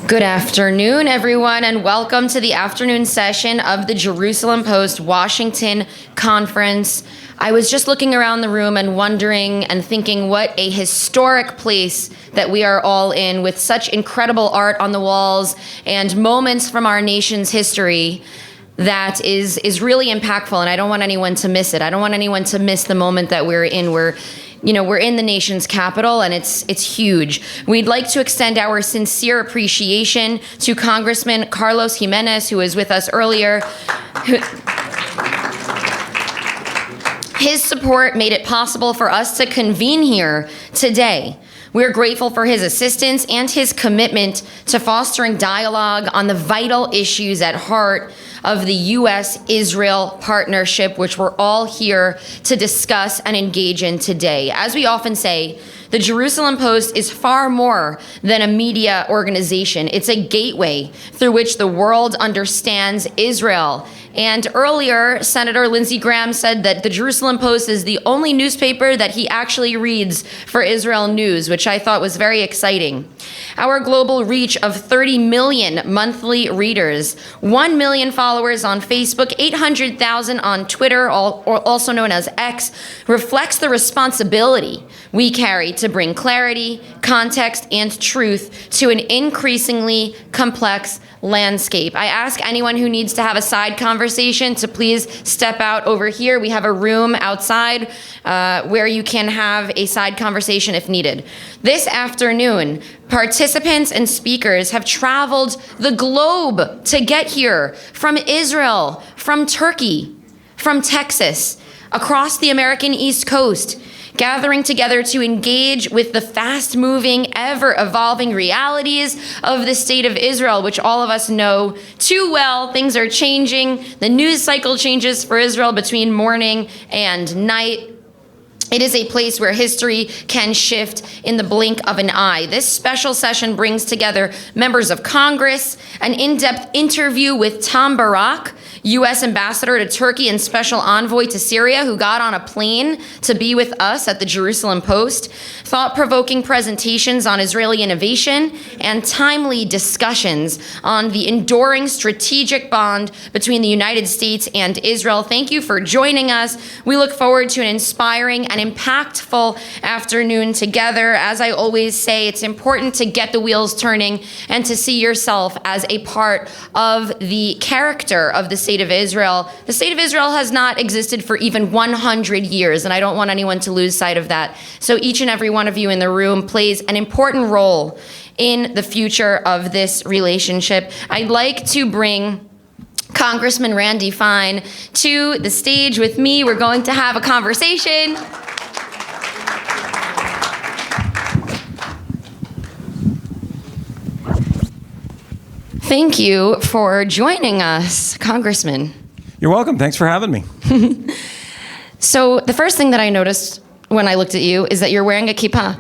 Good afternoon, everyone, and welcome to the afternoon session of the Jerusalem Post Washington Conference. I was just looking around the room and wondering and thinking what a historic place that we are all in, with such incredible art on the walls and moments from our nation's history that is really impactful, and I don't want anyone to miss it. I don't want anyone to miss the moment that we're in. We're in the nation's capital, and it's huge. We'd like to extend our sincere appreciation to Congressman Carlos Gimenez, who was with us earlier. His support made it possible for us to convene here today. We're grateful for his assistance and his commitment to fostering dialogue on the vital issues at heart of the U.S.-Israel partnership, which we're all here to discuss and engage in today. As we often say, the Jerusalem Post is far more than a media organization. It's a gateway through which the world understands Israel. And earlier, Senator Lindsey Graham said that the Jerusalem Post is the only newspaper that he actually reads for Israel news, which I thought was very exciting. Our global reach of 30 million monthly readers, 1 million followers on Facebook, 800,000 on Twitter, also known as X, reflects the responsibility we carry to bring clarity, context, and truth to an increasingly complex landscape. I ask anyone who needs to have a side conversation to please step out over here. We have a room outside where you can have a side conversation if needed. This afternoon, participants and speakers have traveled the globe to get here, from Israel, from Turkey, from Texas, across the American East Coast, gathering together to engage with the fast-moving, ever-evolving realities of the state of Israel, which all of us know too well. Things are changing. The news cycle changes for Israel between morning and night. It is a place where history can shift in the blink of an eye. This special session brings together members of Congress, an in-depth interview with Tom Barak, U.S. Ambassador to Turkey and Special Envoy to Syria, who got on a plane to be with us at the Jerusalem Post, thought-provoking presentations on Israeli innovation, and timely discussions on the enduring strategic bond between the United States and Israel. Thank you for joining us. We look forward to an inspiring and impactful afternoon together. As I always say, it's important to get the wheels turning and to see yourself as a part of the character of the state of Israel. The state of Israel has not existed for even 100 years, and I don't want anyone to lose sight of that. So each and every one of you in the room plays an important role in the future of this relationship. I'd like to bring Congressman Randy Fine to the stage with me. We're going to have a conversation. Thank you for joining us, Congressman. You're welcome. Thanks for having me. So the first thing that I noticed when I looked at you is that you're wearing a kippah.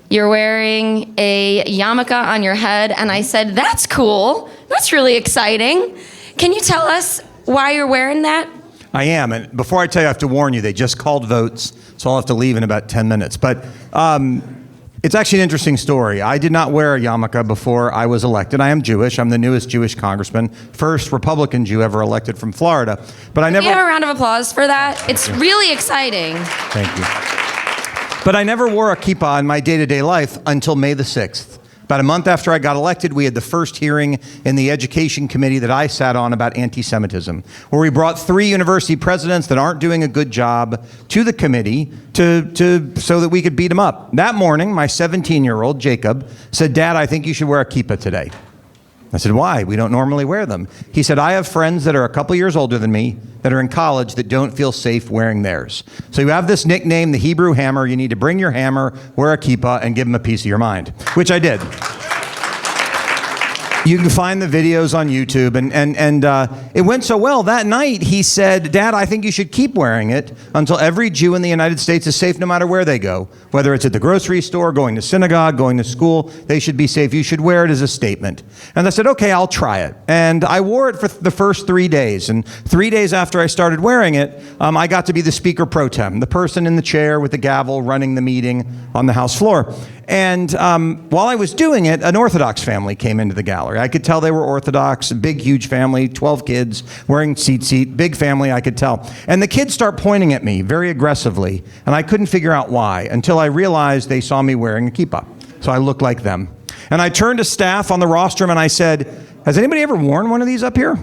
You're wearing a yarmulke on your head, and I said, that's cool. That's really exciting. Can you tell us why you're wearing that? I am, and before I tell you, I have to warn you, they just called votes, so I'll have to leave in about 10 minutes. But it's actually an interesting story. I did not wear a yarmulke before I was elected. I am Jewish. I'm the newest Jewish congressman, first Republican Jew ever elected from Florida. But I never. Can we have a round of applause for that? It's really exciting. Thank you. But I never wore a kippah in my day-to-day life until May the 6th. About a month after I got elected, we had the first hearing in the education committee that I sat on about anti-Semitism, where we brought 3 university presidents that aren't doing a good job to the committee so that we could beat them up. That morning, my 17-year-old, Jacob, said, Dad, I think you should wear a kippah today. I said, why? We don't normally wear them. He said, I have friends that are a couple years older than me that are in college that don't feel safe wearing theirs. So you have this nickname, the Hebrew Hammer. You need to bring your hammer, wear a kippah, and give them a piece of your mind, which I did. You can find the videos on YouTube, and it went so well. That night, he said, Dad, I think you should keep wearing it until every Jew in the United States is safe no matter where they go. Whether it's at the grocery store, going to synagogue, going to school, they should be safe. You should wear it as a statement. And I said, okay, I'll try it. And I wore it for the first 3 days. And 3 days after I started wearing it, I got to be the speaker pro tem, the person in the chair with the gavel running the meeting on the House floor. And while I was doing it, an Orthodox family came into the gallery. I could tell they were Orthodox, a big, huge family, 12 kids, wearing seat, big family, I could tell. And the kids start pointing at me very aggressively, and I couldn't figure out why until I realized they saw me wearing a kippah. So I looked like them. And I turned to staff on the rostrum and I said, has anybody ever worn one of these up here?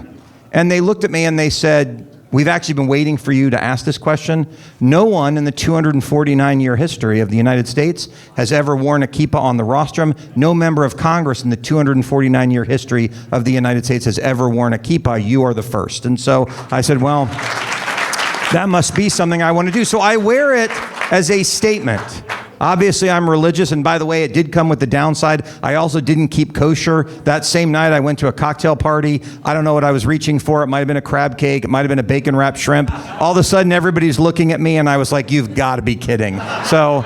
And they looked at me and they said, we've actually been waiting for you to ask this question. No one in the 249-year history of the United States has ever worn a kippah on the rostrum. No member of Congress in the 249-year history of the United States has ever worn a kippah. You are the first. And so I said, well, that must be something I want to do. So I wear it as a statement. Obviously, I'm religious, and by the way, it did come with the downside. I also didn't keep kosher. That same night, I went to a cocktail party. I don't know what I was reaching for. It might have been a crab cake. It might have been a bacon-wrapped shrimp. All of a sudden, everybody's looking at me, and I was like, you've got to be kidding. So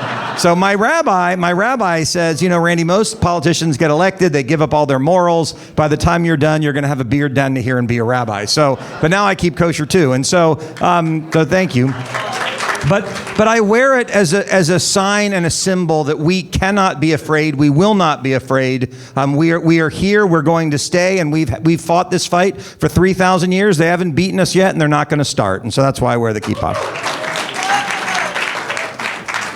my rabbi says, you know, Randy, most politicians get elected. They give up all their morals. By the time you're done, you're going to have a beard down to here and be a rabbi. So, but now I keep kosher too, and so thank you. But I wear it as a sign and a symbol that we cannot be afraid. We will not be afraid. We are here. We're going to stay, and we've fought this fight for 3,000 years. They haven't beaten us yet, and they're not going to start. And so that's why I wear the kippah.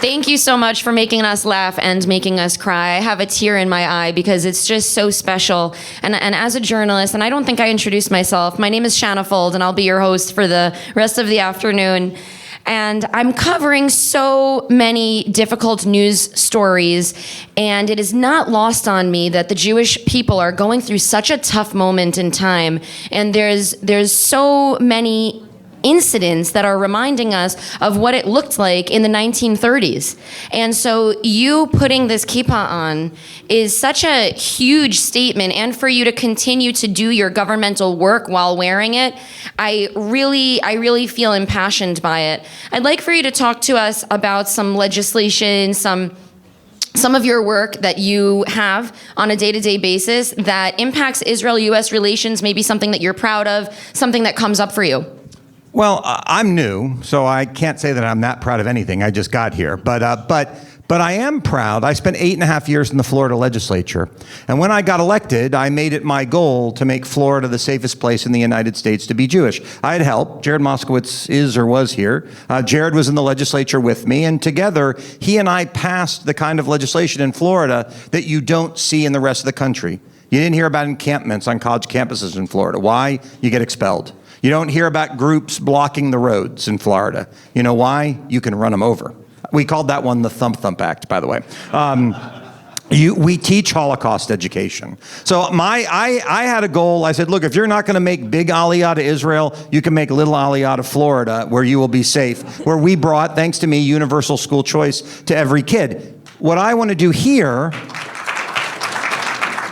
Thank you so much for making us laugh and making us cry. I have a tear in my eye because it's just so special. And as a journalist, and I don't think I introduced myself, my name is Shanna Fold, and I'll be your host for the rest of the afternoon. And I'm covering so many difficult news stories, and it is not lost on me that the Jewish people are going through such a tough moment in time, and there's so many incidents that are reminding us of what it looked like in the 1930s. And so you putting this kippah on is such a huge statement, and for you to continue to do your governmental work while wearing it, I really feel impassioned by it. I'd like for you to talk to us about some legislation, some of your work that you have on a day-to-day basis that impacts Israel-U.S. relations, maybe something that you're proud of, something that comes up for you. Well, I'm new, so I can't say that I'm that proud of anything. I just got here. But I am proud. I spent 8.5 years in the Florida legislature. And when I got elected, I made it my goal to make Florida the safest place in the United States to be Jewish. I had help. Jared Moskowitz is or was here. Jared was in the legislature with me. And together, he and I passed the kind of legislation in Florida that you don't see in the rest of the country. You didn't hear about encampments on college campuses in Florida. Why? You get expelled. You don't hear about groups blocking the roads in Florida. You know why? You can run them over. We called that one the Thump Thump Act, by the way. We teach Holocaust education. So I had a goal. I said, look, if you're not going to make big aliyah to Israel, you can make little aliyah to Florida, where you will be safe, where we brought, thanks to me, universal school choice to every kid. What I want to do here,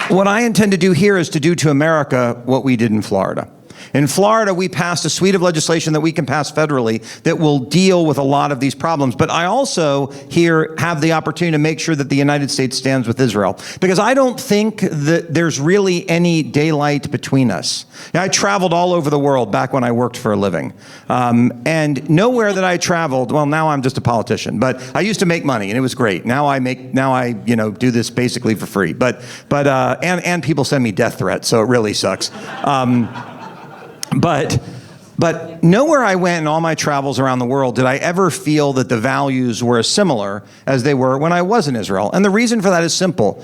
what I intend to do here is to do to America what we did in Florida. In Florida, we passed a suite of legislation that we can pass federally that will deal with a lot of these problems. But I also here have the opportunity to make sure that the United States stands with Israel, because I don't think that there's really any daylight between us. Now, I traveled all over the world back when I worked for a living. And nowhere that I traveled, well, now I'm just a politician, but I used to make money and it was great. Now I do this basically for free. But people send me death threats, so it really sucks. But nowhere I went in all my travels around the world did I ever feel that the values were as similar as they were when I was in Israel. And the reason for that is simple.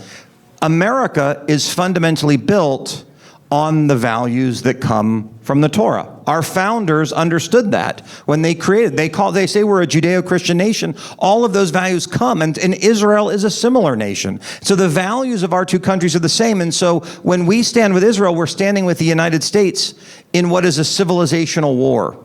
America is fundamentally built on the values that come from the Torah. Our founders understood that when they created. They say we're a Judeo-Christian nation. All of those values come, and Israel is a similar nation. So the values of our two countries are the same. And so when we stand with Israel, we're standing with the United States in what is a civilizational war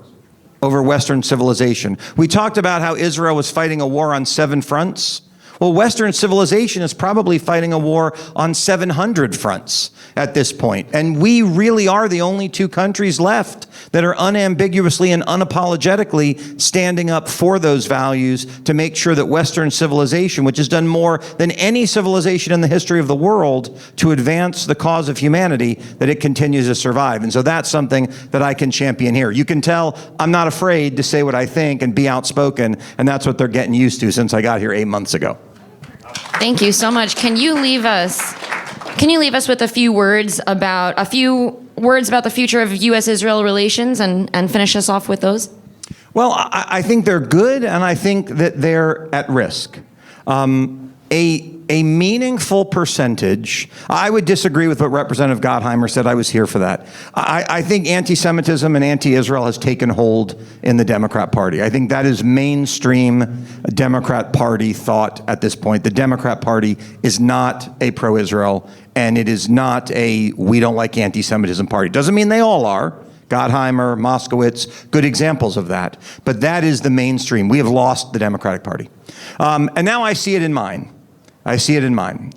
over Western civilization. We talked about how Israel was fighting a war on 7 fronts. Well, Western civilization is probably fighting a war on 700 fronts at this point. And we really are the only 2 countries left that are unambiguously and unapologetically standing up for those values to make sure that Western civilization, which has done more than any civilization in the history of the world to advance the cause of humanity, that it continues to survive. And so that's something that I can champion here. You can tell I'm not afraid to say what I think and be outspoken, and that's what they're getting used to since I got here 8 months ago. Thank you so much. Can you leave us with a few words about the future of U.S.-Israel relations and finish us off with those? Well, I think they're good, and I think that they're at risk. A meaningful percentage, I would disagree with what Representative Gottheimer said. I was here for that. I think anti-Semitism and anti-Israel has taken hold in the Democrat Party. I think that is mainstream Democrat Party thought at this point. The Democrat Party is not a pro-Israel, and it is not a we don't like anti-Semitism party. Doesn't mean they all are. Gottheimer, Moskowitz, good examples of that. But that is the mainstream. We have lost the Democratic Party. And now I see it in mine.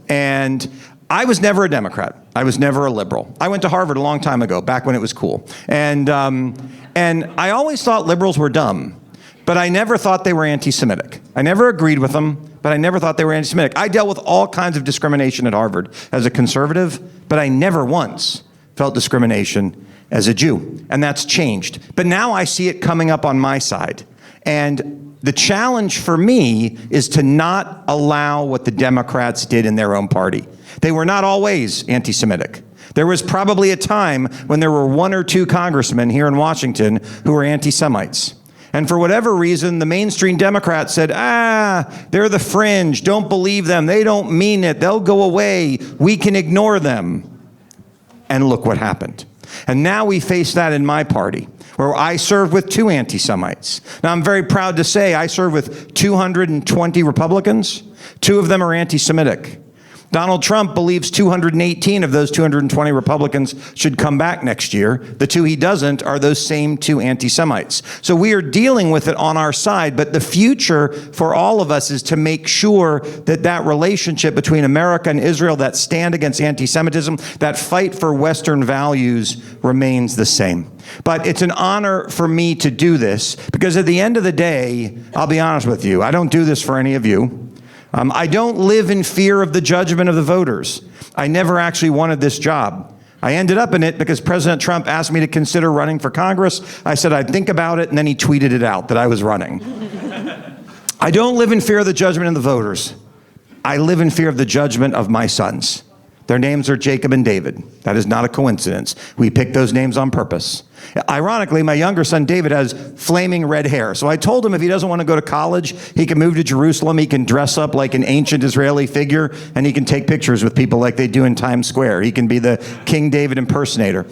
And I was never a Democrat. I was never a liberal. I went to Harvard a long time ago, back when it was cool. And I always thought liberals were dumb, but I never thought they were anti-Semitic. I never agreed with them, but I never thought they were anti-Semitic. I dealt with all kinds of discrimination at Harvard as a conservative, but I never once felt discrimination as a Jew, and that's changed. But now I see it coming up on my side. And the challenge for me is to not allow what the Democrats did in their own party. They were not always anti-Semitic. There was probably a time when there were one or two congressmen here in Washington who were anti-Semites. And for whatever reason, the mainstream Democrats said, they're the fringe, don't believe them, they don't mean it, they'll go away, we can ignore them. And look what happened. And now we face that in my party, where I serve with two anti-Semites. Now, I'm very proud to say I serve with 220 Republicans. 2 of them are anti-Semitic. Donald Trump believes 218 of those 220 Republicans should come back next year. The 2 he doesn't are those same 2 anti-Semites. So we are dealing with it on our side, but the future for all of us is to make sure that that relationship between America and Israel, that stand against anti-Semitism, that fight for Western values remains the same. But it's an honor for me to do this because at the end of the day, I'll be honest with you, I don't do this for any of you. I don't live in fear of the judgment of the voters. I never actually wanted this job. I ended up in it because President Trump asked me to consider running for Congress. I said I'd think about it, and then he tweeted it out that I was running. I don't live in fear of the judgment of the voters. I live in fear of the judgment of my sons. Their names are Jacob and David. That is not a coincidence. We picked those names on purpose. Ironically, my younger son, David, has flaming red hair. So I told him if he doesn't want to go to college, he can move to Jerusalem. He can dress up like an ancient Israeli figure, and he can take pictures with people like they do in Times Square. He can be the King David impersonator.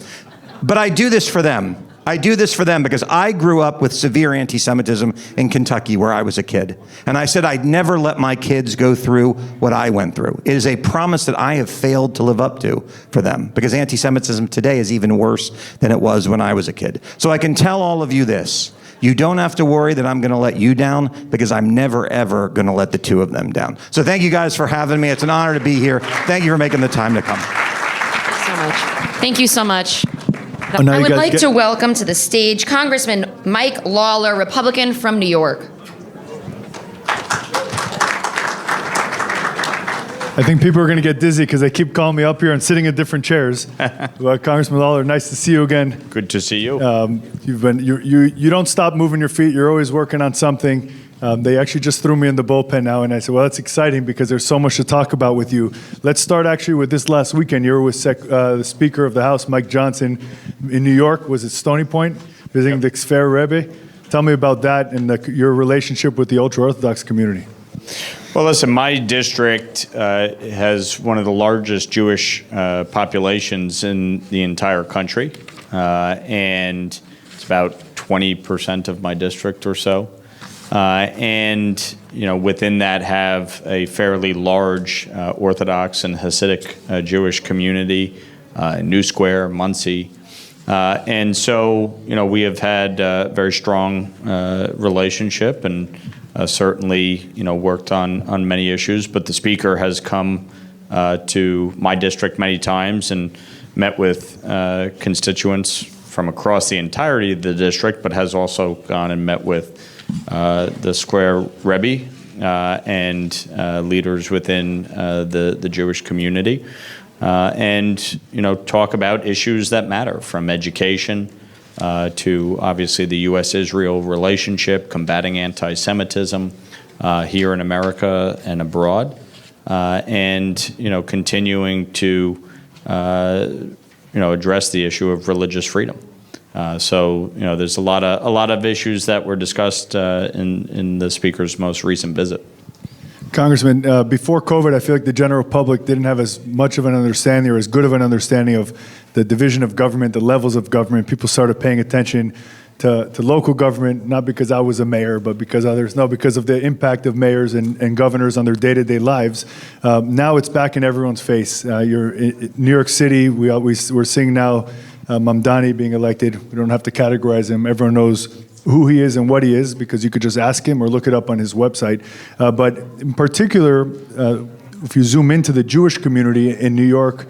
But I do this for them. I do this for them because I grew up with severe anti-Semitism in Kentucky where I was a kid. And I said I'd never let my kids go through what I went through. It is a promise that I have failed to live up to for them because anti-Semitism today is even worse than it was when I was a kid. So I can tell all of you this. You don't have to worry that I'm going to let you down because I'm never, ever going to let the 2 of them down. So thank you guys for having me. It's an honor to be here. Thank you for making the time to come. Thank you so much. Oh, I would like to welcome to the stage Congressman Mike Lawler, Republican from New York. I think people are going to get dizzy because they keep calling me up here and sitting in different chairs. Well, Congressman Lawler, nice to see you again. Good to see you. You don't stop moving your feet. You're always working on something. They actually just threw me in the bullpen now, and I said, well, that's exciting because there's so much to talk about with you. Let's start actually with this last weekend. You were with the Speaker of the House, Mike Johnson, in New York. Was it Stony Point, visiting the Kfar Rebbe? Tell me about that and your relationship with the ultra-Orthodox community. Well, listen, my district has one of the largest Jewish populations in the entire country, and it's about 20% of my district or so. And within that have a fairly large Orthodox and Hasidic Jewish community, New Square, Muncie. And so, we have had a very strong relationship and certainly, worked on many issues. But the Speaker has come to my district many times and met with constituents from across the entirety of the district, but has also gone and met with the Square Rebbe and leaders within the Jewish community, and talk about issues that matter, from education to obviously the U.S.-Israel relationship, combating anti-Semitism here in America and abroad. and continuing to address the issue of religious freedom. So there's a lot of issues that were discussed in the speaker's most recent visit. Congressman, before COVID, I feel like the general public didn't have as much of an understanding or as good of an understanding of the division of government, the levels of government. People started paying attention to local government, not because I was a mayor, but because because of the impact of mayors and governors on their day-to-day lives. Now it's back in everyone's face. You're in New York City. We're seeing now Mamdani being elected. We don't have to categorize him. Everyone knows who he is and what he is, because you could just ask him or look it up on his website. But in particular, if you zoom into the Jewish community in New York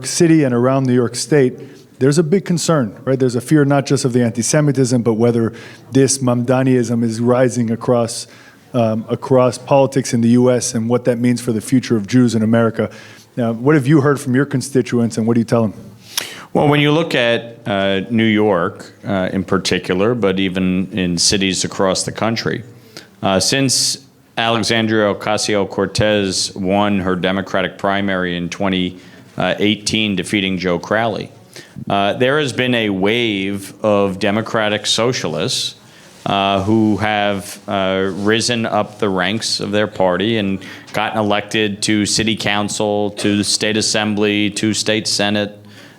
City and around New York State, there's a big concern, right? There's a fear not just of the anti-Semitism, but whether this Mamdaniism is rising across politics in the U.S. and what that means for the future of Jews in America. Now, what have you heard from your constituents, and what do you tell them? Well, when you look at New York in particular, but even in cities across the country, since Alexandria Ocasio-Cortez won her Democratic primary in 2018, defeating Joe Crowley, there has been a wave of Democratic socialists who have risen up the ranks of their party and gotten elected to city council, to the state assembly, to state senate,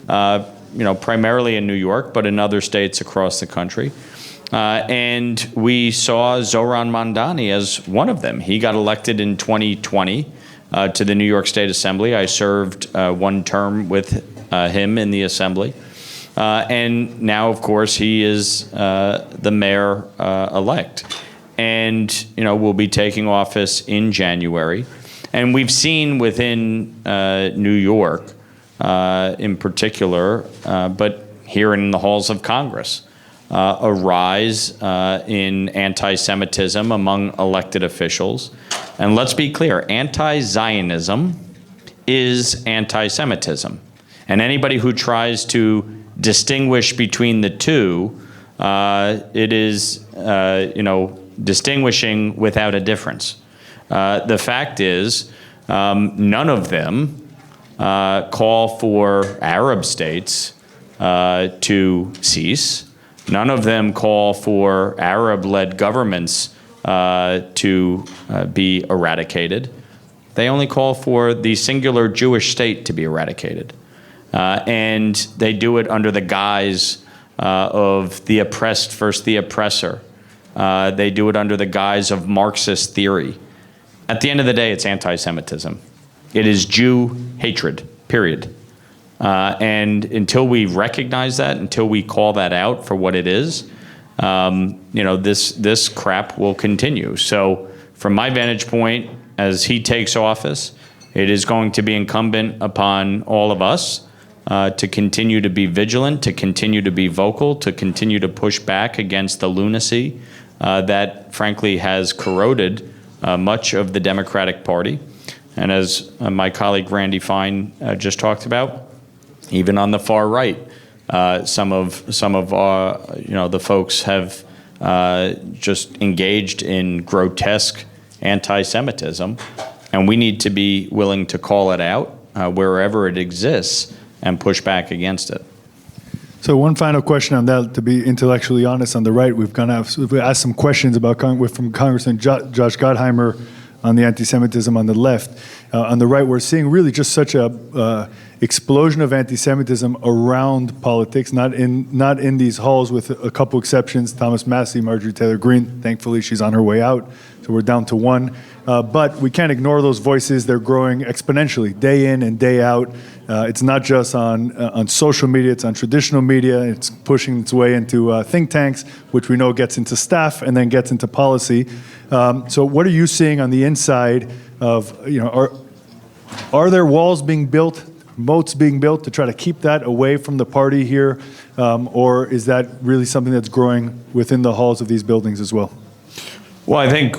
primarily in New York, but in other states across the country. And we saw Zohran Mamdani as one of them. He got elected in 2020 to the New York State Assembly. I served one term with him in the assembly. And now, of course, he is the mayor-elect. And, will be taking office in January. And we've seen within New York, in particular, but here in the halls of Congress, a rise in anti-Semitism among elected officials. And let's be clear, anti-Zionism is anti-Semitism. And anybody who tries to distinguish between the two, it is, distinguishing without a difference. The fact is, none of them call for Arab states to cease. None of them call for Arab-led governments to be eradicated. They only call for the singular Jewish state to be eradicated. And they do it under the guise of the oppressed versus the oppressor. They do it under the guise of Marxist theory. At the end of the day, it's anti-Semitism. It is Jew hatred, period. And until we recognize that, until we call that out for what it is, this crap will continue. So from my vantage point, as he takes office, it is going to be incumbent upon all of us to continue to be vigilant, to continue to be vocal, to continue to push back against the lunacy that, frankly, has corroded much of the Democratic Party. And as my colleague Randy Fine just talked about, even on the far right, some of the folks have just engaged in grotesque anti-Semitism, and we need to be willing to call it out wherever it exists and push back against it. So one final question on that, to be intellectually honest, on the right, we've asked some questions from Congressman Josh Gottheimer on the anti-Semitism on the left. On the right, we're seeing really just such a explosion of anti-Semitism around politics, not in these halls, with a couple exceptions. Thomas Massie, Marjorie Taylor Greene, thankfully she's on her way out, so we're down to one. But we can't ignore those voices. They're growing exponentially, day in and day out. It's not just on social media, it's on traditional media. It's pushing its way into think tanks, which we know gets into staff and then gets into policy. So what are you seeing on the inside of, are there walls being built, moats being built to try to keep that away from the party here? Or is that really something that's growing within the halls of these buildings as well? Well, I think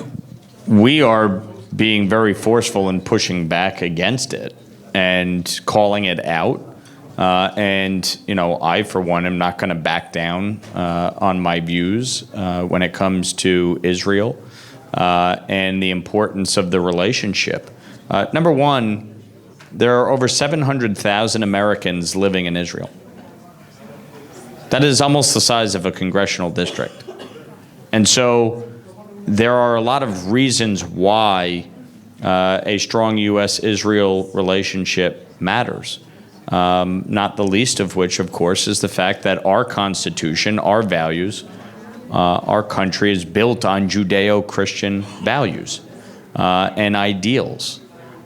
we are being very forceful in pushing back against it and calling it out. I, for one, am not going to back down on my views when it comes to Israel and the importance of the relationship Number one, there are over 700,000 Americans living in Israel. That is almost the size of a congressional district. And so there are a lot of reasons why a strong U.S.-Israel relationship matters. Not the least of which, of course, is the fact that our Constitution, our values, our country is built on Judeo-Christian values and ideals.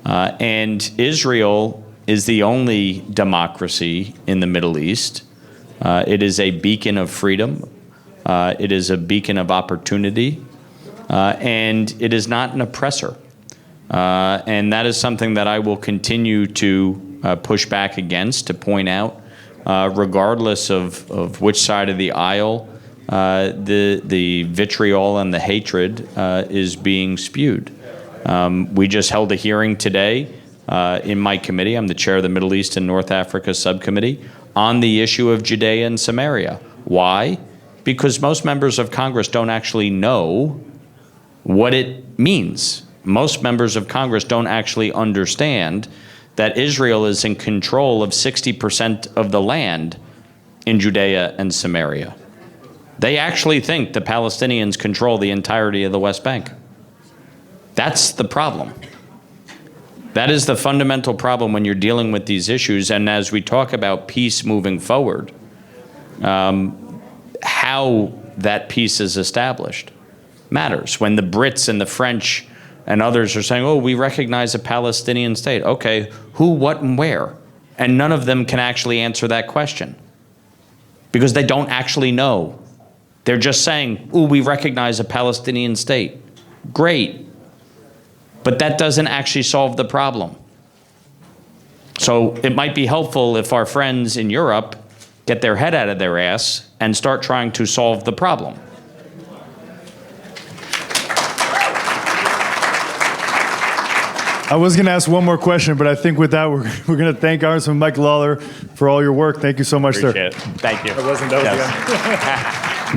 And Israel is the only democracy in the Middle East. It is a beacon of freedom. It is a beacon of opportunity. And it is not an oppressor. And that is something that I will continue to push back against, to point out, regardless of which side of the aisle the vitriol and the hatred is being spewed. We just held a hearing today in my committee. I'm the chair of the Middle East and North Africa subcommittee on the issue of Judea and Samaria. Why? Because most members of Congress don't actually know what it means. Most members of Congress don't actually understand that Israel is in control of 60% of the land in Judea and Samaria. They actually think the Palestinians control the entirety of the West Bank. That's the problem. That is the fundamental problem when you're dealing with these issues. And as we talk about peace moving forward, how that peace is established matters. When the Brits and the French and others are saying, oh, we recognize a Palestinian state. Okay, who, what, and where? And none of them can actually answer that question because they don't actually know. They're just saying, oh, we recognize a Palestinian state. Great. But that doesn't actually solve the problem. So it might be helpful if our friends in Europe get their head out of their ass and start trying to solve the problem. I was going to ask one more question, but I think with that, we're going to thank Congressman Mike Lawler for all your work. Thank you so much, Appreciate sir. it. Thank you.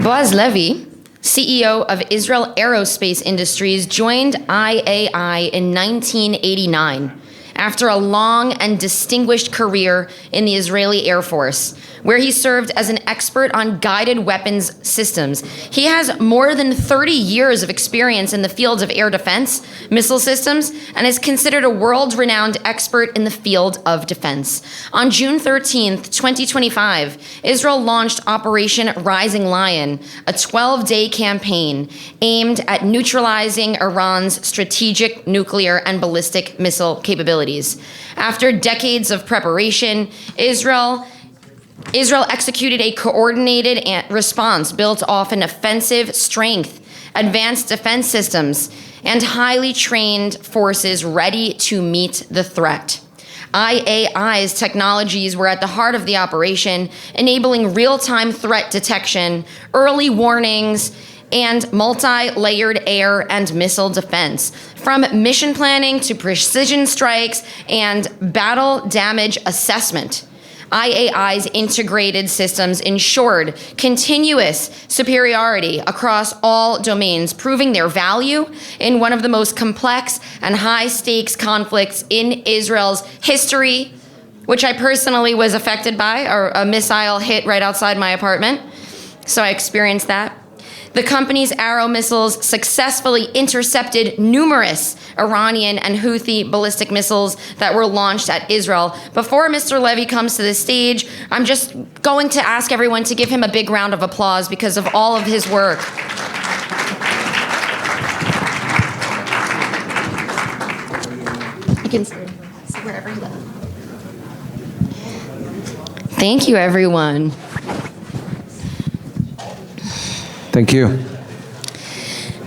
Boaz Levy, CEO of Israel Aerospace Industries, joined IAI in 1989 after a long and distinguished career in the Israeli Air Force, where he served as an expert on guided weapons systems. He has more than 30 years of experience in the field of air defense, missile systems, and is considered a world-renowned expert in the field of defense. On June 13th, 2025, Israel launched Operation Rising Lion, a 12-day campaign aimed at neutralizing Iran's strategic nuclear and ballistic missile capabilities. After decades of preparation, Israel executed a coordinated response built off an offensive strength, advanced defense systems, and highly trained forces ready to meet the threat. IAI's technologies were at the heart of the operation, enabling real-time threat detection, early warnings, and multi-layered air and missile defense. From mission planning to precision strikes and battle damage assessment, IAI's integrated systems ensured continuous superiority across all domains, proving their value in one of the most complex and high-stakes conflicts in Israel's history, which I personally was affected by. A missile hit right outside my apartment, so I experienced that. The company's Arrow missiles successfully intercepted numerous Iranian and Houthi ballistic missiles that were launched at Israel. Before Mr. Levy comes to the stage, I'm just going to ask everyone to give him a big round of applause because of all of his work. You can see wherever you go. Thank you, everyone. Thank you.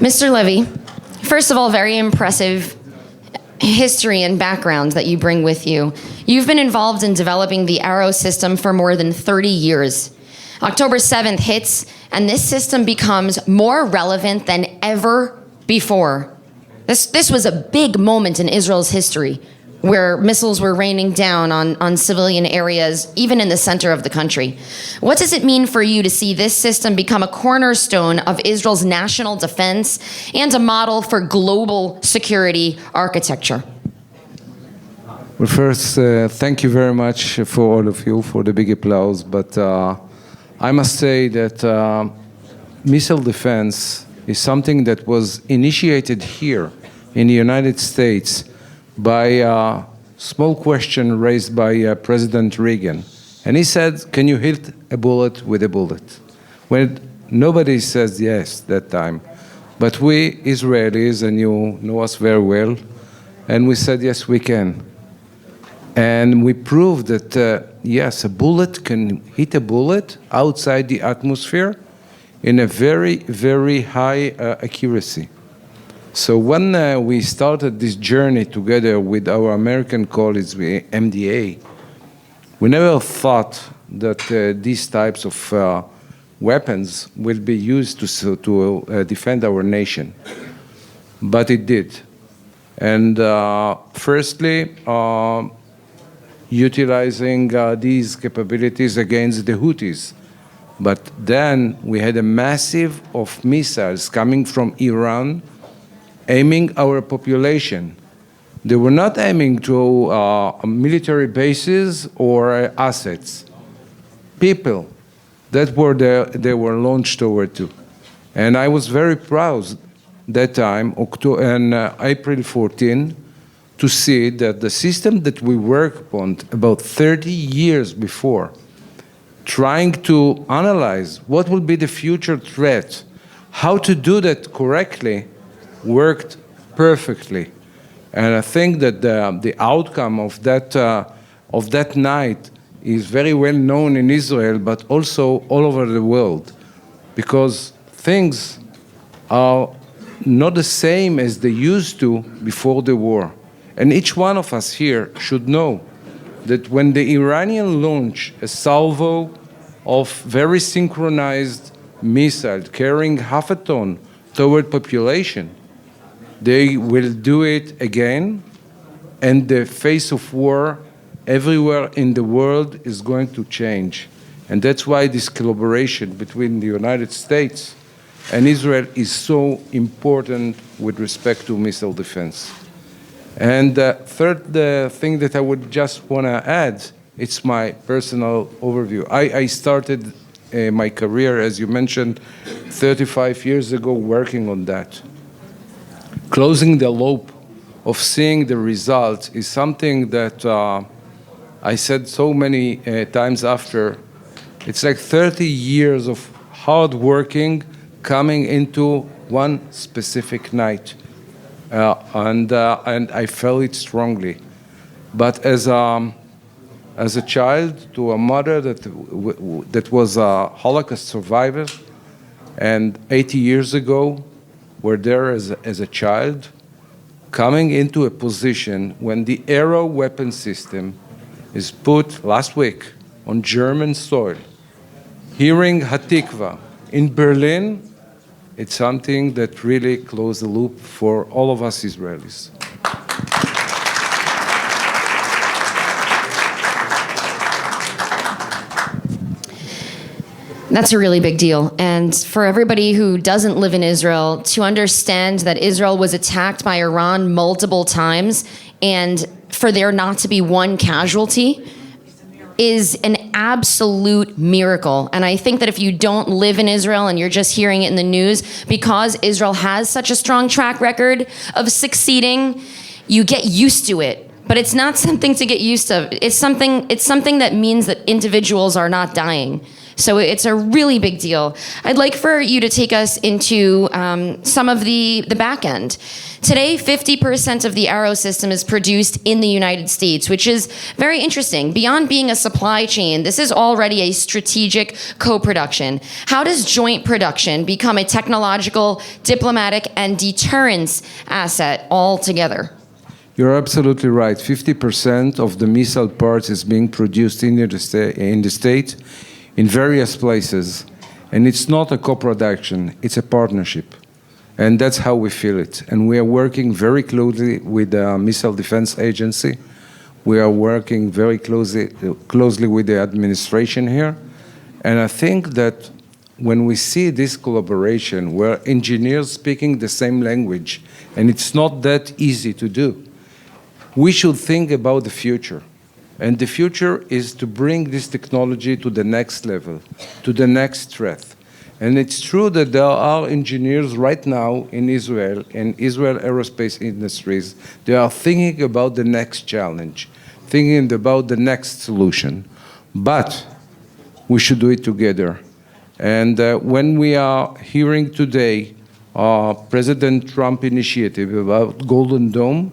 Mr. Levy, first of all, very impressive history and background that you bring with you. You've been involved in developing the Arrow system for more than 30 years. October 7th hits, and this system becomes more relevant than ever before. This was a big moment in Israel's history, where missiles were raining down on civilian areas, even in the center of the country. What does it mean for you to see this system become a cornerstone of Israel's national defense and a model for global security architecture? Well, first, thank you very much for all of you for the big applause. But I must say that missile defense is something that was initiated here in the United States by a small question raised by President Reagan. And he said, can you hit a bullet with a bullet? When nobody says yes that time. But we Israelis, and you know us very well, and we said, yes, we can. And we proved that, yes, a bullet can hit a bullet outside the atmosphere in a very, very high accuracy. So when we started this journey together with our American colleagues, MDA, we never thought that these types of weapons will be used to defend our nation. But it did. And firstly, utilizing these capabilities against the Houthis. But then we had a massive of missiles coming from Iran, aiming our population. They were not aiming to military bases or assets. People, that were they were launched toward to. And I was very proud that time, April 14, to see that the system that we worked upon about 30 years before, trying to analyze what will be the future threat, how to do that correctly, worked perfectly. And I think that the outcome of that night is very well known in Israel, but also all over the world, because things are not the same as they used to before the war. And each one of us here should know that when the Iranians launch a salvo of very synchronized missile carrying half a ton toward population, they will do it again, and the face of war everywhere in the world is going to change. And that's why this collaboration between the United States and Israel is so important with respect to missile defense. And the third thing that I would just want to add, it's my personal overview. I started my career, as you mentioned, 35 years ago working on that. Closing the loop of seeing the results is something that I said so many times after. It's like 30 years of hard working coming into one specific night. And I felt it strongly. But as a child to a mother that was a Holocaust survivor, and 80 years ago, were there as a child, coming into a position when the Arrow weapon system is put last week on German soil, hearing Hatikva in Berlin, it's something that really closed the loop for all of us Israelis. That's a really big deal. And for everybody who doesn't live in Israel, to understand that Israel was attacked by Iran multiple times, and for there not to be one casualty is an absolute miracle. And I think that if you don't live in Israel and you're just hearing it in the news, because Israel has such a strong track record of succeeding, you get used to it. But it's not something to get used to. It's something that means that individuals are not dying. So it's a really big deal. I'd like for you to take us into some of the back end. Today, 50% of the Arrow system is produced in the United States, which is very interesting. Beyond being a supply chain, this is already a strategic co-production. How does joint production become a technological, diplomatic, and deterrence asset all together? You're absolutely right. 50% of the missile parts is being produced in the state in various places. And it's not a co-production, it's a partnership. And that's how we feel it. And we are working very closely with the Missile Defense Agency. We are working very closely with the administration here. And I think that when we see this collaboration where engineers speaking the same language, and it's not that easy to do, we should think about the future. And the future is to bring this technology to the next level, to the next threat. And it's true that there are engineers right now in Israel Aerospace Industries, they are thinking about the next challenge, thinking about the next solution. But we should do it together. And when we are hearing today President Trump initiative about Golden Dome,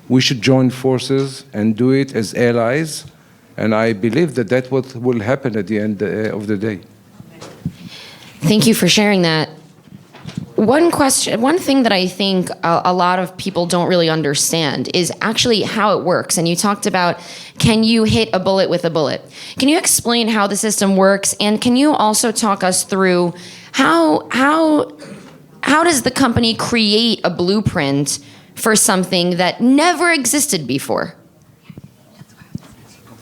we should join forces and do it as allies. And I believe that that's what will happen at the end of the day. Thank you for sharing that. One thing that I think a lot of people don't really understand is actually how it works. And you talked about, can you hit a bullet with a bullet? Can you explain how the system works? And can you also talk us through how does the company create a blueprint for something that never existed before?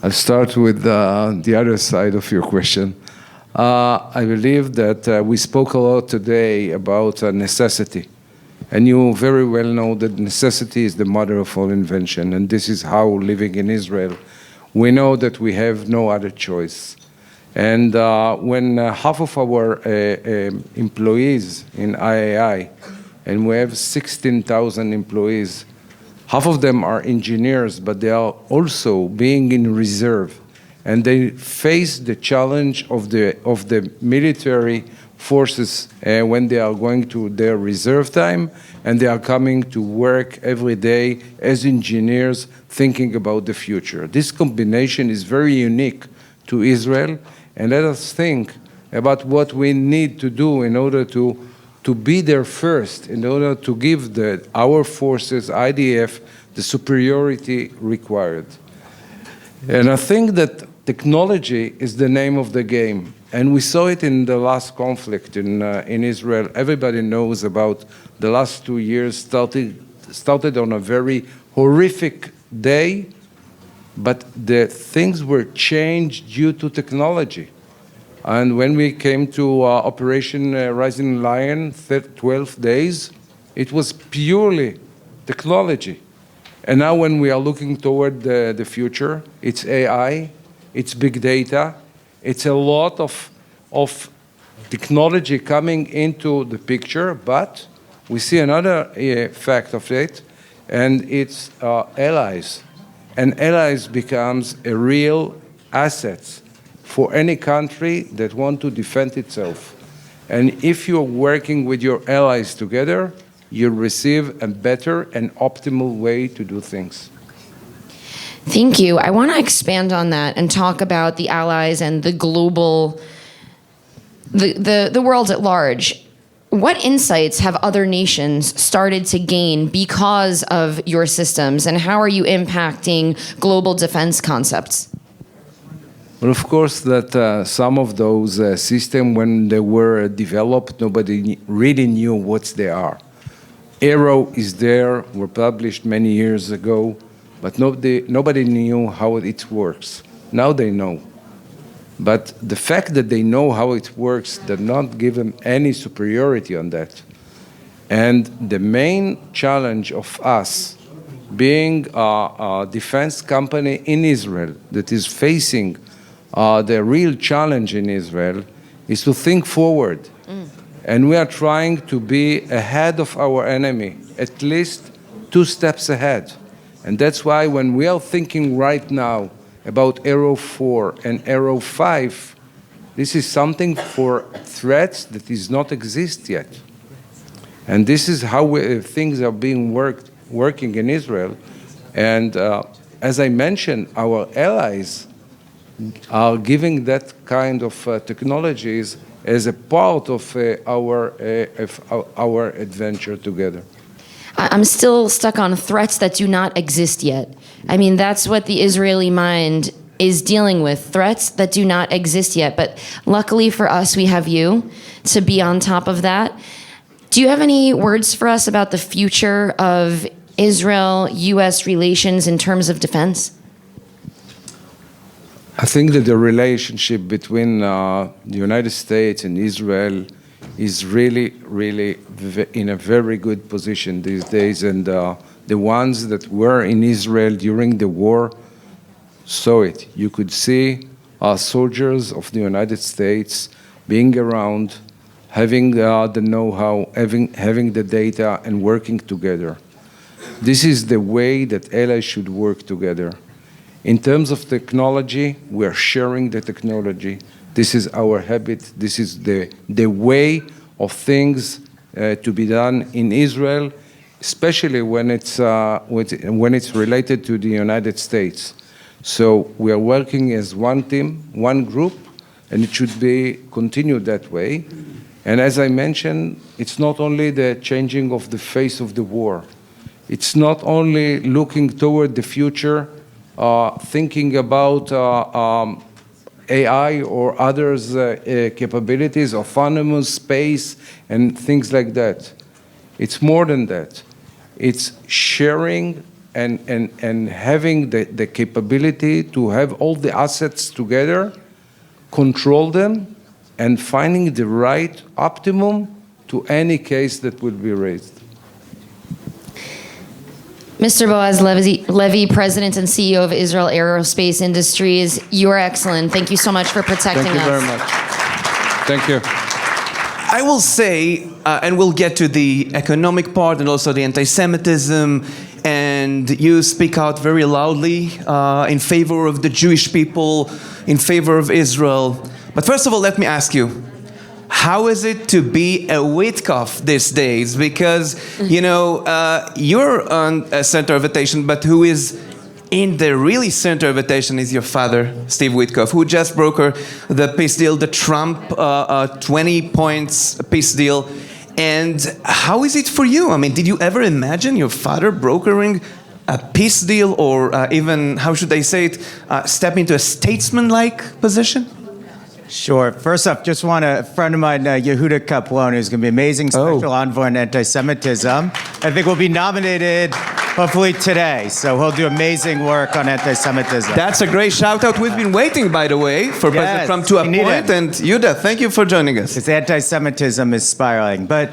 I'll start with the other side of your question. I believe that we spoke a lot today about necessity. And you very well know that necessity is the mother of all invention. And this is how, living in Israel, we know that we have no other choice. And when half of our employees in IAI, and we have 16,000 employees, half of them are engineers, but they are also being in reserve. And they face the challenge of the military forces when they are going to their reserve time, and they are coming to work every day as engineers thinking about the future. This combination is very unique to Israel, and let us think about what we need to do in order to be there first, in order to give our forces, IDF, the superiority required. And I think that technology is the name of the game. And we saw it in the last conflict in Israel. Everybody knows about the last 2 years started on a very horrific day, but the things were changed due to technology. And when we came to Operation Rising Lion, 12 days, it was purely technology. And now when we are looking toward the future, it's AI, it's big data, it's a lot of technology coming into the picture, but we see another fact of it, and it's allies. And allies becomes a real asset for any country that want to defend itself. And if you're working with your allies together, you'll receive a better and optimal way to do things. Thank you. I want to expand on that and talk about the allies and the global, the world at large. What insights have other nations started to gain because of your systems, and how are you impacting global defense concepts? Well, of course, that some of those systems, when they were developed, nobody really knew what they are. Arrow is there, were published many years ago, but nobody knew how it works. Now they know. But the fact that they know how it works does not give them any superiority on that. And the main challenge of us, being a defense company in Israel that is facing the real challenge in Israel, is to think forward. And we are trying to be ahead of our enemy, at least 2 steps ahead. And that's why when we are thinking right now about Arrow 4 and Arrow 5, this is something for threats that does not exist yet. And this is how things are being working in Israel. And as I mentioned, our allies are giving that kind of technologies as a part of our adventure together. I'm still stuck on threats that do not exist yet. I mean, that's what the Israeli mind is dealing with, threats that do not exist yet. But luckily for us, we have you to be on top of that. Do you have any words for us about the future of Israel-U.S. relations in terms of defense? I think that the relationship between the United States and Israel is really in a very good position these days, and The ones that were in Israel during the war saw it. You could see our soldiers of the United States being around, having the know-how, having the data, and working together. This is the way that allies should work together. In terms of technology, we are sharing the technology. This is our habit. This is the way of things to be done in Israel, especially when it's related to the United States. So we are working as one team, one group, and it should be continued that way. And as I mentioned, it's not only the changing of the face of the war. It's not only looking toward the future, thinking about AI or others' capabilities, autonomous space, and things like that. It's more than that. It's sharing and having the capability to have all the assets together, control them, and finding the right optimum to any case that will be raised. Mr. Boaz Levy, President and CEO of Israel Aerospace Industries, you are excellent. Thank you so much for protecting us. Thank you very much. Thank you. I will say, and we'll get to the economic part and also the anti-Semitism, and you speak out very loudly in favor of the Jewish people, in favor of Israel. But first of all, let me ask you, how is it to be a Witkoff these days? Because, you know, you're on a center of attention, but who is in the really center of attention is your father, Steve Witkoff, who just brokered the peace deal, the Trump 20 points peace deal. And how is it for you? I mean, did you ever imagine your father brokering a peace deal, or even, how should I say it, step into a statesman-like position? Sure. First off, just want a friend of mine, Yehuda Kaplon, who's going to be amazing special envoy on anti-Semitism. I think will be nominated hopefully today. So he'll do amazing work on anti-Semitism. That's a great shout out. We've been waiting, by the way, for President Trump to we need appoint. him. And Yehuda, thank you for joining us. Because anti-Semitism is spiraling. But,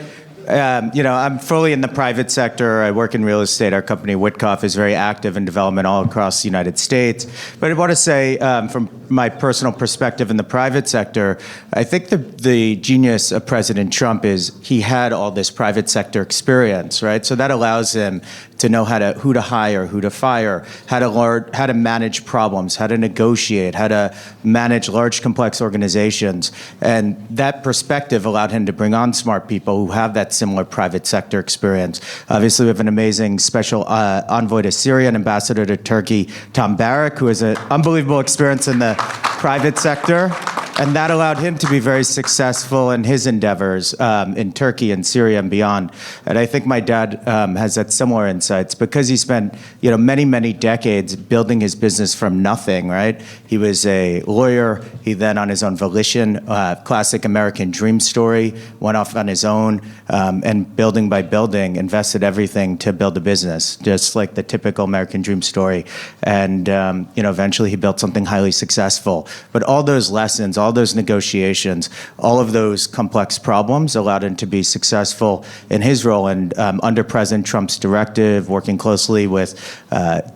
you know, I'm fully in the private sector. I work in real estate. Our company, Witkoff, is very active in development all across the United States. But I want to say, from my personal perspective in the private sector, I think the genius of President Trump is he had all this private sector experience, right? So that allows him to know who to hire, who to fire, how to manage problems, how to negotiate, how to manage large, complex organizations. And that perspective allowed him to bring on smart people who have that similar private sector experience. Obviously, we have an amazing special envoy to Syria and ambassador to Turkey, Tom Barak, who has an unbelievable experience in the private sector. And that allowed him to be very successful in his endeavors in Turkey and Syria and beyond. And I think my dad has that similar insights because he spent, you know, many, many decades building his business from nothing, right? He was a lawyer. He then, on his own volition, classic American dream story, went off on his own and building by building, invested everything to build a business, just like the typical American dream story. And, you know, eventually he built something highly successful. But all those lessons, all those negotiations, all of those complex problems allowed him to be successful in his role. And under President Trump's directive, working closely with,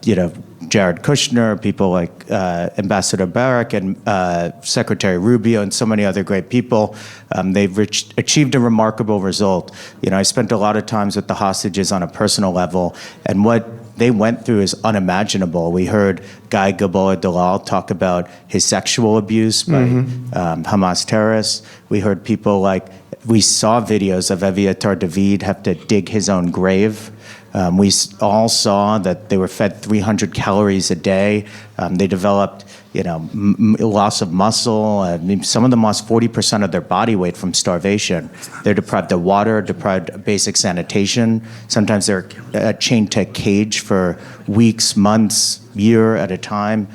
you know, Jared Kushner, people like Ambassador Barak and Secretary Rubio and so many other great people, they've achieved a remarkable result. You know, I spent a lot of times with the hostages on a personal level, and what they went through is unimaginable. We heard Guy Gilboa Dalal talk about his sexual abuse by Hamas terrorists. We heard people we saw videos of Aviatar David have to dig his own grave. We all saw that they were fed 300 calories a day. They developed, you know, loss of muscle. Some of them lost 40% of their body weight from starvation. They're deprived of water, deprived of basic sanitation. Sometimes they're chained to a cage for weeks, months, year at a time.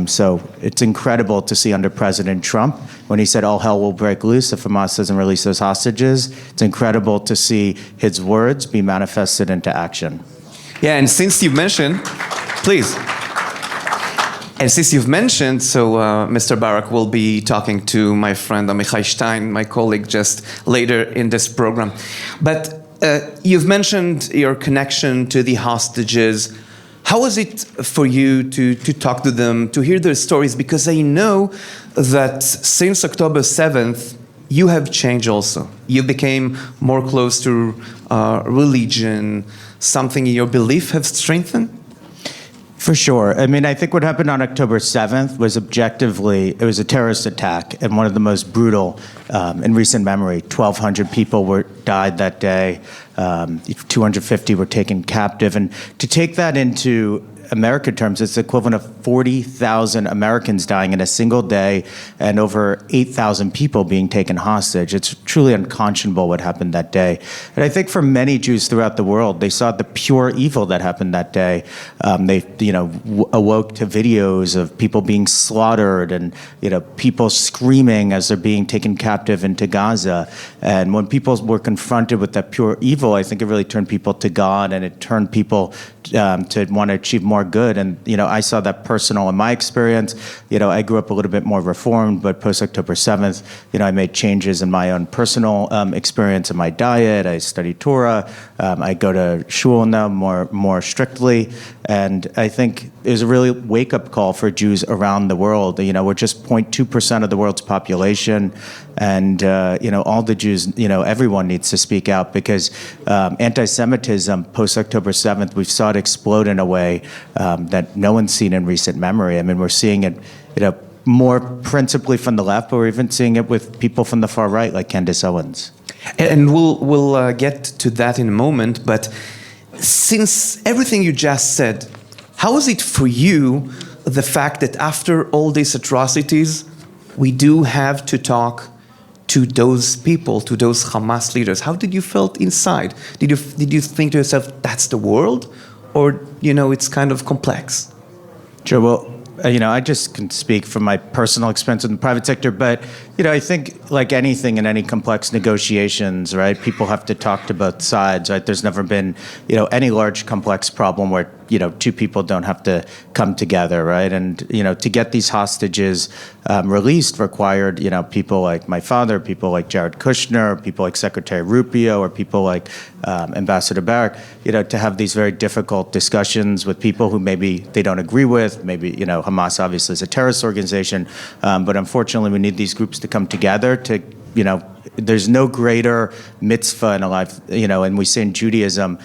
So it's incredible to see under President Trump, when he said all hell will break loose if Hamas doesn't release those hostages, it's incredible to see his words be manifested into action. Yeah, and since you've mentioned, please. And since you've mentioned, so Mr. Barak will be talking to my friend Amichai Stein, my colleague, just later in this program. But You've mentioned your connection to the hostages. How was it for you to talk to them, to hear their stories? Because I know that since October 7th, you have changed also. You became more close to religion, something in your belief have strengthened? For sure. I mean, I think what happened on October 7th was objectively, it was a terrorist attack and one of the most brutal in recent memory. 1,200 people died that day. 250 were taken captive. And to take that into American terms, it's the equivalent of 40,000 Americans dying in a single day and over 8,000 people being taken hostage. It's truly unconscionable what happened that day. And I think for many Jews throughout the world, they saw the pure evil that happened that day. They, awoke to videos of people being slaughtered and, people screaming as they're being taken captive into Gaza. And when people were confronted with that pure evil, I think it really turned people to God, and it turned people to want to achieve more good. And, I saw that personal in my experience. I grew up a little bit more reformed, but post-October 7th, I made changes in my own personal experience in my diet. I studied Torah. I go to shul now more strictly. And I think it was a really wake-up call for Jews around the world. We're just 0.2% of the world's population. And, all the Jews, everyone needs to speak out, because anti-Semitism post-October 7th, we saw it explode in a way that no one's seen in recent memory. I mean, we're seeing it, more principally from the left, but we're even seeing it with people from the far right, like Candace Owens. And we'll get to that in a moment, but since everything you just said, how is it for you, the fact that after all these atrocities, we do have to talk to those people, to those Hamas leaders? How did you feel inside? Did you think to yourself, that's the world? Or, it's kind of complex? Sure. Well, I just can speak from my personal experience in the private sector, but, I think like anything in any complex negotiations, right, people have to talk to both sides, right? There's never been, any large complex problem where, two people don't have to come together, right? And, to get these hostages released required, people like my father, people like Jared Kushner, people like Secretary Rubio, or people like Ambassador Barak, to have these very difficult discussions with people who maybe they don't agree with. Maybe, Hamas obviously is a terrorist organization, but unfortunately we need these groups to come together to, there's no greater mitzvah in a life, and we say in Judaism,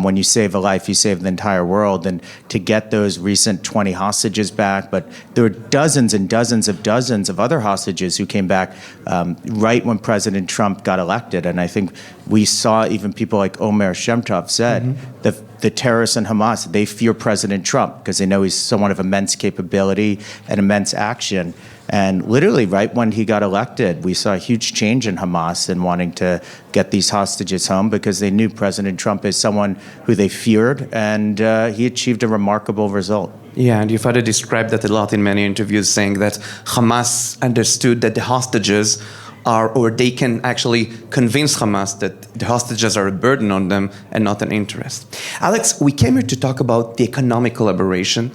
when you save a life, you save the entire world. And to get those recent 20 hostages back, but there were dozens and dozens of other hostages who came back right when President Trump got elected. And I think we saw even people like Omer Shemtov said, the terrorists in Hamas, they fear President Trump because they know he's someone of immense capability and immense action. And literally, right when he got elected, we saw a huge change in Hamas in wanting to get these hostages home, because they knew President Trump is someone who they feared, and he achieved a remarkable result. Yeah, and your father described that a lot in many interviews, saying that Hamas understood that the hostages are, or they can actually convince Hamas that the hostages are a burden on them and not an interest. Alex, we came here to talk about the economic collaboration,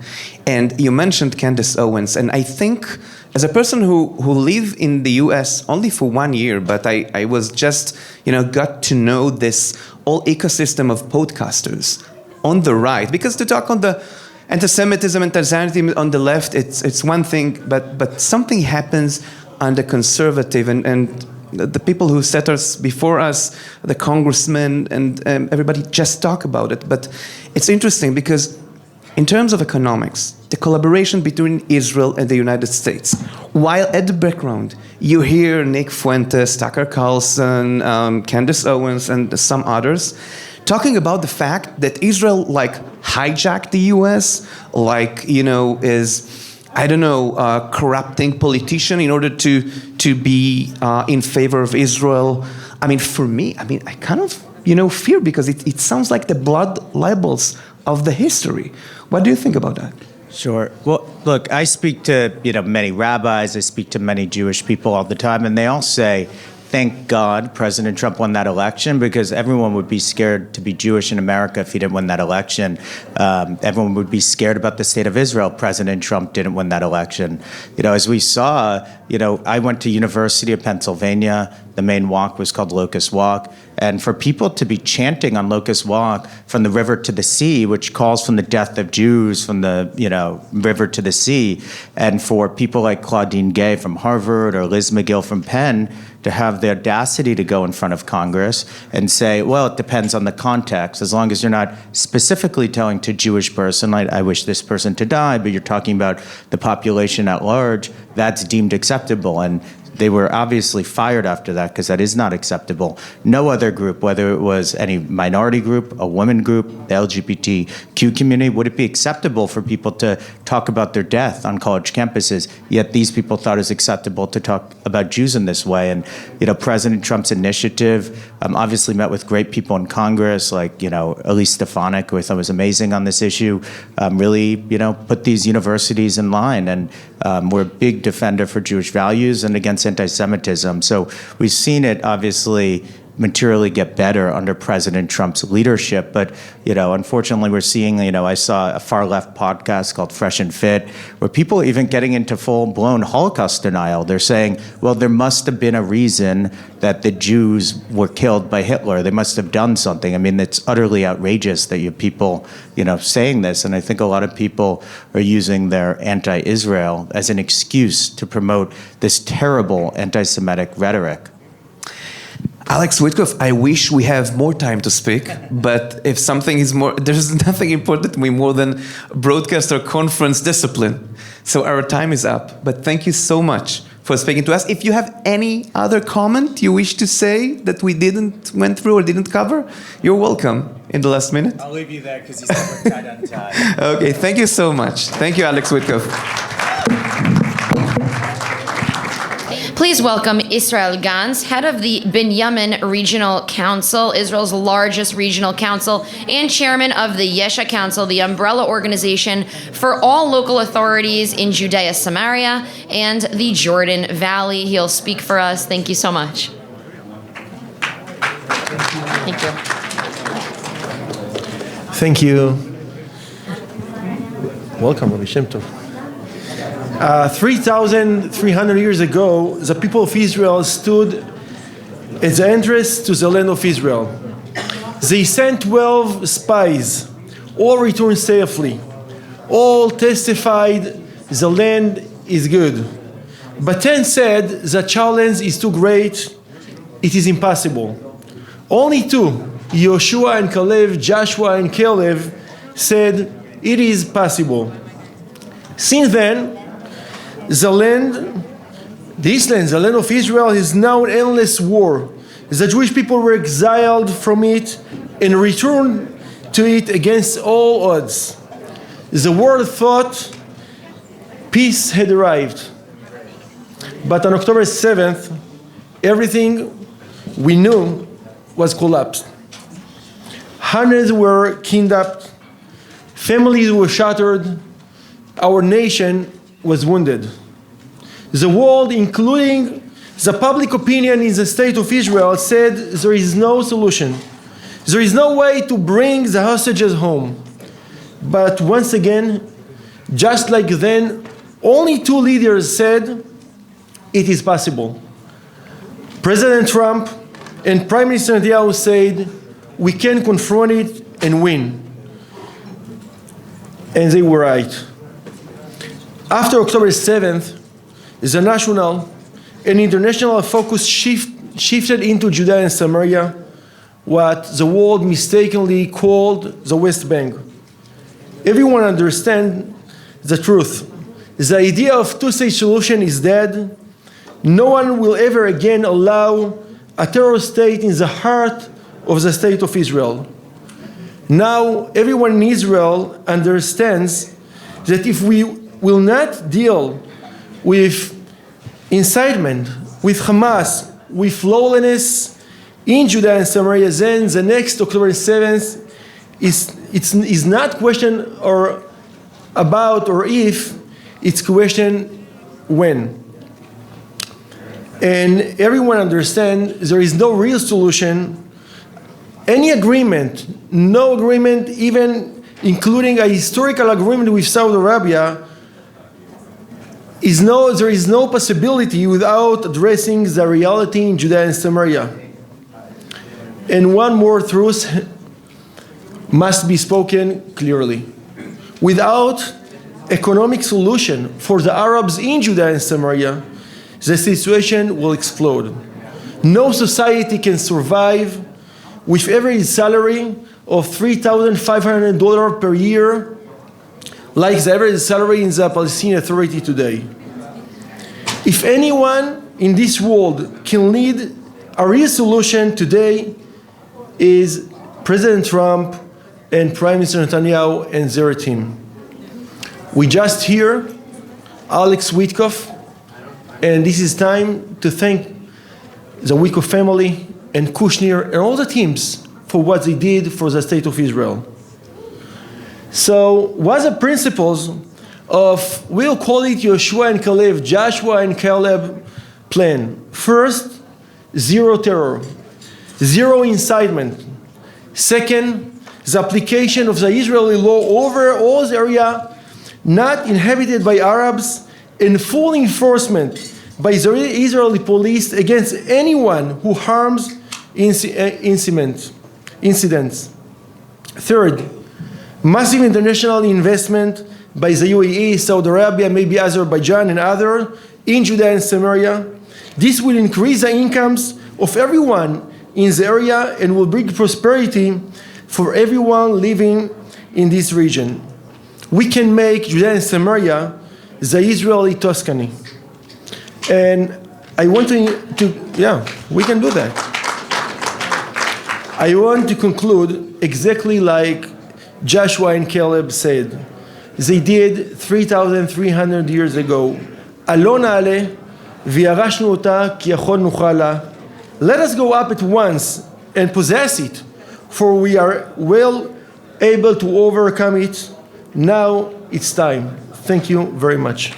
and you mentioned Candace Owens, and I think as a person who lived in the US only for 1 year, but I was just, got to know this whole ecosystem of podcasters on the right, because to talk on the anti-Semitism and anti-Zionism on the left, it's one thing, but something happens on the conservative and the people who set us before us, the congressmen and everybody just talk about it. But it's interesting because in terms of economics, the collaboration between Israel and the United States, while at the background you hear Nick Fuentes, Tucker Carlson, Candace Owens, and some others talking about the fact that Israel hijacked the U.S., is corrupting politician in order to be in favor of Israel. I mean, for me, I kind of fear, because it sounds like the blood libels of the history. What do you think about that? Sure. Well, look, I speak to many rabbis. I speak to many Jewish people all the time, and they all say, thank God President Trump won that election, because everyone would be scared to be Jewish in America if he didn't win that election. Everyone would be scared about the state of Israel. President Trump didn't win that election. As we saw, I went to University of Pennsylvania. The main walk was called Locust Walk. And for people to be chanting on Locust Walk from the river to the sea, which calls from the death of Jews from the river to the sea, and for people like Claudine Gay from Harvard or Liz McGill from Penn to have the audacity to go in front of Congress and say, well, it depends on the context. As long as you're not specifically telling to a Jewish person, like, I wish this person to die, but you're talking about the population at large, that's deemed acceptable. And they were obviously fired after that because that is not acceptable. No other group, whether it was any minority group, a women group, the LGBTQ community, would it be acceptable for people to talk about their death on college campuses? Yet these people thought it was acceptable to talk about Jews in this way. And President Trump's initiative obviously met with great people in Congress, like Elise Stefanik, who I thought was amazing on this issue. Really, put these universities in line, and we're a big defender for Jewish values and against anti-Semitism. So we've seen it obviously materially get better under President Trump's leadership. But, unfortunately we're seeing, I saw a far left podcast called Fresh and Fit, where people are even getting into full-blown Holocaust denial. They're saying, well, there must have been a reason that the Jews were killed by Hitler. They must have done something. I mean, it's utterly outrageous that you have people, saying this. And I think a lot of people are using their anti-Israel as an excuse to promote this terrible anti-Semitic rhetoric. Alex Witkoff, I wish we have more time to speak, but if something is more, there's nothing important to me more than broadcast or conference discipline. So our time is up, but thank you so much for speaking to us. If you have any other comment you wish to say that we didn't went through or didn't cover, you're welcome in the last minute. I'll leave you there because he's never tied untied. Okay, thank you so much. Thank you, Alex Witkoff. Please welcome Israel Gans, head of the Binyamin Regional Council, Israel's largest regional council, and chairman of the Yesha Council, the umbrella organization for all local authorities in Judea, Samaria, and the Jordan Valley. He'll speak for us. Thank you so much. Thank you. Thank you. Welcome, Rabbi Shem Tov. 3,300 years ago, the people of Israel stood at the entrance to the land of Israel. They sent 12 spies, all returned safely. All testified the land is good. But 10 said the challenge is too great, it is impossible. Only 2, Yoshua and Caleb, Joshua and Caleb, said it is possible. Since then, the land of Israel, is now an endless war. The Jewish people were exiled from it and returned to it against all odds. The world thought peace had arrived. But on October 7th, everything we knew was collapsed. Hundreds were kidnapped, families were shattered, our nation was wounded. The world, including the public opinion in the state of Israel, said there is no solution. There is no way to bring the hostages home. But once again, just like then, only 2 leaders said it is possible. President Trump and Prime Minister Netanyahu said we can confront it and win. And they were right. After October 7th, the national and international focus shifted into Judea and Samaria, what the world mistakenly called the West Bank. Everyone understands the truth. The idea of two-state solution is dead. No one will ever again allow a terror state in the heart of the state of Israel. Now, everyone in Israel understands that if we will not deal with incitement, with Hamas, with lawlessness in Judea and Samaria, then the next October 7th is not question or about or if, it's question when. And everyone understands there is no real solution. Any agreement, no agreement, even including a historical agreement with Saudi Arabia, there is no possibility without addressing the reality in Judea and Samaria. And one more truth must be spoken clearly. Without economic solution for the Arabs in Judea and Samaria, the situation will explode. No society can survive with average salary of $3,500 per year, like the average salary in the Palestinian Authority today. If anyone in this world can lead a real solution today, is President Trump and Prime Minister Netanyahu and their team. We just hear Alex Witkoff, and this is time to thank the Witkoff family and Kushner and all the teams for what they did for the state of Israel. So what's the principles of, we'll call it Joshua and Caleb, Joshua and Caleb plan? First, zero terror, zero incitement. Second, the application of the Israeli law over all the area not inhabited by Arabs, and full enforcement by the Israeli police against anyone who harms incidents. Third, massive international investment by the UAE, Saudi Arabia, maybe Azerbaijan and others in Judea and Samaria. This will increase the incomes of everyone in the area and will bring prosperity for everyone living in this region. We can make Judea and Samaria the Israeli Tuscany. And I want we can do that. I want to conclude exactly like Joshua and Caleb said. They did 3,300 years ago. Alon na'ale v'yarashnu ota ki yachol nuchala. Let us go up at once and possess it, for we are well able to overcome it. Now it's time. Thank you very much.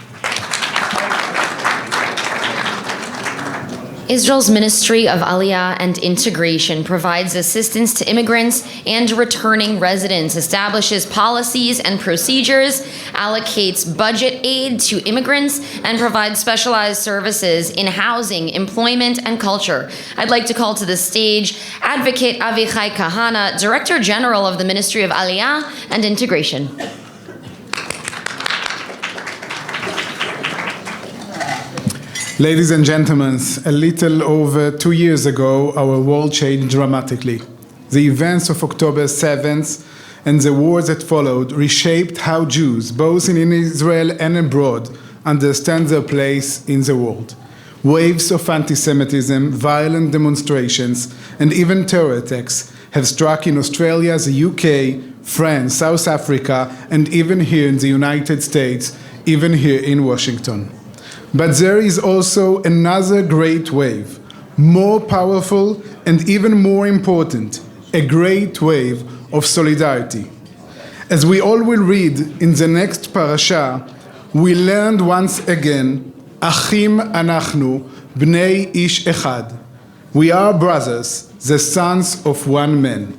Israel's Ministry of Aliyah and Integration provides assistance to immigrants and returning residents, establishes policies and procedures, allocates budget aid to immigrants, and provides specialized services in housing, employment, and culture. I'd like to call to the stage Advocate Avichai Kahana, Director General of the Ministry of Aliyah and Integration. Ladies and gentlemen, a little over 2 years ago, our world changed dramatically. The events of October 7th and the wars that followed reshaped how Jews, both in Israel and abroad, understand their place in the world. Waves of anti-Semitism, violent demonstrations, and even terror attacks have struck in Australia, the UK, France, South Africa, and even here in the United States, even here in Washington. But there is also another great wave, more powerful and even more important, a great wave of solidarity. As we all will read in the next parasha, we learned once again, Achim anachnu, bnei ish echad. We are brothers, the sons of one man.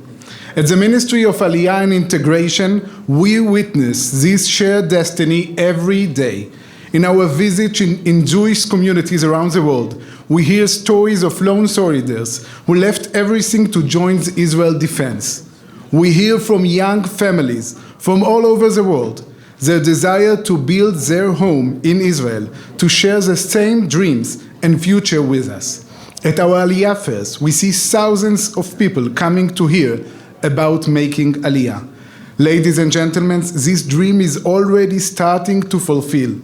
At the Ministry of Aliyah and Integration, we witness this shared destiny every day. In our visits in Jewish communities around the world, we hear stories of lone soldiers who left everything to join the Israel defense. We hear from young families from all over the world their desire to build their home in Israel, to share the same dreams and future with us. At our Aliyah fairs, we see thousands of people coming to hear about making Aliyah. Ladies and gentlemen, this dream is already starting to fulfill.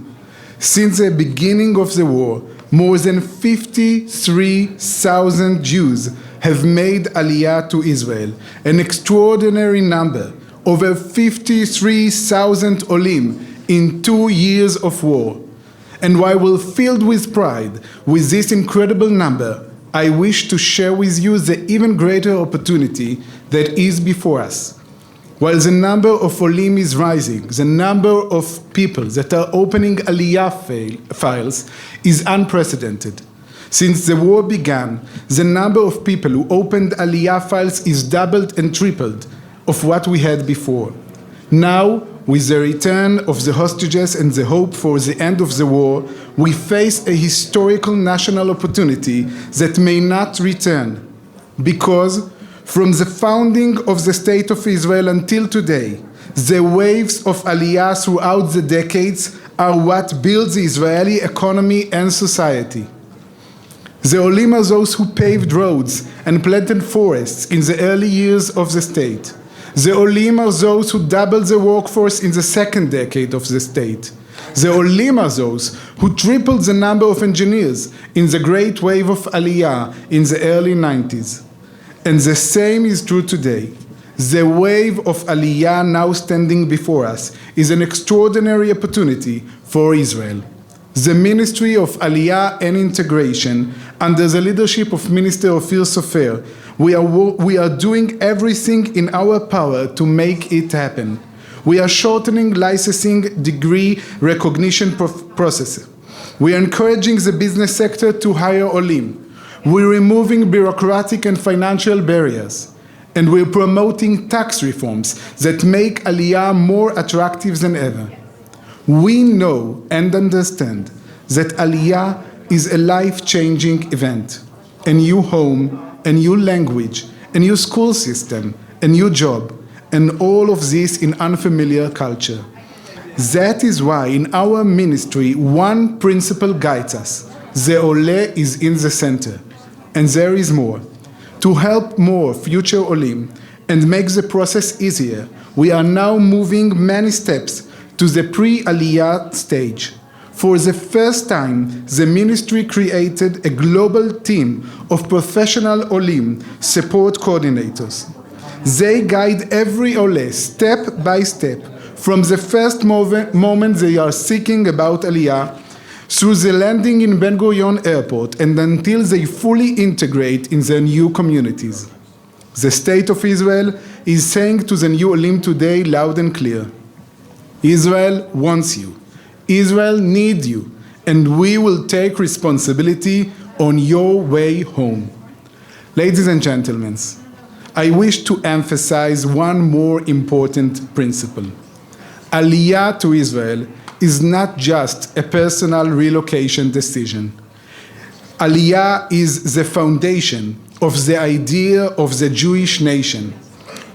Since the beginning of the war, more than 53,000 Jews have made Aliyah to Israel, an extraordinary number, over 53,000 Olim in 2 years of war. And while we're filled with pride with this incredible number, I wish to share with you the even greater opportunity that is before us. While the number of Olim is rising, the number of people that are opening Aliyah files is unprecedented. Since the war began, the number of people who opened Aliyah files is doubled and tripled of what we had before. Now, with the return of the hostages and the hope for the end of the war, we face a historical national opportunity that may not return. Because from the founding of the State of Israel until today, the waves of Aliyah throughout the decades are what builds the Israeli economy and society. The Olim are those who paved roads and planted forests in the early years of the state. The Olim are those who doubled the workforce in the second decade of the state. The Olim are those who tripled the number of engineers in the great wave of Aliyah in the early 90s. And the same is true today. The wave of Aliyah now standing before us is an extraordinary opportunity for Israel. The Ministry of Aliyah and Integration, under the leadership of Minister Ofir Sofer, we are doing everything in our power to make it happen. We are shortening licensing degree recognition process. We are encouraging the business sector to hire Olim. We're removing bureaucratic and financial barriers. And we're promoting tax reforms that make Aliyah more attractive than ever. We know and understand that Aliyah is a life-changing event. A new home, a new language, a new school system, a new job, and all of this in unfamiliar culture. That is why in our ministry, one principle guides us. The Ole is in the center. And there is more. To help more future Olim and make the process easier, we are now moving many steps to the pre-Aliyah stage. For the first time, the ministry created a global team of professional Olim support coordinators. They guide every Ole step by step from the first moment they are seeking about Aliyah through the landing in Ben Gurion Airport and until they fully integrate in their new communities. The State of Israel is saying to the new Olim today loud and clear, Israel wants you. Israel needs you, and we will take responsibility on your way home. Ladies and gentlemen, I wish to emphasize one more important principle. Aliyah to Israel is not just a personal relocation decision. Aliyah is the foundation of the idea of the Jewish nation,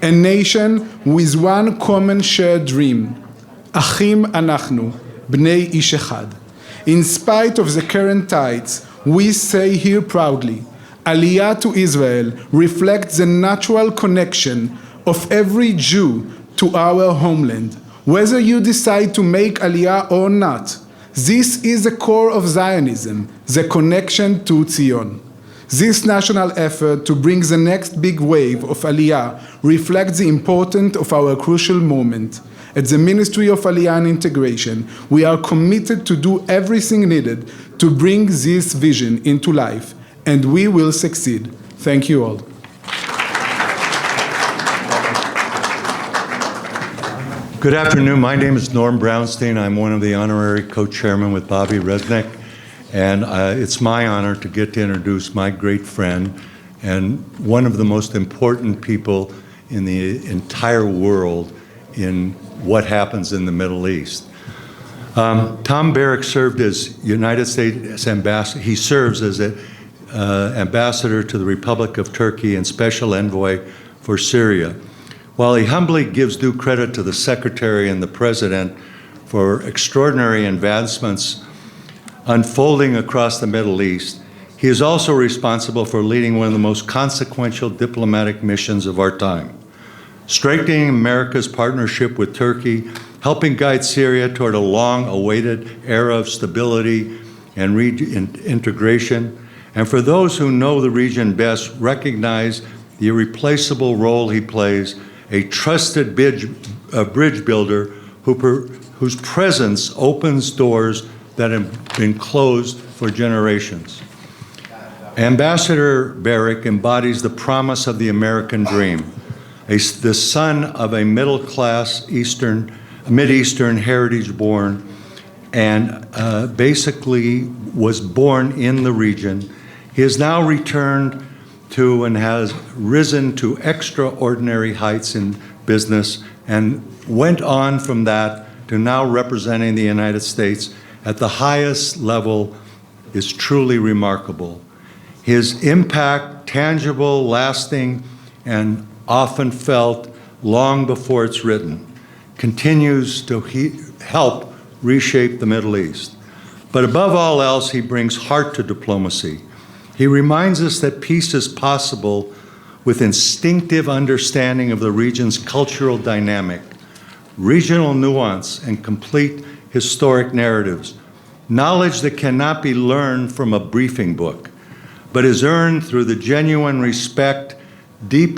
a nation with one common shared dream, Achim Anachnu, Bnei Ish Echad. In spite of the current tides, we say here proudly, Aliyah to Israel reflects the natural connection of every Jew to our homeland. Whether you decide to make Aliyah or not, this is the core of Zionism, the connection to Zion. This national effort to bring the next big wave of Aliyah reflects the importance of our crucial moment. At the Ministry of Aliyah and Integration, we are committed to do everything needed to bring this vision into life, and we will succeed. Thank you all. Good afternoon. My name is Norm Brownstein. I'm one of the honorary co-chairmen with Bobby Resnick, and it's my honor to get to introduce my great friend and one of the most important people in the entire world in what happens in the Middle East. Tom Barrack served as United States ambassador. He serves as an ambassador to the Republic of Turkey and special envoy for Syria. While he humbly gives due credit to the Secretary and the President for extraordinary advancements unfolding across the Middle East, he is also responsible for leading one of the most consequential diplomatic missions of our time, strengthening America's partnership with Turkey, helping guide Syria toward a long-awaited era of stability and integration, and for those who know the region best, recognize the irreplaceable role he plays, a trusted bridge builder whose presence opens doors that have been closed for generations. Ambassador Barrack embodies the promise of the American dream, the son of a middle-class Mid-Eastern heritage-born, and basically was born in the region. He has now returned to and has risen to extraordinary heights in business and went on from that to now representing the United States at the highest level is truly remarkable. His impact, tangible, lasting, and often felt long before it's written, continues to help reshape the Middle East. But above all else, he brings heart to diplomacy. He reminds us that peace is possible with instinctive understanding of the region's cultural dynamic, regional nuance, and complete historic narratives, knowledge that cannot be learned from a briefing book, but is earned through the genuine respect, deep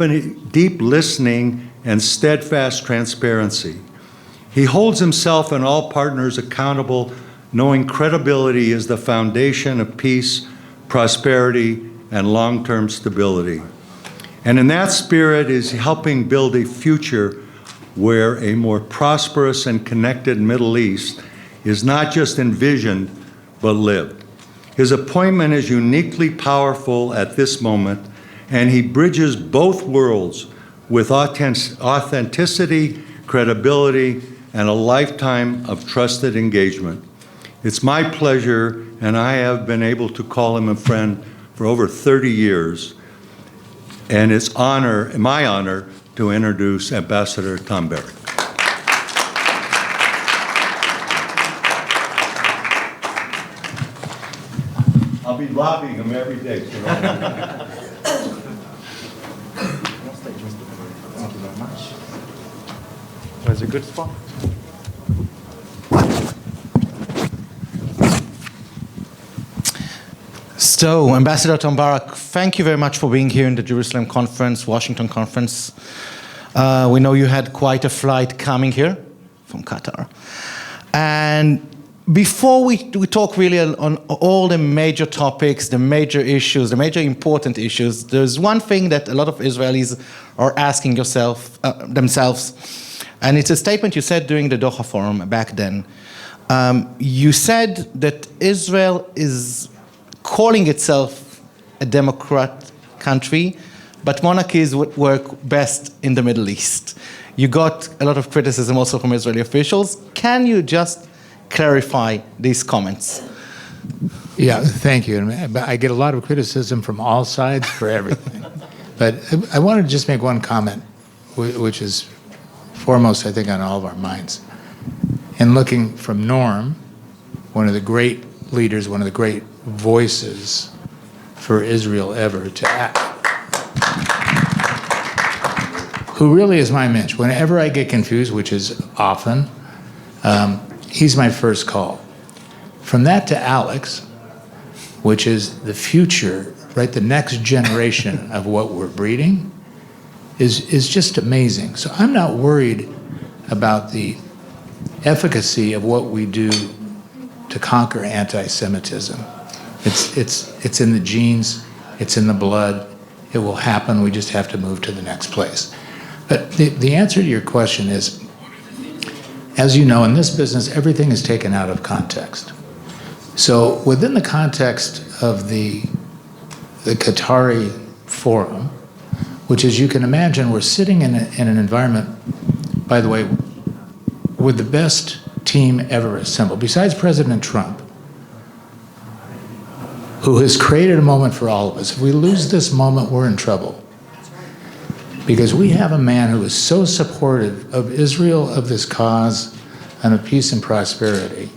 listening, and steadfast transparency. He holds himself and all partners accountable, knowing credibility is the foundation of peace, prosperity, and long-term stability. And in that spirit is helping build a future where a more prosperous and connected Middle East is not just envisioned, but lived. His appointment is uniquely powerful at this moment, and he bridges both worlds with authenticity, credibility, and a lifetime of trusted engagement. It's my pleasure, and I have been able to call him a friend for over 30 years, and it's my honor to introduce Ambassador Tom Barrack. I'll be lobbying him every day. Thank you very much. Was it a good spot? So, Ambassador Tom Barrack, thank you very much for being here in the Jerusalem Conference, Washington Conference. We know you had quite a flight coming here from Qatar. And before we talk really on all the major topics, the major issues, the major important issues, there's one thing that a lot of Israelis are asking themselves, and it's a statement you said during the Doha Forum back then. You said that Israel is calling itself a democrat country, but monarchies would work best in the Middle East. You got a lot of criticism also from Israeli officials. Can you just clarify these comments? Yeah, thank you. I get a lot of criticism from all sides for everything. But I wanted to just make one comment, which is foremost, I think, on all of our minds. In looking from Norm, one of the great leaders, one of the great voices for Israel ever to act, who really is my mensch. Whenever I get confused, which is often, he's my first call. From that to Alex, which is the future, right, the next generation of what we're breeding, is just amazing. So I'm not worried about the efficacy of what we do to conquer anti-Semitism. It's in the genes, it's in the blood, it will happen, we just have to move to the next place. But the answer to your question is, as you know, in this business, everything is taken out of context. So within the context of the Qatari forum, which as you can imagine, we're sitting in an environment, by the way, with the best team ever assembled, besides President Trump, who has created a moment for all of us. If we lose this moment, we're in trouble. Because we have a man who is so supportive of Israel, of this cause, and of peace and prosperity.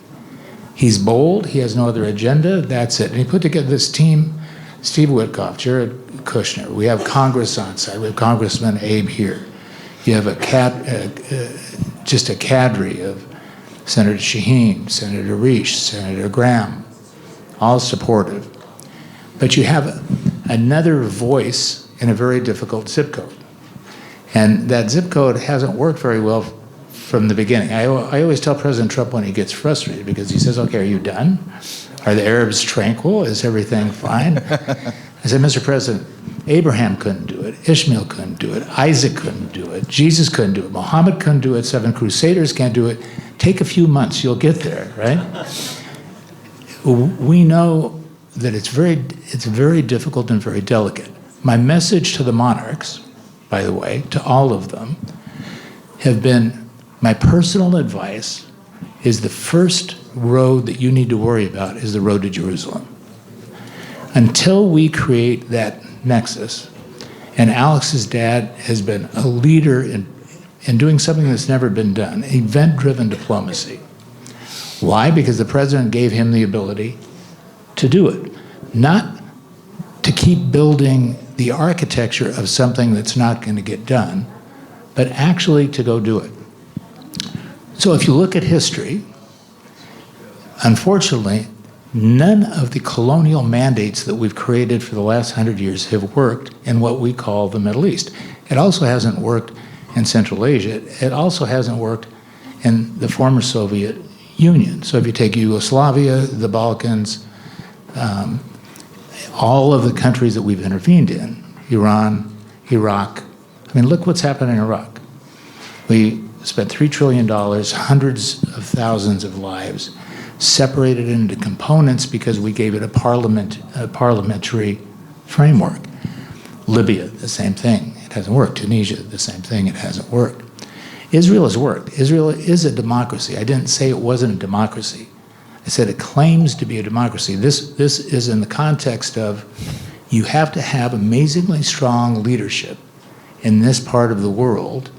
He's bold, he has no other agenda, that's it. And he put together this team, Steve Witkoff, Jared Kushner. We have Congress on side, we have Congressman Abe here. You have just a cadre of Senator Shaheen, Senator Risch, Senator Graham, all supportive. But you have another voice in a very difficult zip code. And that zip code hasn't worked very well from the beginning. I always tell President Trump when he gets frustrated, because he says, okay, are you done? Are the Arabs tranquil? Is everything fine? I said, Mr. President, Abraham couldn't do it, Ishmael couldn't do it, Isaac couldn't do it, Jesus couldn't do it, Muhammad couldn't do it, 7 Crusaders can't do it. Take a few months, you'll get there, right? We know that it's very difficult and very delicate. My message to the monarchs, by the way, to all of them, have been My personal advice is the first road that you need to worry about is the road to Jerusalem. Until we create that nexus, and Alex's dad has been a leader in doing something that's never been done, event-driven diplomacy. Why? Because the president gave him the ability to do it, not to keep building the architecture of something that's not going to get done, but actually to go do it. So if you look at history, unfortunately, none of the colonial mandates that we've created for the last 100 years have worked in what we call the Middle East. It also hasn't worked in Central Asia. It also hasn't worked in the former Soviet Union. So if you take Yugoslavia, the Balkans, all of the countries that we've intervened in, Iran, Iraq, I mean, look what's happened in Iraq. We spent $3 trillion, hundreds of thousands of lives, separated into components because we gave it a parliamentary framework. Libya, the same thing. It hasn't worked. Tunisia, the same thing. It hasn't worked. Israel has worked. Israel is a democracy. I didn't say it wasn't a democracy. I said it claims to be a democracy. This is in the context of you have to have amazingly strong leadership in this part of the world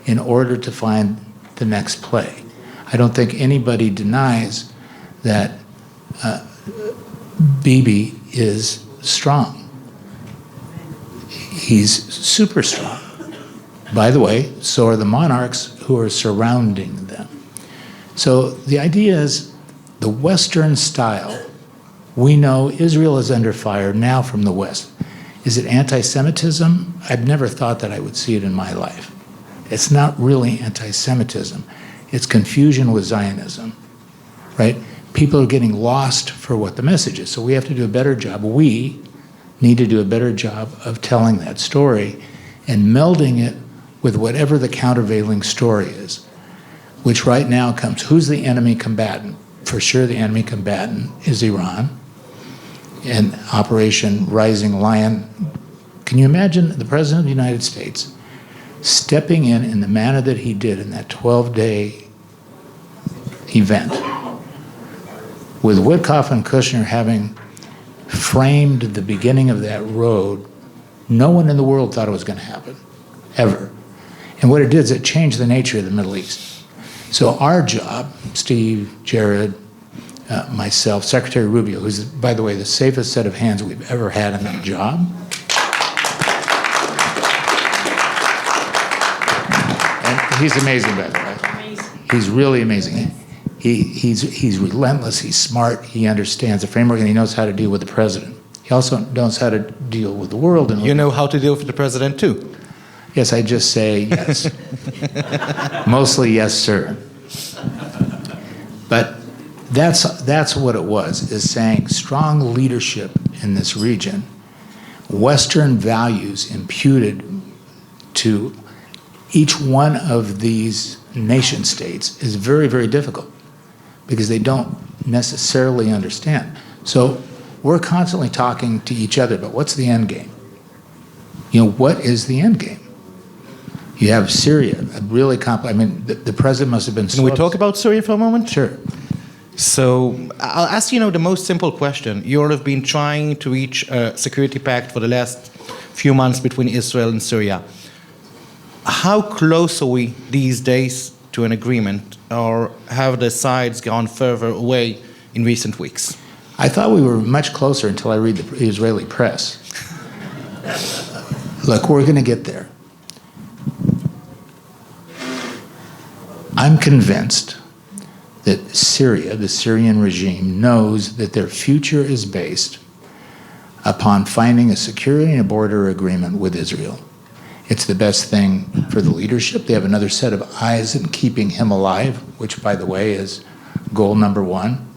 in order to find the next play. I don't think anybody denies that Bibi is strong. He's super strong. By the way, so are the monarchs who are surrounding them. So the idea is the Western style. We know Israel is under fire now from the West. Is it anti-Semitism? I've never thought that I would see it in my life. It's not really anti-Semitism. It's confusion with Zionism, right? People are getting lost for what the message is. So we have to do a better job. We need to do a better job of telling that story and melding it with whatever the countervailing story is, which right now comes, who's the enemy combatant? For sure the enemy combatant is Iran and Operation Rising Lion. Can you imagine the President of the United States stepping in the manner that he did in that 12-day event, with Witkoff and Kushner having framed the beginning of that road? No one in the world thought it was going to happen, ever. And what it did is it changed the nature of the Middle East. So our job, Steve, Jared, myself, Secretary Rubio, who's, by the way, the safest set of hands we've ever had in that job. And he's amazing, by the way. He's really amazing. He's relentless, he's smart, he understands the framework, and he knows how to deal with the president. He also knows how to deal with the world. And you know how to deal with the president too. Yes, I just say yes. Mostly yes, sir. But that's what it was, is saying strong leadership in this region, Western values imputed to each one of these nation states is very, very difficult because they don't necessarily understand. So we're constantly talking to each other, but what's the end game? You know, what is the end game? You have Syria, a really complex. I mean, the president must have been. Can we talk about Syria for a moment? Sure. So I'll ask you the most simple question. You have been trying to reach a security pact for the last few months between Israel and Syria. How close are we these days to an agreement, or have the sides gone further away in recent weeks? I thought we were much closer until I read the Israeli press. Look, we're going to get there. I'm convinced that Syria, the Syrian regime, knows that their future is based upon finding a security and a border agreement with Israel. It's the best thing for the leadership. They have another set of eyes in keeping him alive, which, by the way, is goal number one.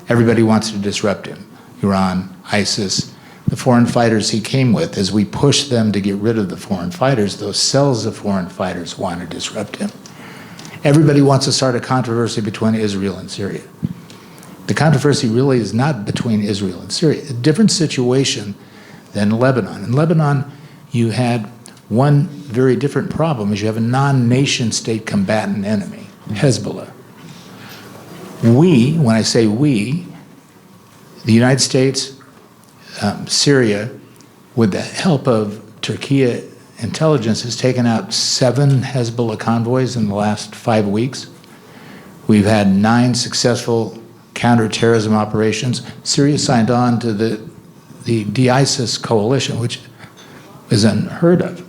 Everybody wants to disrupt him. Iran, ISIS, the foreign fighters he came with. As we push them to get rid of the foreign fighters, those cells of foreign fighters want to disrupt him. Everybody wants to start a controversy between Israel and Syria. The controversy really is not between Israel and Syria. A different situation than Lebanon. In Lebanon, you had one very different problem, is you have a non-nation state combatant enemy. Hezbollah. We, when I say we, the United States, Syria, with the help of Turkey intelligence, has taken out 7 Hezbollah convoys in the last 5 weeks. We've had 9 successful counterterrorism operations. Syria signed on to the de-ISIS coalition, which is unheard of.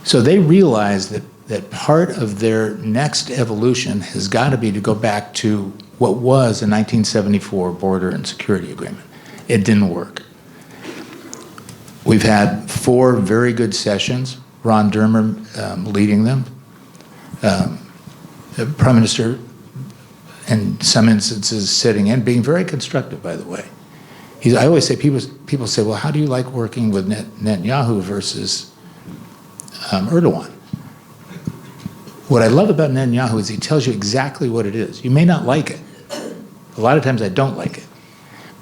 So they realize that part of their next evolution has got to be to go back to what was a 1974 border and security agreement. It didn't work. We've had 4 very good sessions, Ron Dermer leading them. The Prime Minister, in some instances, sitting in, being very constructive, by the way. I always say, people say, well, how do you like working with Netanyahu versus Erdogan? What I love about Netanyahu is he tells you exactly what it is. You may not like it. A lot of times I don't like it.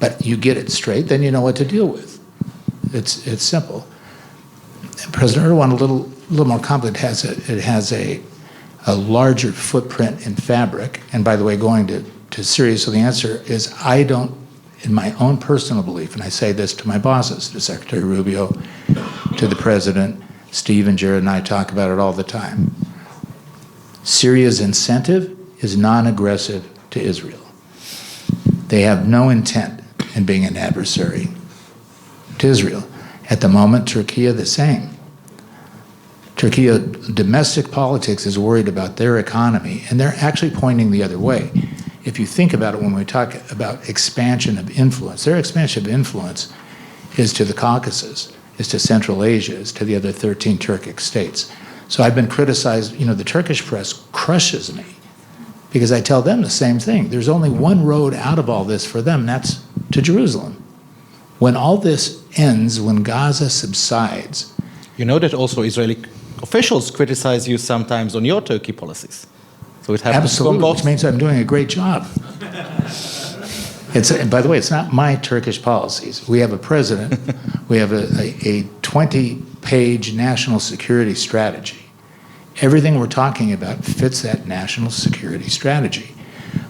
But you get it straight, then you know what to deal with. It's simple. President Erdogan, a little more complicated. It has a larger footprint in fabric. And by the way, going to Syria, so the answer is I don't, in my own personal belief, and I say this to my bosses, to Secretary Rubio, to the President, Steve and Jared and I talk about it all the time. Syria's incentive is non-aggressive to Israel. They have no intent in being an adversary to Israel. At the moment, Turkey the same. Turkey, domestic politics is worried about their economy, and they're actually pointing the other way. If you think about it, when we talk about expansion of influence, their expansion of influence is to the Caucasus, is to Central Asia, is to the other 13 Turkic states. So I've been criticized, the Turkish press crushes me because I tell them the same thing. There's only one road out of all this for them, and that's to Jerusalem. When all this ends, when Gaza subsides. You know that also Israeli officials criticize you sometimes on your Turkey policies. So it happens. Absolutely, which means I'm doing a great job. By the way, it's not my Turkish policies. We have a president. We have a 20-page national security strategy. Everything we're talking about fits that national security strategy.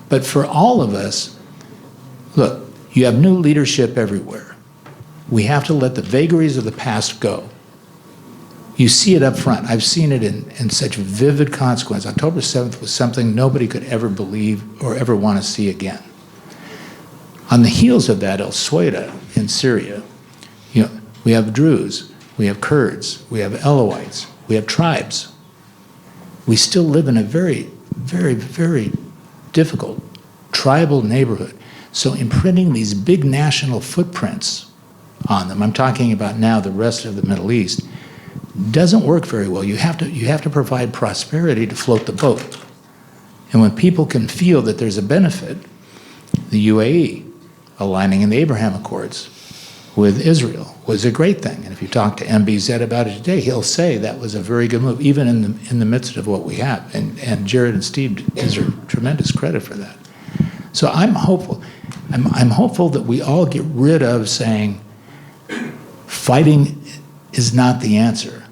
But for all of us, look, you have new leadership everywhere. We have to let the vagaries of the past go. You see it up front. I've seen it in such vivid consequence. October 7th was something nobody could ever believe or ever want to see again. On the heels of that, al-Sweida in Syria, we have Druze, we have Kurds, we have Alawites, we have tribes. We still live in a very, very, very difficult tribal neighborhood. So imprinting these big national footprints on them, I'm talking about now the rest of the Middle East, doesn't work very well. You have to provide prosperity to float the boat. And when people can feel that there's a benefit, the UAE aligning in the Abraham Accords with Israel was a great thing. And if you talk to MBZ about it today, he'll say that was a very good move, even in the midst of what we have. And Jared and Steve deserve tremendous credit for that. So I'm hopeful. I'm hopeful that we all get rid of saying fighting is not the answer.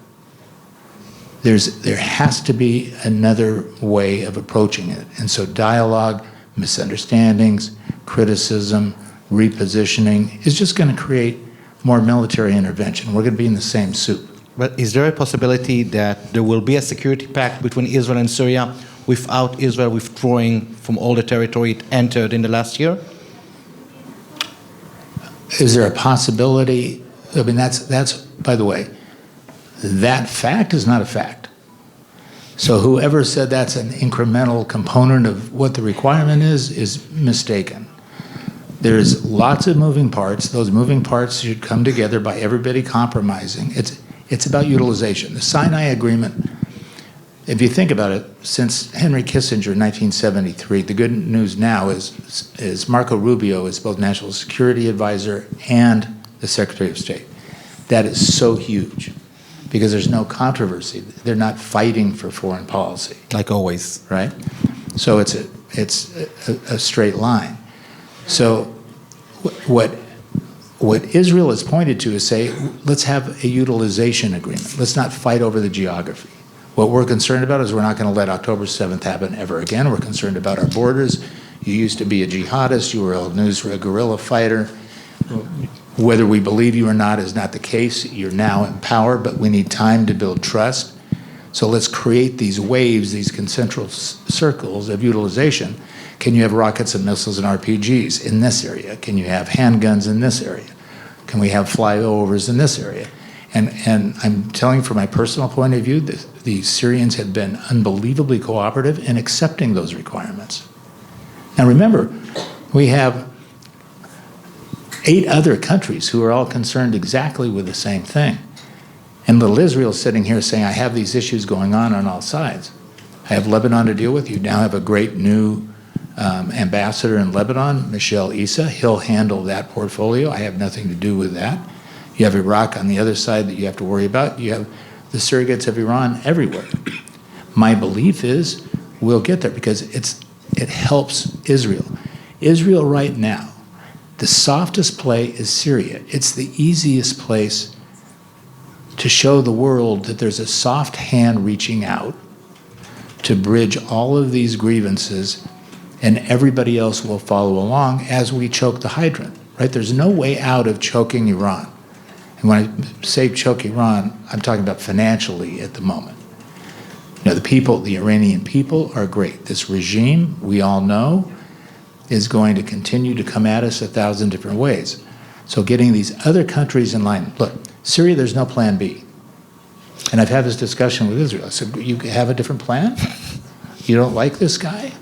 There has to be another way of approaching it. And so dialogue, misunderstandings, criticism, repositioning is just going to create more military intervention. We're going to be in the same soup. But is there a possibility that there will be a security pact between Israel and Syria without Israel withdrawing from all the territory it entered in the last year? Is there a possibility? I mean, that's by the way, that fact is not a fact. So whoever said that's an incremental component of what the requirement is mistaken. There's lots of moving parts. Those moving parts should come together by everybody compromising. It's about utilization. The Sinai Agreement, if you think about it, since Henry Kissinger in 1973, the good news now is Marco Rubio is both National Security Advisor and the Secretary of State. That is so huge because there's no controversy. They're not fighting for foreign policy. Like always. Right? So it's a straight line. So what Israel has pointed to is say, let's have a utilization agreement. Let's not fight over the geography. What we're concerned about is we're not going to let October 7th happen ever again. We're concerned about our borders. You used to be a jihadist. You were a guerrilla fighter. Whether we believe you or not is not the case. You're now in power, but we need time to build trust. So let's create these waves, these concentric circles of utilization. Can you have rockets and missiles and RPGs in this area? Can you have handguns in this area? Can we have flyovers in this area? And I'm telling you from my personal point of view, the Syrians have been unbelievably cooperative in accepting those requirements. Now remember, we have 8 other countries who are all concerned exactly with the same thing. And little Israel's sitting here saying, I have these issues going on all sides. I have Lebanon to deal with. You now have a great new ambassador in Lebanon, Michel Issa. He'll handle that portfolio. I have nothing to do with that. You have Iraq on the other side that you have to worry about. You have the surrogates of Iran everywhere. My belief is we'll get there because it helps Israel. Israel right now, the softest play is Syria. It's the easiest place to show the world that there's a soft hand reaching out to bridge all of these grievances, and everybody else will follow along as we choke the hydrant, right? There's no way out of choking Iran. And when I say choke Iran, I'm talking about financially at the moment. You know, the Iranian people are great. This regime, we all know, is going to continue to come at us 1,000 different ways. So getting these other countries in line. Look, Syria, there's no plan B. And I've had this discussion with Israel. I said, you have a different plan? You don't like this guy?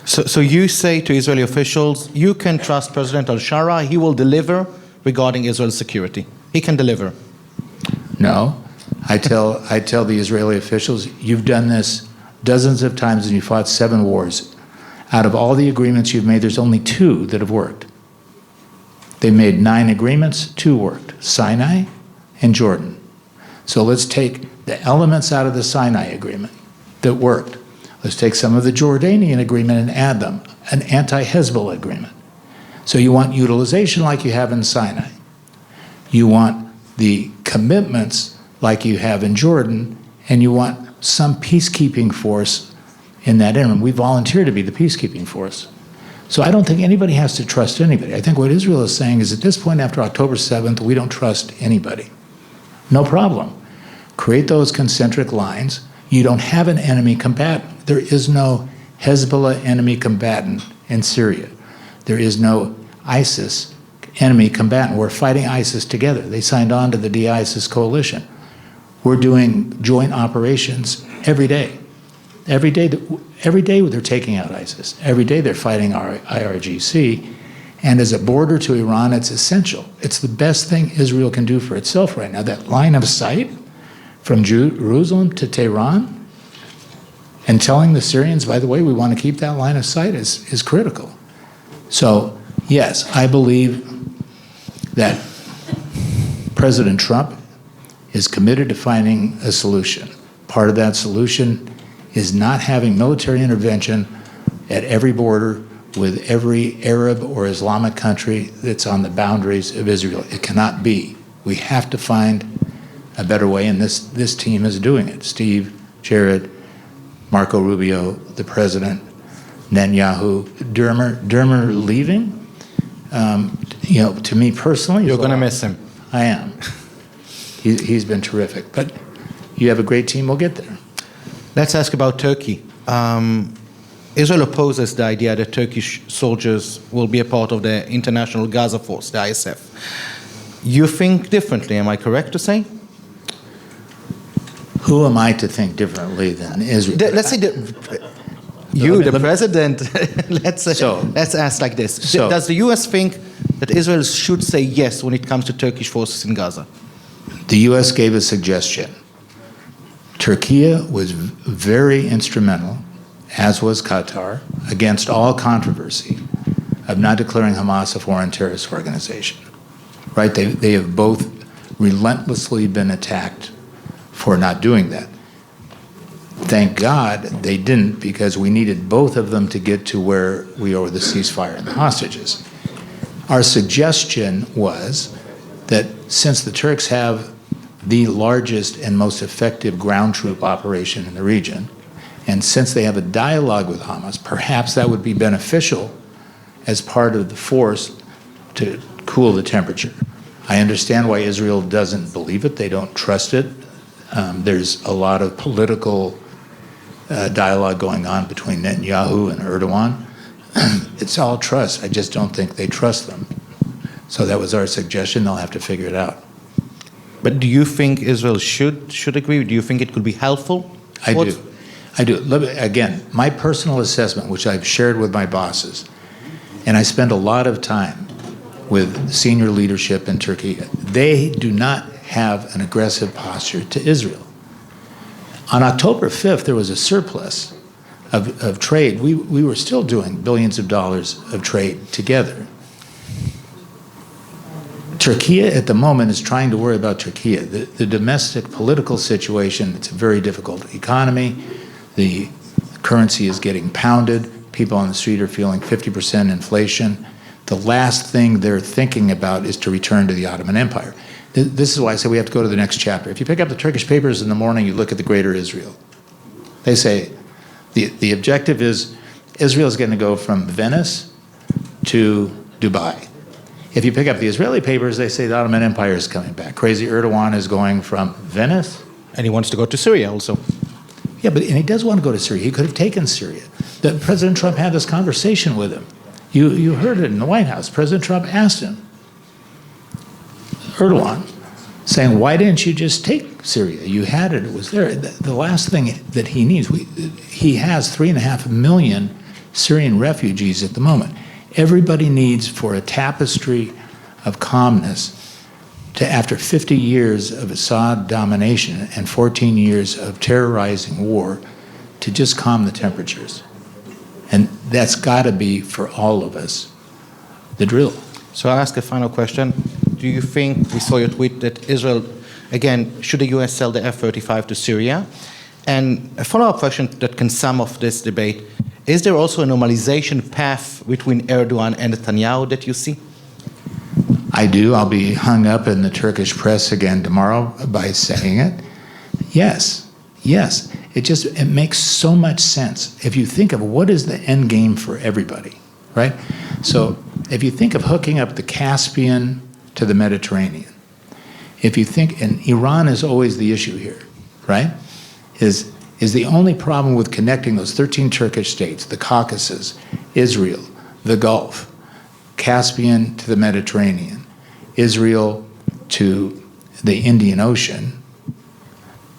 So you say to Israeli officials, you can trust President al-Shara, he will deliver regarding Israel's security. He can deliver. No. I tell the Israeli officials, you've done this dozens of times and you fought 7 wars. Out of all the agreements you've made, there's only 2 that have worked. They made 9 agreements, 2 worked, Sinai and Jordan. So let's take the elements out of the Sinai agreement that worked. Let's take some of the Jordanian agreement and add them, an anti-Hezbollah agreement. So you want utilization like you have in Sinai. You want the commitments like you have in Jordan, and you want some peacekeeping force in that interim. We volunteer to be the peacekeeping force. So I don't think anybody has to trust anybody. I think what Israel is saying is at this point after October 7th, we don't trust anybody. No problem. Create those concentric lines. You don't have an enemy combatant. There is no Hezbollah enemy combatant in Syria. There is no ISIS enemy combatant. We're fighting ISIS together. They signed on to the de-ISIS coalition. We're doing joint operations every day. Every day they're taking out ISIS. Every day they're fighting our IRGC. And as a border to Iran, it's essential. It's the best thing Israel can do for itself right now. That line of sight from Jerusalem to Tehran and telling the Syrians, by the way, we want to keep that line of sight is critical. So, yes, I believe that President Trump is committed to finding a solution. Part of that solution is not having military intervention at every border with every Arab or Islamic country that's on the boundaries of Israel. It cannot be. We have to find a better way, and this team is doing it. Steve, Jared, Marco Rubio, the president, Netanyahu, Dermer leaving. To me personally, you're going to miss him. I am. He's been terrific, but you have a great team. We'll get there. Let's ask about Turkey. Israel opposes the idea that Turkish soldiers will be a part of the International Gaza Force, the ISF. You think differently, am I correct to say? Who am I to think differently than Israel? Let's say the president. Let's ask like this. Does the U.S. think that Israel should say yes when it comes to Turkish forces in Gaza? The U.S. gave a suggestion. Turkey was very instrumental, as was Qatar, against all controversy of not declaring Hamas a foreign terrorist organization. Right? They have both relentlessly been attacked for not doing that. Thank God they didn't, because we needed both of them to get to where we are with the ceasefire and the hostages. Our suggestion was that since the Turks have the largest and most effective ground troop operation in the region. And since they have a dialogue with Hamas, perhaps that would be beneficial as part of the force to cool the temperature. I understand why Israel doesn't believe it. They don't trust it. There's a lot of political dialogue going on between Netanyahu and Erdogan. It's all trust. I just don't think they trust them. So that was our suggestion. They'll have to figure it out. But do you think Israel should agree? Do you think it could be helpful? I do. I do. Again, my personal assessment, which I've shared with my bosses, and I spend a lot of time with senior leadership in Turkey, they do not have an aggressive posture to Israel. On October 5th, there was a surplus of trade. We were still doing billions of dollars of trade together. Turkey at the moment is trying to worry about Turkey. The domestic political situation, it's a very difficult economy. The currency is getting pounded. People on the street are feeling 50% inflation. The last thing they're thinking about is to return to the Ottoman Empire. This is why I say we have to go to the next chapter. If you pick up the Turkish papers in the morning, you look at the Greater Israel. They say the objective is Israel is going to go from Venice to Dubai. If you pick up the Israeli papers, they say the Ottoman Empire is coming back. Crazy Erdogan is going from Venice. And he wants to go to Syria also. Yeah, and he does want to go to Syria. He could have taken Syria. President Trump had this conversation with him. You heard it in the White House. President Trump asked him, Erdogan, saying, why didn't you just take Syria? You had it. It was there. The last thing that he needs, he has 3.5 million Syrian refugees at the moment. Everybody needs, for a tapestry of calmness, to after 50 years of Assad domination and 14 years of terrorizing war, to just calm the temperatures. And that's got to be, for all of us, the drill. So I'll ask a final question. Do you think, we saw your tweet, that Israel, again, should the US sell the F-35 to Syria? And a follow-up question that can sum up this debate, is there also a normalization path between Erdogan and Netanyahu that you see? I do. I'll be hung up in the Turkish press again tomorrow by saying it. Yes, yes. It makes so much sense if you think of what is the end game for everybody, right? So if you think of hooking up the Caspian to the Mediterranean, if you think, and Iran is always the issue here, right? Is the only problem with connecting those 13 Turkish states, the Caucasus, Israel, the Gulf, Caspian to the Mediterranean, Israel to the Indian Ocean,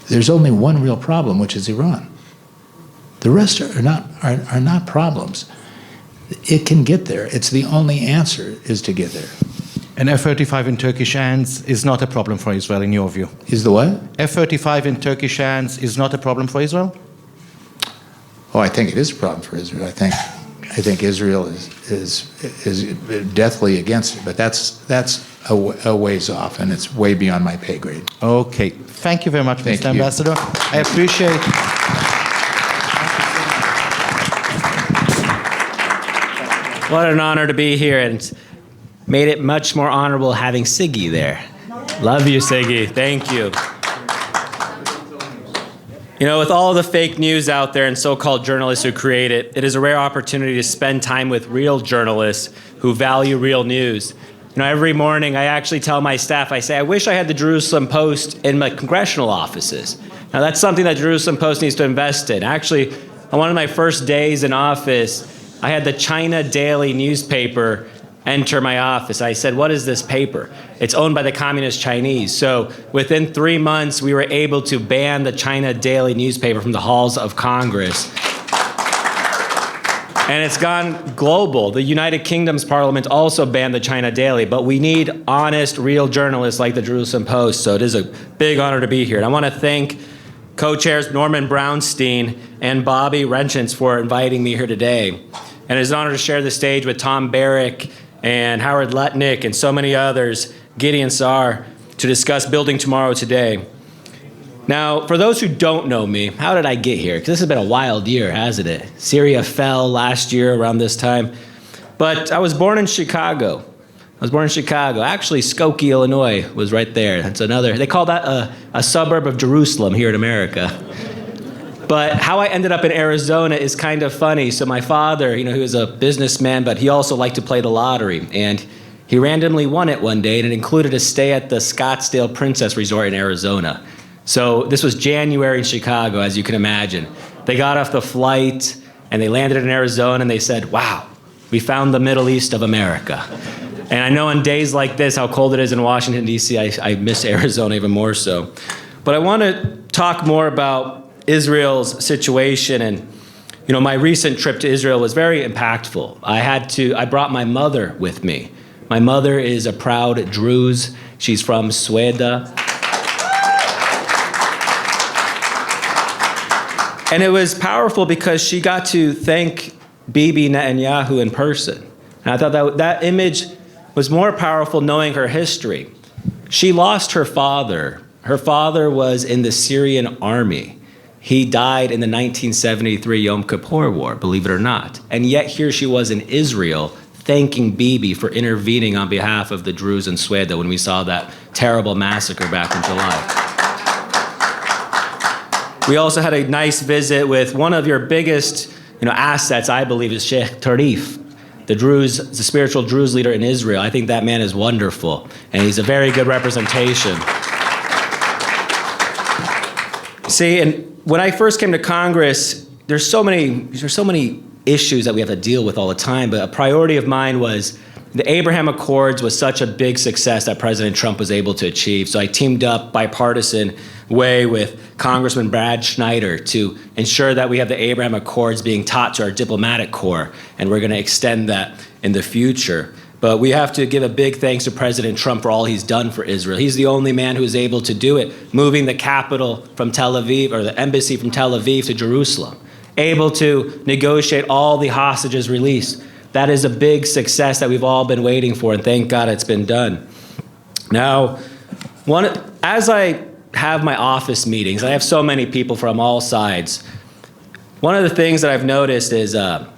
there's only one real problem, which is Iran. The rest are not problems. It can get there. It's the only answer is to get there. An F-35 in Turkish hands is not a problem for Israel, in your view? Is the what? F-35 in Turkish hands is not a problem for Israel? Oh, I think it is a problem for Israel. I think Israel is deathly against it, but that's a ways off, and it's way beyond my pay grade. Okay. Thank you very much, Mr. Ambassador. I appreciate What an honor to be here, and made it much more honorable having Siggy there. Love you, Siggy. Thank you. You know, with all the fake news out there and so-called journalists who create it, it is a rare opportunity to spend time with real journalists who value real news. You know, every morning I actually tell my staff, I say, I wish I had the Jerusalem Post in my congressional offices. Now that's something that Jerusalem Post needs to invest in. Actually, on one of my first days in office, I had the China Daily newspaper enter my office. I said, what is this paper? It's owned by the Communist Chinese. So within 3 months, we were able to ban the China Daily newspaper from the halls of Congress. And it's gone global. The United Kingdom's parliament also banned the China Daily, but we need honest, real journalists like the Jerusalem Post. So it is a big honor to be here. And I want to thank co-chairs Norman Brownstein and Bobby Renchens for inviting me here today. And it's an honor to share the stage with Tom Barrack and Howard Lutnick and so many others, Gideon Saar, to discuss Building Tomorrow today. Now, for those who don't know me, how did I get here? Because this has been a wild year, hasn't it? Syria fell last year around this time. But I was born in Chicago. I was born in Chicago. Actually, Skokie, Illinois was right there. That's another, they call that a suburb of Jerusalem here in America. But how I ended up in Arizona is kind of funny. So my father, he was a businessman, but he also liked to play the lottery. And he randomly won it one day, and it included a stay at the Scottsdale Princess Resort in Arizona. So this was January in Chicago, as you can imagine. They got off the flight, and they landed in Arizona, and they said, wow, we found the Middle East of America. And I know on days like this, how cold it is in Washington, D.C., I miss Arizona even more so. But I want to talk more about Israel's situation. And, my recent trip to Israel was very impactful. I brought my mother with me. My mother is a proud Druze. She's from Sweden. And it was powerful because she got to thank Bibi Netanyahu in person. And I thought that image was more powerful knowing her history. She lost her father. Her father was in the Syrian army. He died in the 1973 Yom Kippur War, believe it or not. And yet here she was in Israel thanking Bibi for intervening on behalf of the Druze in Sweden when we saw that terrible massacre back in July. We also had a nice visit with one of your biggest assets, I believe, is Sheikh Tarif, the spiritual Druze leader in Israel. I think that man is wonderful, and he's a very good representation. See, and when I first came to Congress, there's so many issues that we have to deal with all the time, but a priority of mine was the Abraham Accords was such a big success that President Trump was able to achieve. So I teamed up bipartisan way with Congressman Brad Schneider to ensure that we have the Abraham Accords being taught to our diplomatic corps, and we're going to extend that in the future. But we have to give a big thanks to President Trump for all he's done for Israel. He's the only man who is able to do it, moving the capital from Tel Aviv, or the embassy from Tel Aviv to Jerusalem, able to negotiate all the hostages released. That is a big success that we've all been waiting for, and thank God it's been done. Now, as I have my office meetings, I have so many people from all sides. One of the things that I've noticed is the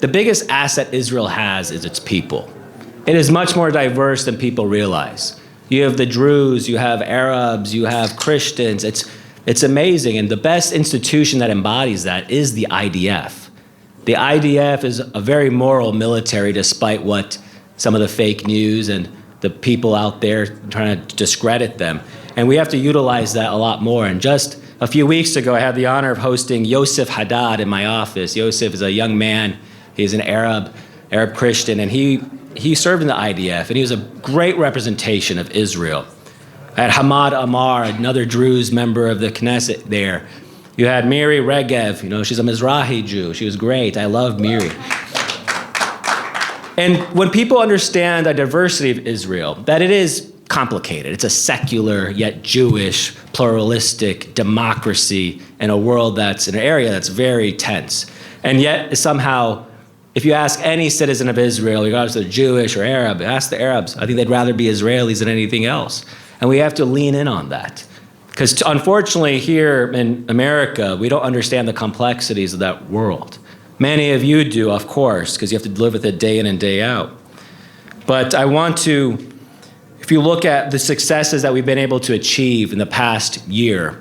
biggest asset Israel has is its people. It is much more diverse than people realize. You have the Druze, you have Arabs, you have Christians. It's amazing, and the best institution that embodies that is the IDF. The IDF is a very moral military, despite what some of the fake news and the people out there trying to discredit them. And we have to utilize that a lot more. And just a few weeks ago, I had the honor of hosting Yosef Haddad in my office. Yosef is a young man. He's an Arab Christian, and he served in the IDF, and he was a great representation of Israel. I had Hamad Amar, another Druze member of the Knesset there. You had Miri Regev, she's a Mizrahi Jew. She was great. I love Miri. And when people understand the diversity of Israel, that it is complicated. It's a secular yet Jewish, pluralistic democracy in a world that's in an area that's very tense. And yet somehow, if you ask any citizen of Israel, regardless of they're Jewish or Arab, ask the Arabs, I think they'd rather be Israelis than anything else. And we have to lean in on that. Because unfortunately here in America, we don't understand the complexities of that world. Many of you do, of course, because you have to live with it day in and day out. But I want to, if you look at the successes that we've been able to achieve in the past year,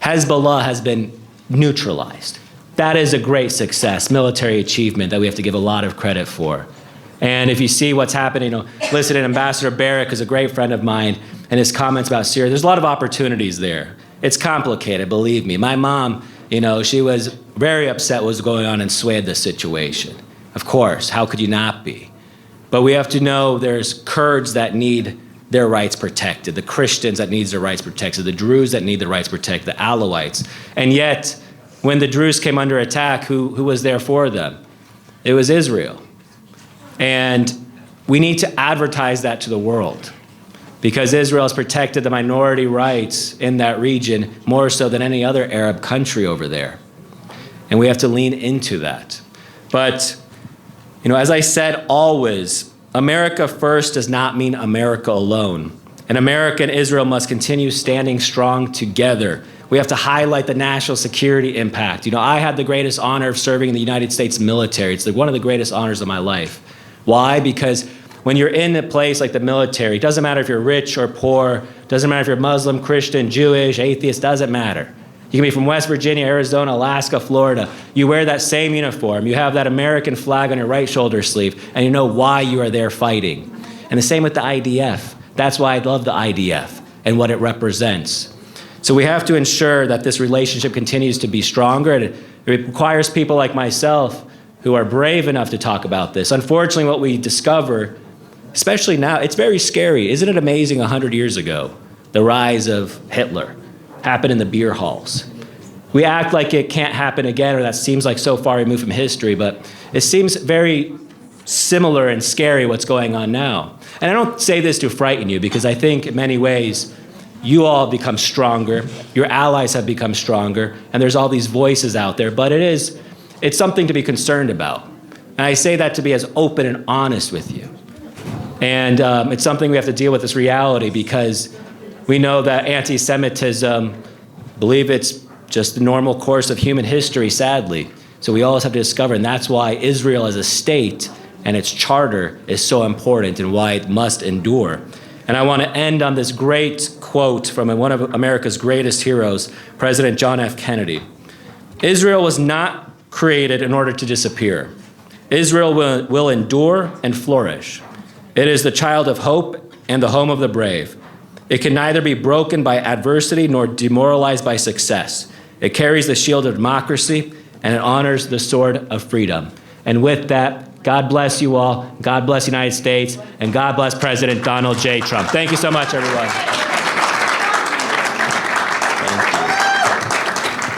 Hezbollah has been neutralized. That is a great success, military achievement that we have to give a lot of credit for. And if you see what's happening, listen, Ambassador Barrack is a great friend of mine, and his comments about Syria, there's a lot of opportunities there. It's complicated, believe me. My mom, she was very upset what was going on in Sweden, the situation. Of course, how could you not be? But we have to know there's Kurds that need their rights protected, the Christians that need their rights protected, the Druze that need their rights protected, the Alawites. And yet, when the Druze came under attack, who was there for them? It was Israel. And we need to advertise that to the world, because Israel has protected the minority rights in that region more so than any other Arab country over there. And we have to lean into that. But, as I said always, America first does not mean America alone. And America and Israel must continue standing strong together. We have to highlight the national security impact. I had the greatest honor of serving in the United States military. It's one of the greatest honors of my life. Why? Because When you're in a place like the military, it doesn't matter if you're rich or poor, doesn't matter if you're Muslim, Christian, Jewish, atheist, doesn't matter. You can be from West Virginia, Arizona, Alaska, Florida. You wear that same uniform. You have that American flag on your right shoulder sleeve, and you know why you are there fighting. And the same with the IDF. That's why I love the IDF and what it represents. So we have to ensure that this relationship continues to be stronger. And it requires people like myself who are brave enough to talk about this. Unfortunately, what we discover, especially now, it's very scary. Isn't it amazing 100 years ago, the rise of Hitler happened in the beer halls? We act like it can't happen again, or that seems like so far removed from history, but it seems very similar and scary what's going on now. And I don't say this to frighten you, because I think in many ways, you all have become stronger, your allies have become stronger, and there's all these voices out there, but it's something to be concerned about. And I say that to be as open and honest with you. And it's something we have to deal with, this reality, because we know that anti-Semitism, believe it's just the normal course of human history, sadly. So we always have to discover, and that's why Israel as a state and its charter is so important and why it must endure. And I want to end on this great quote from one of America's greatest heroes, President John F. Kennedy. Israel was not created in order to disappear. Israel will endure and flourish. It is the child of hope and the home of the brave. It can neither be broken by adversity nor demoralized by success. It carries the shield of democracy and it honors the sword of freedom. And with that, God bless you all, God bless the United States, and God bless President Donald J. Trump. Thank you so much, everyone.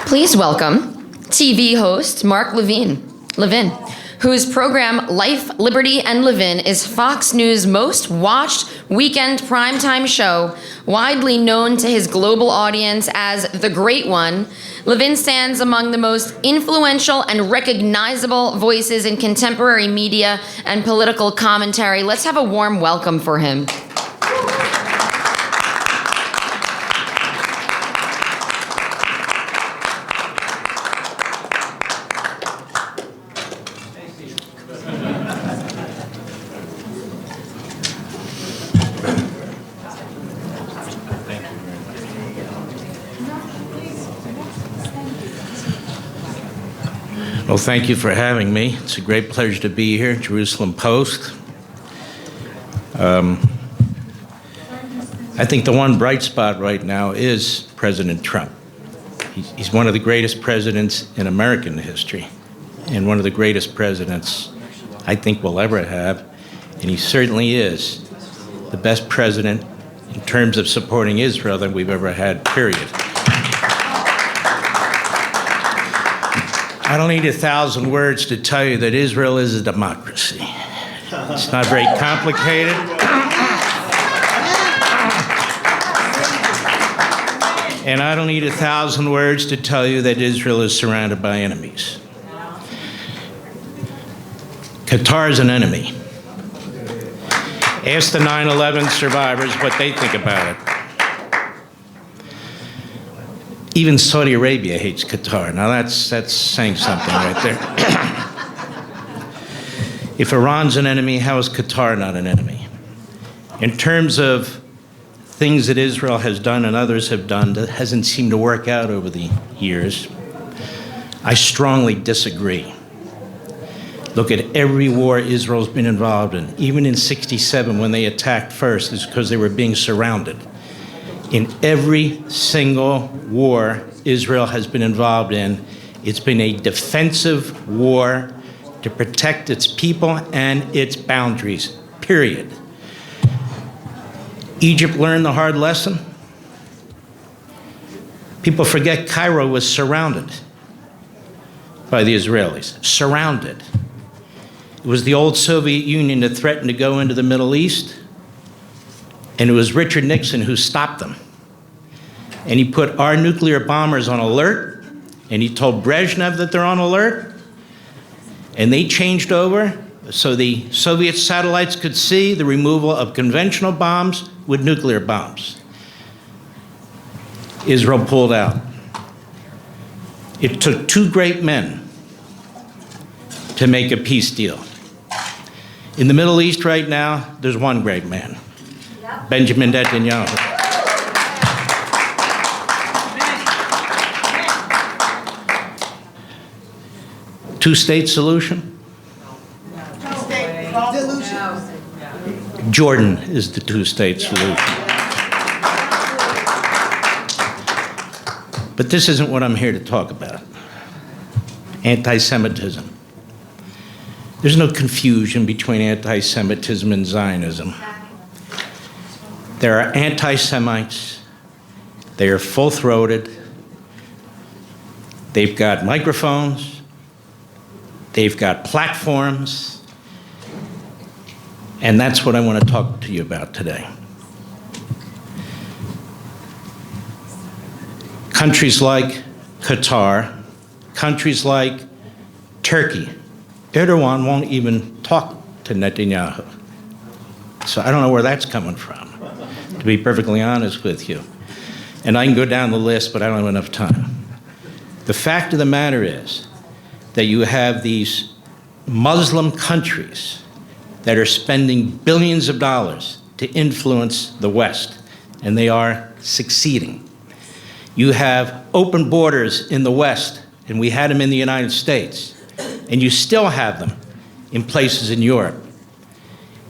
Please welcome TV host Mark Levin, whose program Life, Liberty, and Levin is Fox News' most watched weekend primetime show, widely known to his global audience as The Great One. Levin stands among the most influential and recognizable voices in contemporary media and political commentary. Let's have a warm welcome for him. Well, thank you for having me. It's a great pleasure to be here, Jerusalem Post. I think the one bright spot right now is President Trump. He's one of the greatest presidents in American history, and one of the greatest presidents I think we'll ever have. And he certainly is the best president in terms of supporting Israel that we've ever had, period. I don't need 1,000 words to tell you that Israel is a democracy. It's not very complicated. And I don't need 1,000 words to tell you that Israel is surrounded by enemies. Qatar is an enemy. Ask the 9/11 survivors what they think about it. Even Saudi Arabia hates Qatar. Now that's saying something right there. If Iran's an enemy, how is Qatar not an enemy? In terms of things that Israel has done and others have done that hasn't seemed to work out over the years, I strongly disagree. Look at every war Israel's been involved in. Even in '67 when they attacked first, it's because they were being surrounded. In every single war Israel has been involved in, it's been a defensive war to protect its people and its boundaries, period. Egypt learned the hard lesson. People forget Cairo was surrounded by the Israelis, surrounded. It was the old Soviet Union that threatened to go into the Middle East, and it was Richard Nixon who stopped them. And he put our nuclear bombers on alert, and he told Brezhnev that they're on alert, and they changed over so the Soviet satellites could see the removal of conventional bombs with nuclear bombs. Israel pulled out. It took two great men to make a peace deal. In the Middle East right now, there's one great man, Benjamin Netanyahu. Two-state solution? Jordan is the two-state solution. But this isn't what I'm here to talk about. Anti-Semitism. There's no confusion between anti-Semitism and Zionism. There are anti-Semites. They are full-throated. They've got microphones. They've got platforms. And that's what I want to talk to you about today. Countries like Qatar, countries like Turkey, Erdogan won't even talk to Netanyahu. So I don't know where that's coming from, to be perfectly honest with you. And I can go down the list, but I don't have enough time. The fact of the matter is that you have these Muslim countries that are spending billions of dollars to influence the West, and they are succeeding. You have open borders in the West, and we had them in the United States, and you still have them in places in Europe,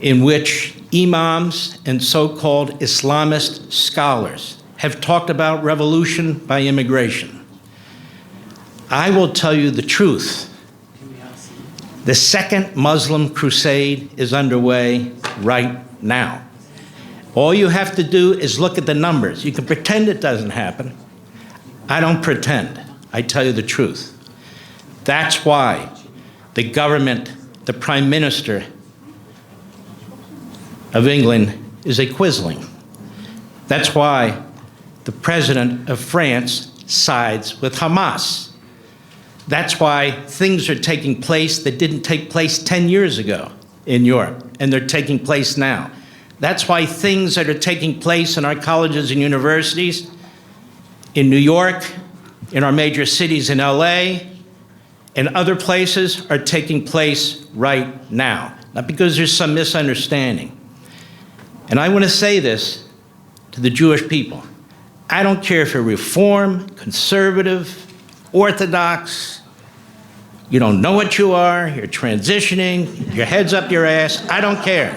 in which imams and so-called Islamist scholars have talked about revolution by immigration. I will tell you the truth. The second Muslim crusade is underway right now. All you have to do is look at the numbers. You can pretend it doesn't happen. I don't pretend. I tell you the truth. That's why the government, the Prime Minister of England is a quisling. That's why the President of France sides with Hamas. That's why things are taking place that didn't take place 10 years ago in Europe, and they're taking place now. That's why things that are taking place in our colleges and universities, in New York, in our major cities in LA, and other places are taking place right now. Not because there's some misunderstanding. And I want to say this to the Jewish people. I don't care if you're Reform, Conservative, Orthodox, you don't know what you are, you're transitioning, your head's up your ass, I don't care.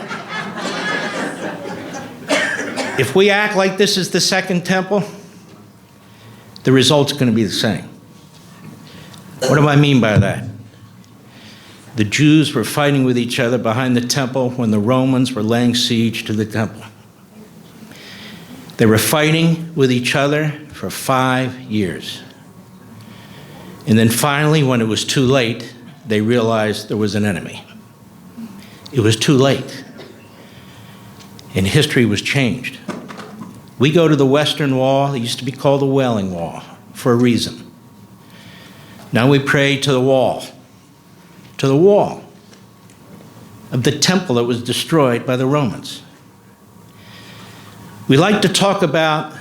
If we act like this is the Second Temple, the result's going to be the same. What do I mean by that? The Jews were fighting with each other behind the temple when the Romans were laying siege to the temple. They were fighting with each other for 5 years. And then finally, when it was too late, they realized there was an enemy. It was too late. And history was changed. We go to the Western Wall, it used to be called the Wailing Wall, for a reason. Now we pray to the wall of the temple that was destroyed by the Romans. We like to talk about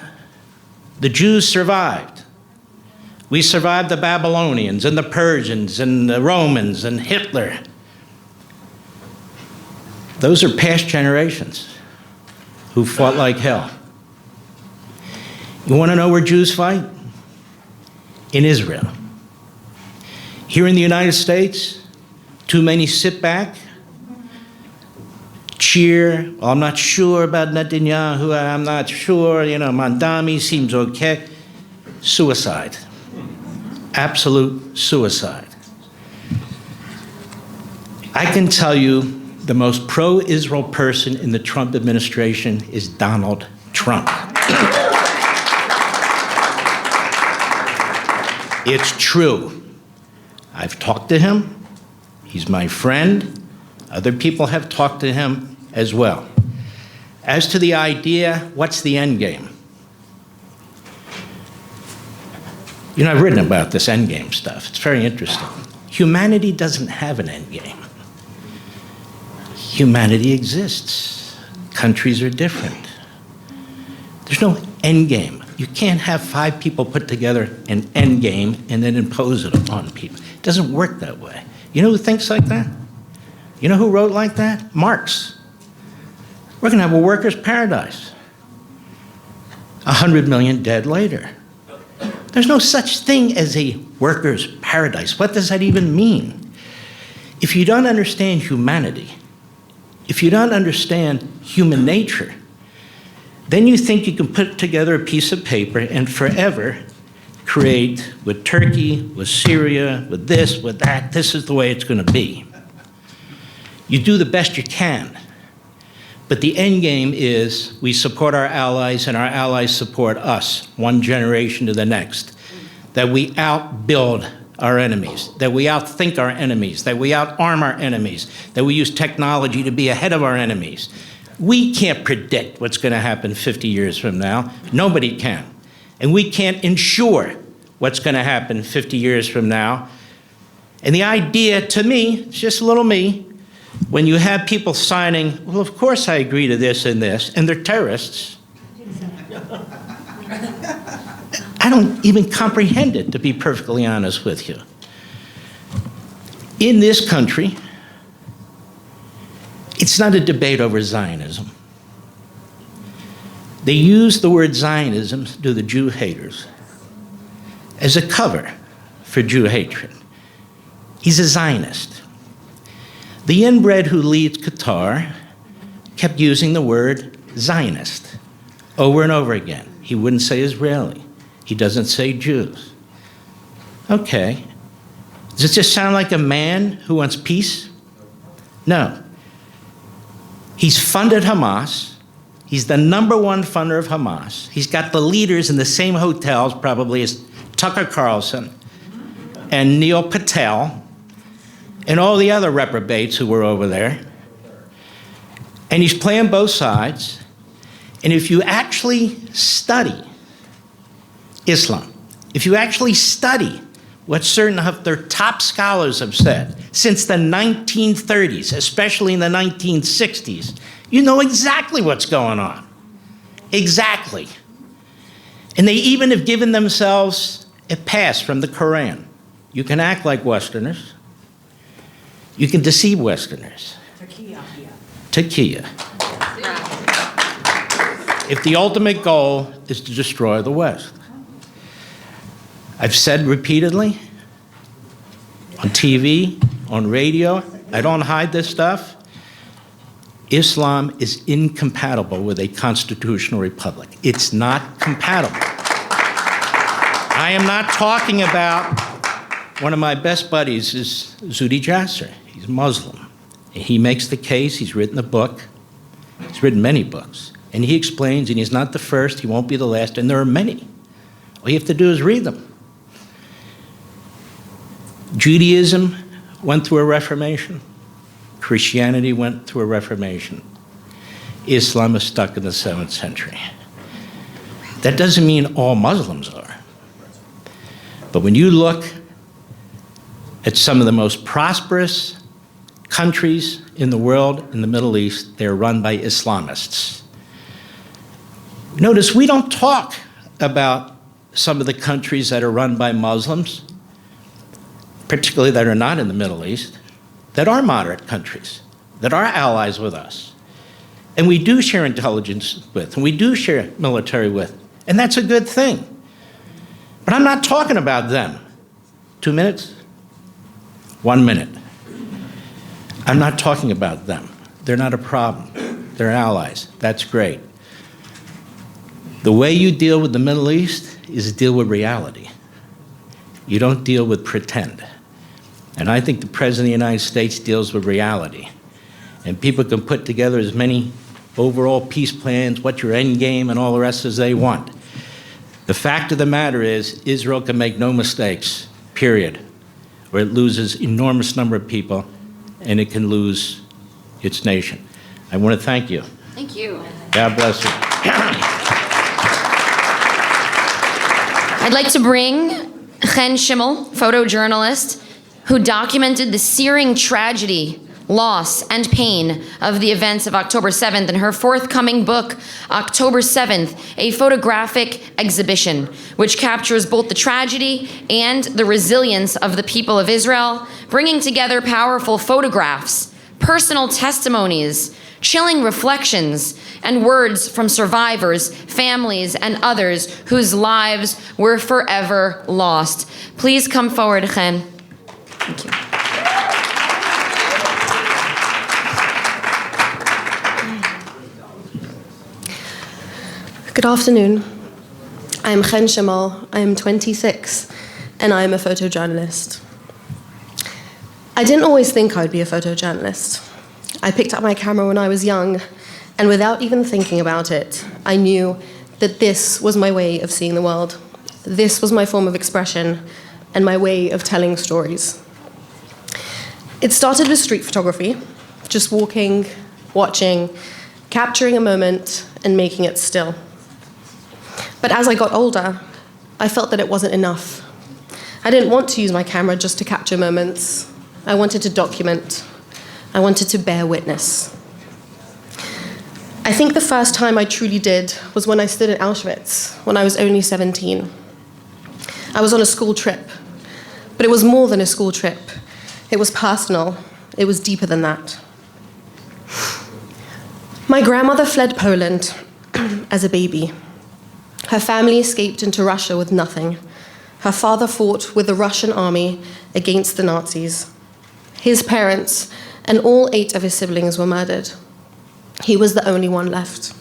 the Jews survived. We survived the Babylonians and the Persians and the Romans and Hitler. Those are past generations who fought like hell. You want to know where Jews fight? In Israel. Here in the United States, too many sit back, cheer. Well, I'm not sure about Netanyahu. I'm not sure. Mandami seems okay. Suicide. Absolute suicide. I can tell you the most pro-Israel person in the Trump administration is Donald Trump. It's true. I've talked to him. He's my friend. Other people have talked to him as well. As to the idea, what's the end game? I've written about this end game stuff. It's very interesting. Humanity doesn't have an end game. Humanity exists. Countries are different. There's no end game. You can't have 5 people put together an end game and then impose it upon people. It doesn't work that way. You know who thinks like that? You know who wrote like that? Marx. We're going to have a workers' paradise. 100 million dead later. There's no such thing as a workers' paradise. What does that even mean? If you don't understand humanity, if you don't understand human nature, then you think you can put together a piece of paper and forever create with Turkey, with Syria, with this, with that, this is the way it's going to be. You do the best you can. But the end game is we support our allies and our allies support us, one generation to the next. That we outbuild our enemies, that we outthink our enemies, that we outarm our enemies, that we use technology to be ahead of our enemies. We can't predict what's going to happen 50 years from now. Nobody can. And we can't ensure what's going to happen 50 years from now. And the idea, to me, it's just a little me, when you have people signing, well, of course I agree to this, and they're terrorists. I don't even comprehend it, to be perfectly honest with you. In this country, it's not a debate over Zionism. They use the word Zionism to the Jew haters as a cover for Jew hatred. He's a Zionist. The inbred who leads Qatar kept using the word Zionist over and over again. He wouldn't say Israeli. He doesn't say Jews. Okay. Does it just sound like a man who wants peace? No. He's funded Hamas. He's the #1 funder of Hamas. He's got the leaders in the same hotels probably as Tucker Carlson and Neil Patel and all the other reprobates who were over there. And he's playing both sides. And if you actually study Islam, if you actually study what certain of their top scholars have said since the 1930s, especially in the 1960s, you know exactly what's going on. Exactly. And they even have given themselves a pass from the Quran. You can act like Westerners. You can deceive Westerners. Taqiyya. If the ultimate goal is to destroy the West. I've said repeatedly, on TV, on radio, I don't hide this stuff, Islam is incompatible with a constitutional republic. It's not compatible. I am not talking about, one of my best buddies is Zuhdi Jasser. He's Muslim. He makes the case, he's written a book, he's written many books, and he explains, and he's not the first, he won't be the last, and there are many. All you have to do is read them. Judaism went through a reformation. Christianity went through a reformation. Islam is stuck in the 7th century. That doesn't mean all Muslims are. But when you look at some of the most prosperous countries in the world, in the Middle East, they're run by Islamists. Notice we don't talk about some of the countries that are run by Muslims, particularly that are not in the Middle East, that are moderate countries, that are allies with us. And we do share intelligence with, and we do share military with, and that's a good thing. But I'm not talking about them. 2 minutes? 1 minute. I'm not talking about them. They're not a problem. They're allies. That's great. The way you deal with the Middle East is deal with reality. You don't deal with pretend. And I think the President of the United States deals with reality. And people can put together as many overall peace plans, what's your end game, and all the rest as they want. The fact of the matter is, Israel can make no mistakes, period, or it loses enormous number of people, and it can lose its nation. I want to thank you. Thank you. God bless you. I'd like to bring Chen Schimmel, photojournalist, who documented the searing tragedy, loss, and pain of the events of October 7th in her forthcoming book, October 7th, a photographic exhibition, which captures both the tragedy and the resilience of the people of Israel, bringing together powerful photographs personal testimonies, chilling reflections, and words from survivors, families, and others whose lives were forever lost. Please come forward, Chen. Thank you. Good afternoon. I am Chen Shemal. I am 26, and I am a photojournalist. I didn't always think I would be a photojournalist. I picked up my camera when I was young, and without even thinking about it, I knew that this was my way of seeing the world. This was my form of expression and my way of telling stories. It started with street photography, just walking, watching, capturing a moment, and making it still. But as I got older, I felt that it wasn't enough. I didn't want to use my camera just to capture moments. I wanted to document. I wanted to bear witness. I think the first time I truly did was when I stood in Auschwitz, when I was only 17. I was on a school trip, but it was more than a school trip. It was personal. It was deeper than that. My grandmother fled Poland as a baby. Her family escaped into Russia with nothing. Her father fought with the Russian army against the Nazis. His parents and all 8 of his siblings were murdered. He was the only one left.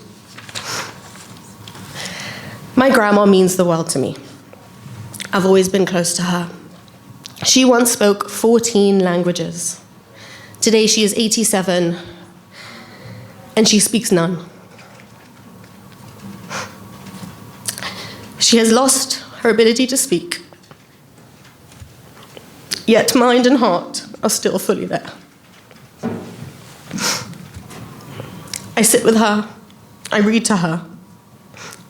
My grandma means the world to me. I've always been close to her. She once spoke 14 languages. Today she is 87, and she speaks none. She has lost her ability to speak, yet mind and heart are still fully there. I sit with her, I read to her,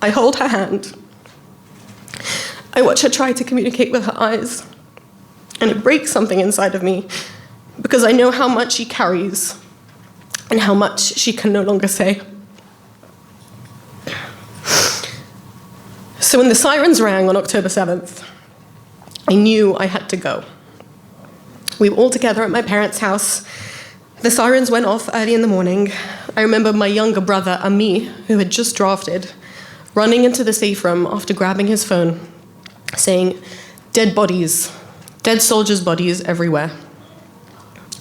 I hold her hand, I watch her try to communicate with her eyes, and it breaks something inside of me because I know how much she carries and how much she can no longer say. So when the sirens rang on October 7th, I knew I had to go. We were all together at my parents' house. The sirens went off early in the morning. I remember my younger brother, Ami, who had just drafted, running into the safe room after grabbing his phone, saying, "Dead bodies, dead soldiers' bodies everywhere."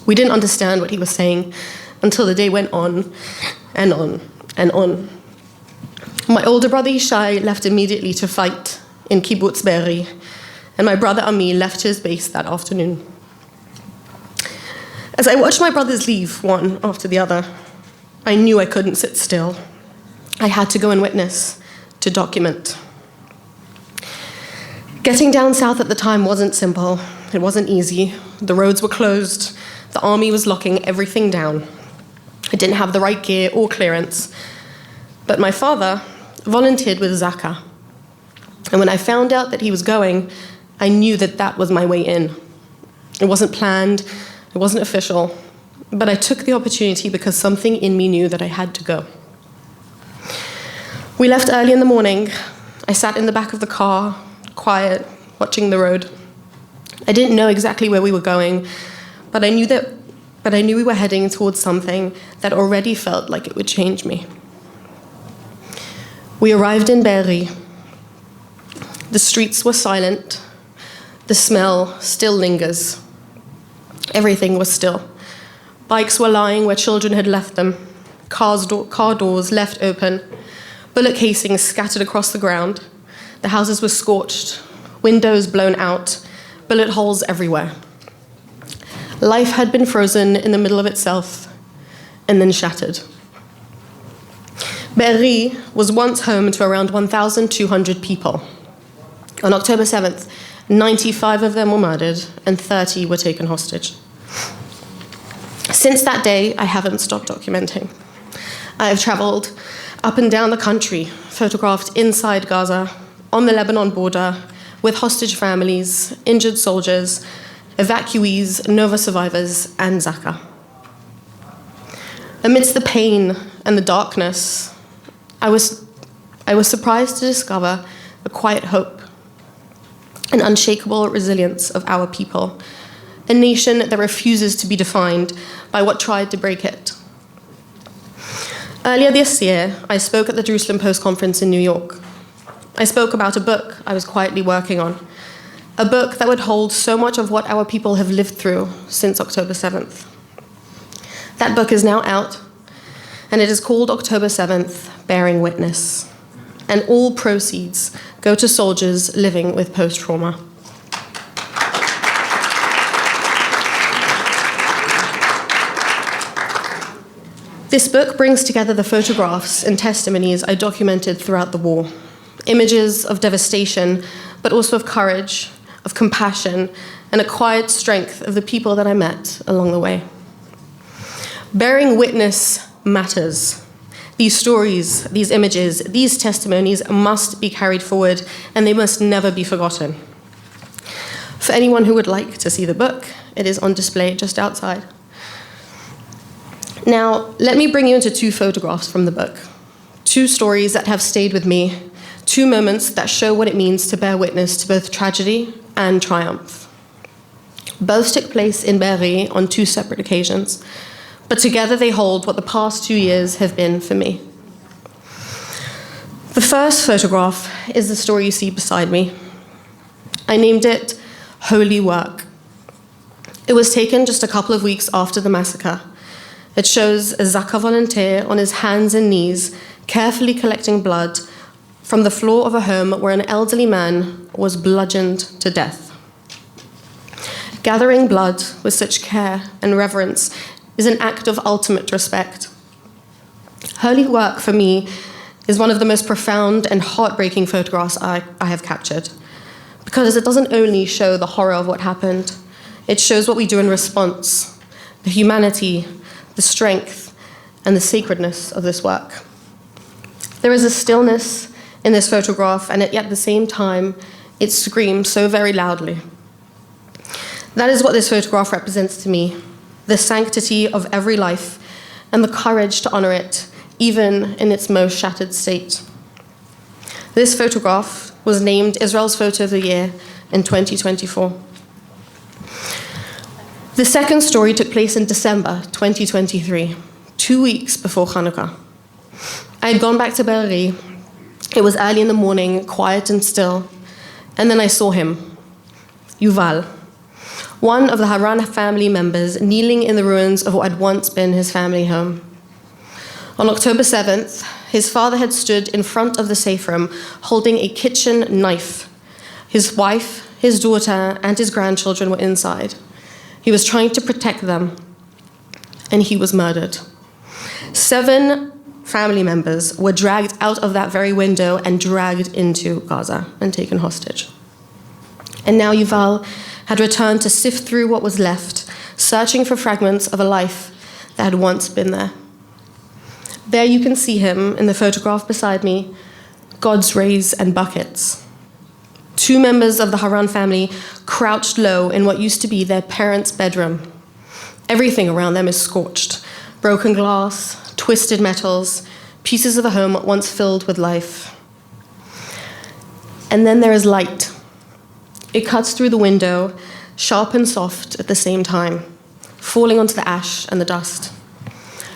We didn't understand what he was saying until the day went on and on and on. My older brother Yishai left immediately to fight in Kibbutz Be'eri, and my brother Ami left his base that afternoon. As I watched my brothers leave one after the other, I knew I couldn't sit still. I had to go and witness, to document. Getting down south at the time wasn't simple. It wasn't easy. The roads were closed. The army was locking everything down. I didn't have the right gear or clearance. But my father volunteered with Zaka. And when I found out that he was going, I knew that that was my way in. It wasn't planned, it wasn't official, but I took the opportunity because something in me knew that I had to go. We left early in the morning. I sat in the back of the car, quiet, watching the road. I didn't know exactly where we were going, but I knew we were heading towards something that already felt like it would change me. We arrived in Be'eri. The streets were silent. The smell still lingers. Everything was still. Bikes were lying where children had left them. Car doors left open. Bullet casings scattered across the ground. The houses were scorched. Windows blown out. Bullet holes everywhere. Life had been frozen in the middle of itself and then shattered. Be'eri was once home to around 1,200 people. On October 7th, 95 of them were murdered and 30 were taken hostage. Since that day, I haven't stopped documenting. I have traveled up and down the country, photographed inside Gaza, on the Lebanon border, with hostage families, injured soldiers, evacuees, Nova survivors, and Zaka. Amidst the pain and the darkness, I was surprised to discover a quiet hope, an unshakable resilience of our people, a nation that refuses to be defined by what tried to break it. Earlier this year, I spoke at the Jerusalem Post Conference in New York. I spoke about a book I was quietly working on, a book that would hold so much of what our people have lived through since October 7th. That book is now out, and it is called October 7th, Bearing Witness, and all proceeds go to soldiers living with post-trauma. This book brings together the photographs and testimonies I documented throughout the war, images of devastation, but also of courage, of compassion, and a quiet strength of the people that I met along the way. Bearing witness matters. These stories, these images, these testimonies must be carried forward, and they must never be forgotten. For anyone who would like to see the book, it is on display just outside. Now, let me bring you into two photographs from the book, two stories that have stayed with me, two moments that show what it means to bear witness to both tragedy and triumph. Both took place in Be'eri on two separate occasions, but together they hold what the past 2 years have been for me. The first photograph is the story you see beside me. I named it Holy Work. It was taken just a couple of weeks after the massacre. It shows a Zaka volunteer on his hands and knees, carefully collecting blood from the floor of a home where an elderly man was bludgeoned to death. Gathering blood with such care and reverence is an act of ultimate respect. Holy Work, for me, is one of the most profound and heartbreaking photographs I have captured, because it doesn't only show the horror of what happened, it shows what we do in response, the humanity, the strength, and the sacredness of this work. There is a stillness in this photograph, and yet at the same time, it screams so very loudly. That is what this photograph represents to me, the sanctity of every life and the courage to honor it, even in its most shattered state. This photograph was named Israel's Photo of the Year in 2024. The second story took place in December 2023, 2 weeks before Hanukkah. I had gone back to Be'eri. It was early in the morning, quiet and still, and then I saw him, Yuval, one of the Haran family members kneeling in the ruins of what had once been his family home. On October 7th, his father had stood in front of the safe room holding a kitchen knife. His wife, his daughter, and his grandchildren were inside. He was trying to protect them, and he was murdered. 7 family members were dragged out of that very window and dragged into Gaza and taken hostage. And now Yuval had returned to sift through what was left, searching for fragments of a life that had once been there. There you can see him in the photograph beside me, God's rays and buckets. 2 members of the Haran family crouched low in what used to be their parents' bedroom. Everything around them is scorched. Broken glass, twisted metals, pieces of a home once filled with life. And then there is light. It cuts through the window, sharp and soft at the same time, falling onto the ash and the dust.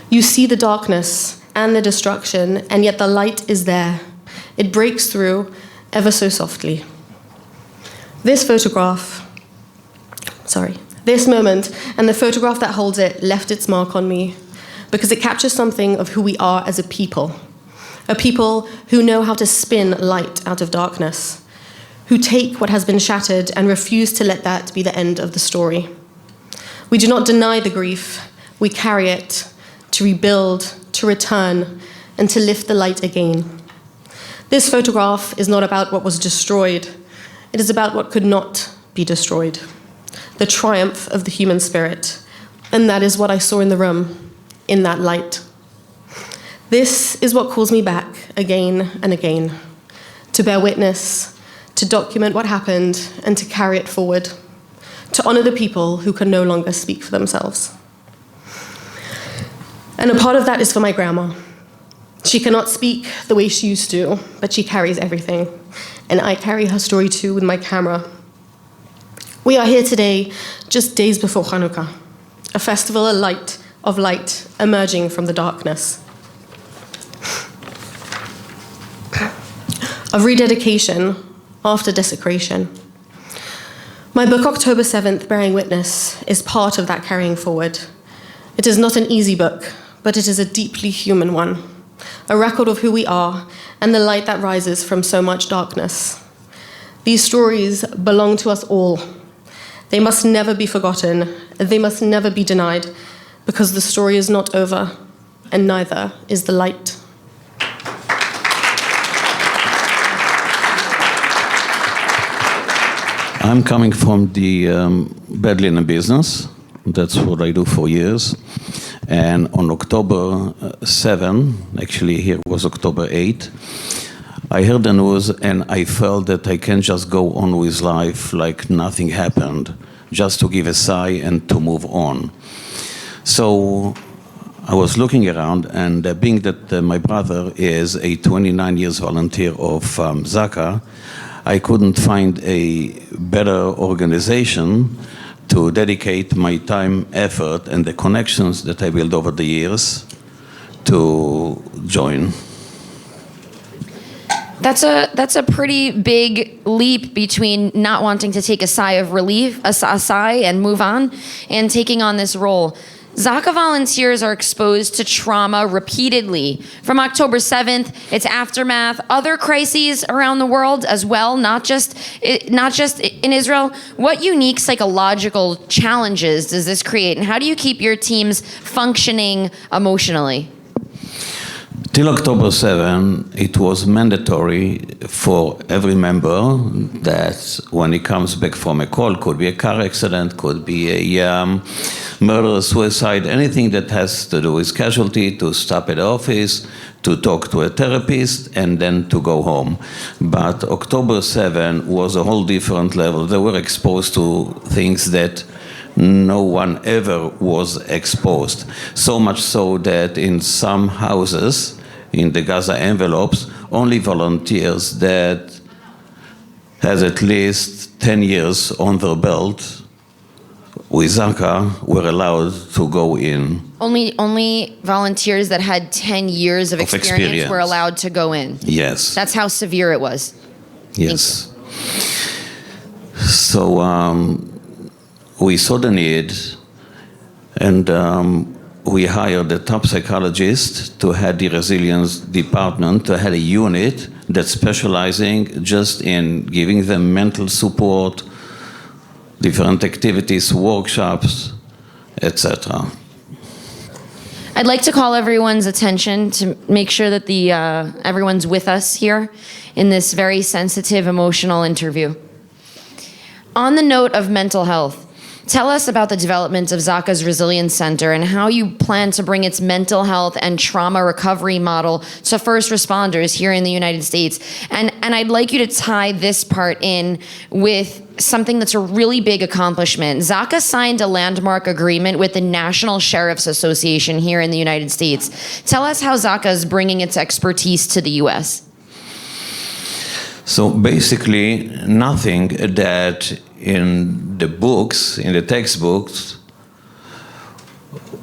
You see the darkness and the destruction, and yet the light is there. It breaks through ever so softly. This moment and the photograph that holds it left its mark on me because it captures something of who we are as a people who know how to spin light out of darkness, who take what has been shattered and refuse to let that be the end of the story. We do not deny the grief, we carry it to rebuild, to return, and to lift the light again. This photograph is not about what was destroyed. It is about what could not be destroyed, the triumph of the human spirit. And that is what I saw in the room, in that light. This is what calls me back again and again, to bear witness, to document what happened, and to carry it forward, to honor the people who can no longer speak for themselves. And a part of that is for my grandma. She cannot speak the way she used to, but she carries everything. And I carry her story too with my camera. We are here today, just days before Hanukkah, a festival of light emerging from the darkness, of rededication after desecration. My book, October 7th, Bearing Witness, is part of that carrying forward. It is not an easy book, but it is a deeply human one, a record of who we are and the light that rises from so much darkness. These stories belong to us all. They must never be forgotten. They must never be denied, because the story is not over, and neither is the light. I'm coming from the bed linen business. That's what I do for years. And on October 7, actually here was October 8, I heard the news and I felt that I can't just go on with life like nothing happened, just to give a sigh and to move on. So I was looking around, and being that my brother is a 29 years volunteer of Zaka, I couldn't find a better organization to dedicate my time, effort, and the connections that I built over the years to join. That's a pretty big leap between not wanting to take a sigh of relief, a sigh and move on, and taking on this role. Zaka volunteers are exposed to trauma repeatedly. From October 7th, its aftermath, other crises around the world as well, not just in Israel. What unique psychological challenges does this create, and how do you keep your teams functioning emotionally? Till October 7, it was mandatory for every member that when he comes back from a call, could be a car accident, could be a murder, suicide, anything that has to do with casualty, to stop at the office, to talk to a therapist, and then to go home. But October 7 was a whole different level. They were exposed to things that no one ever was exposed. So much so that in some houses, in the Gaza envelopes, only volunteers that has at least 10 years on their belt with Zaka were allowed to go in. Only volunteers that had 10 years of experience were allowed to go in. Yes. That's how severe it was. Yes. So we saw the need, and we hired a top psychologist to head the resilience department, to head a unit that's specializing just in giving them mental support, different activities, workshops, etc. I'd like to call everyone's attention to make sure that everyone's with us here in this very sensitive, emotional interview. On the note of mental health, tell us about the development of Zaka's Resilience Center and how you plan to bring its mental health and trauma recovery model to first responders here in the United States. And I'd like you to tie this part in with something that's a really big accomplishment. Zaka signed a landmark agreement with the National Sheriff's Association here in the United States. Tell us how Zaka is bringing its expertise to the U.S. So basically, nothing that in the books, in the textbooks,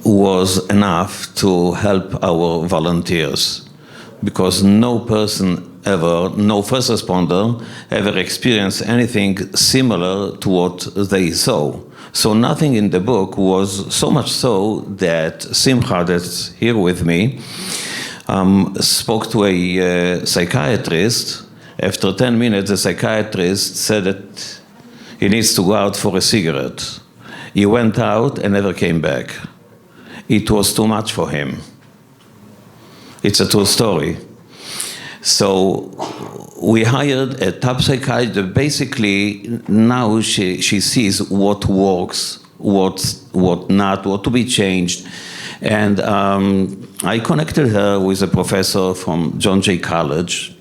was enough to help our volunteers, because no person ever, no first responder ever experienced anything similar to what they saw. So nothing in the book was so much so that Simcha, that's here with me, spoke to a psychiatrist. After 10 minutes, the psychiatrist said that he needs to go out for a cigarette. He went out and never came back. It was too much for him. It's a true story. So we hired a top psychiatrist. Basically, now she sees what works, what not, what to be changed. And I connected her with a professor from John Jay College,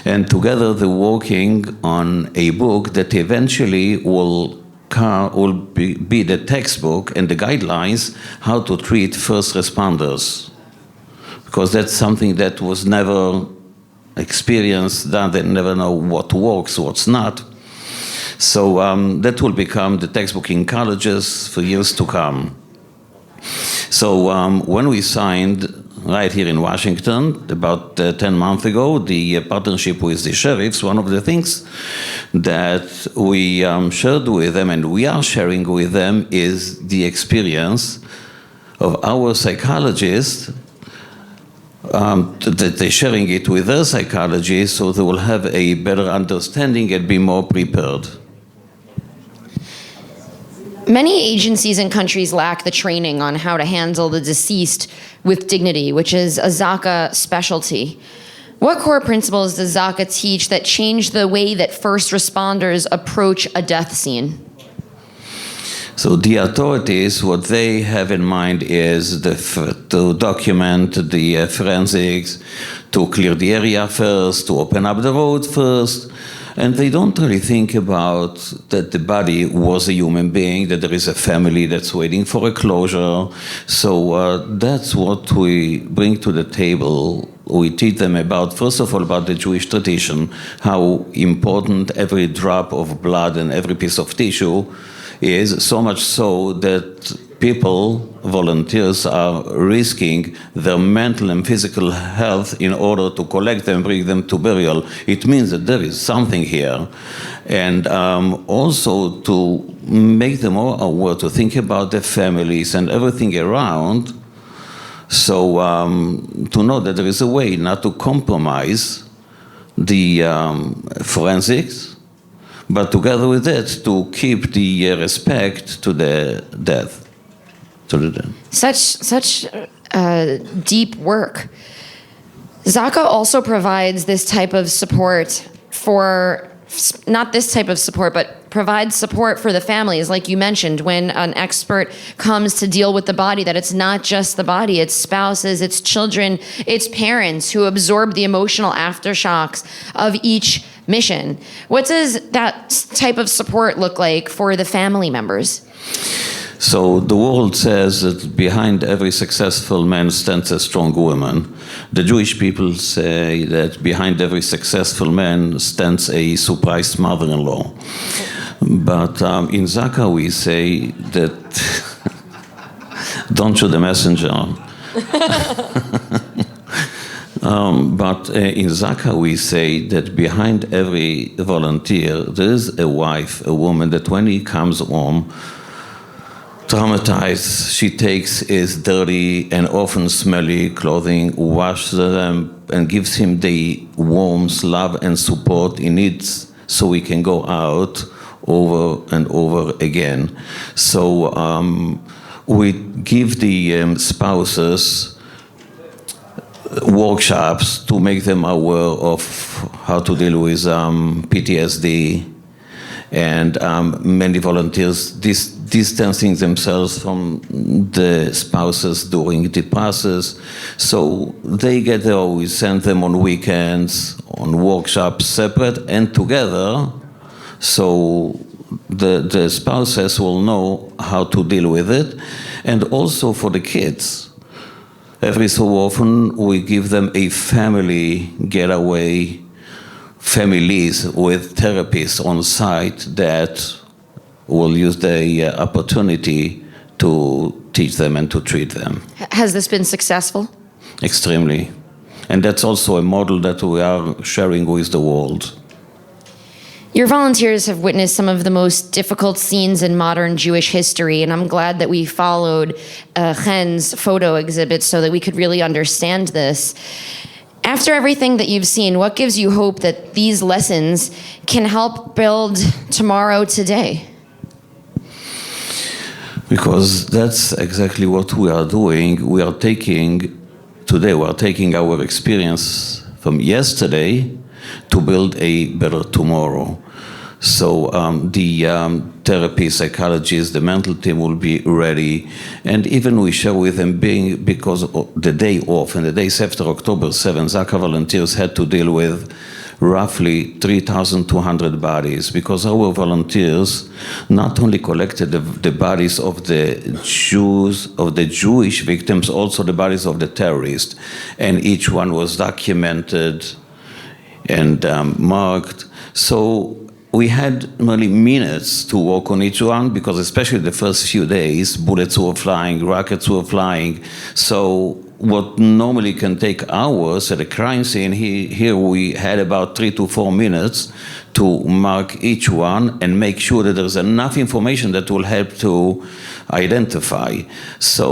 and together they're working on a book that eventually will be the textbook and the guidelines how to treat first responders, because that's something that was never experienced, done. They never know what works, what's not. So that will become the textbook in colleges for years to come. So when we signed right here in Washington about 10 months ago, the partnership with the sheriffs, one of the things that we shared with them and we are sharing with them is the experience of our psychologists, that they're sharing it with their psychologists so they will have a better understanding and be more prepared. Many agencies and countries lack the training on how to handle the deceased with dignity, which is a Zaka specialty. What core principles does Zaka teach that change the way that first responders approach a death scene? So the authorities, what they have in mind is to document the forensics, to clear the area first, to open up the road first, and they don't really think about that the body was a human being, that there is a family that's waiting for a closure. So that's what we bring to the table. We teach them about, first of all, about the Jewish tradition, how important every drop of blood and every piece of tissue is, so much so that people, volunteers, are risking their mental and physical health in order to collect them, bring them to burial. It means that there is something here. And also to make them more aware, to think about their families and everything around. So to know that there is a way not to compromise the forensics, but together with it, to keep the respect to the death. Such deep work. Zaka also provides this type of support for, not this type of support, but provides support for the families, like you mentioned, when an expert comes to deal with the body, that it's not just the body, it's spouses, it's children, it's parents who absorb the emotional aftershocks of each mission. What does that type of support look like for the family members? So the world says that behind every successful man stands a strong woman. The Jewish people say that behind every successful man stands a surprised mother-in-law. But in Zaka we say that don't shoot the messenger. But in Zaka we say that behind every volunteer there is a wife, a woman that when he comes home, traumatized, she takes his dirty and often smelly clothing, washes them, and gives him the warmth, love, and support he needs so he can go out over and over again. So we give the spouses workshops to make them aware of how to deal with PTSD, and many volunteers distancing themselves from the spouses during the process. So they get there, we send them on weekends, on workshops, separate and together, so the spouses will know how to deal with it. And also for the kids, every so often we give them a family getaway, families with therapists on site that will use the opportunity to teach them and to treat them. Has this been successful? Extremely. And that's also a model that we are sharing with the world. Your volunteers have witnessed some of the most difficult scenes in modern Jewish history, and I'm glad that we followed Chen's photo exhibit so that we could really understand this. After everything that you've seen, what gives you hope that these lessons can help build tomorrow today? Because that's exactly what we are doing. Today we are taking our experience from yesterday to build a better tomorrow. So the therapy, psychologists, the mental team will be ready. And even we share with them, because of the day off and the days after October 7th, Zaka volunteers had to deal with roughly 3,200 bodies, because our volunteers not only collected the bodies of the Jews, of the Jewish victims, also the bodies of the terrorists. And each one was documented and marked. So we had only minutes to work on each one because especially the first few days, bullets were flying, rockets were flying. So what normally can take hours at a crime scene, here we had about 3 to 4 minutes to mark each one and make sure that there's enough information that will help to identify. So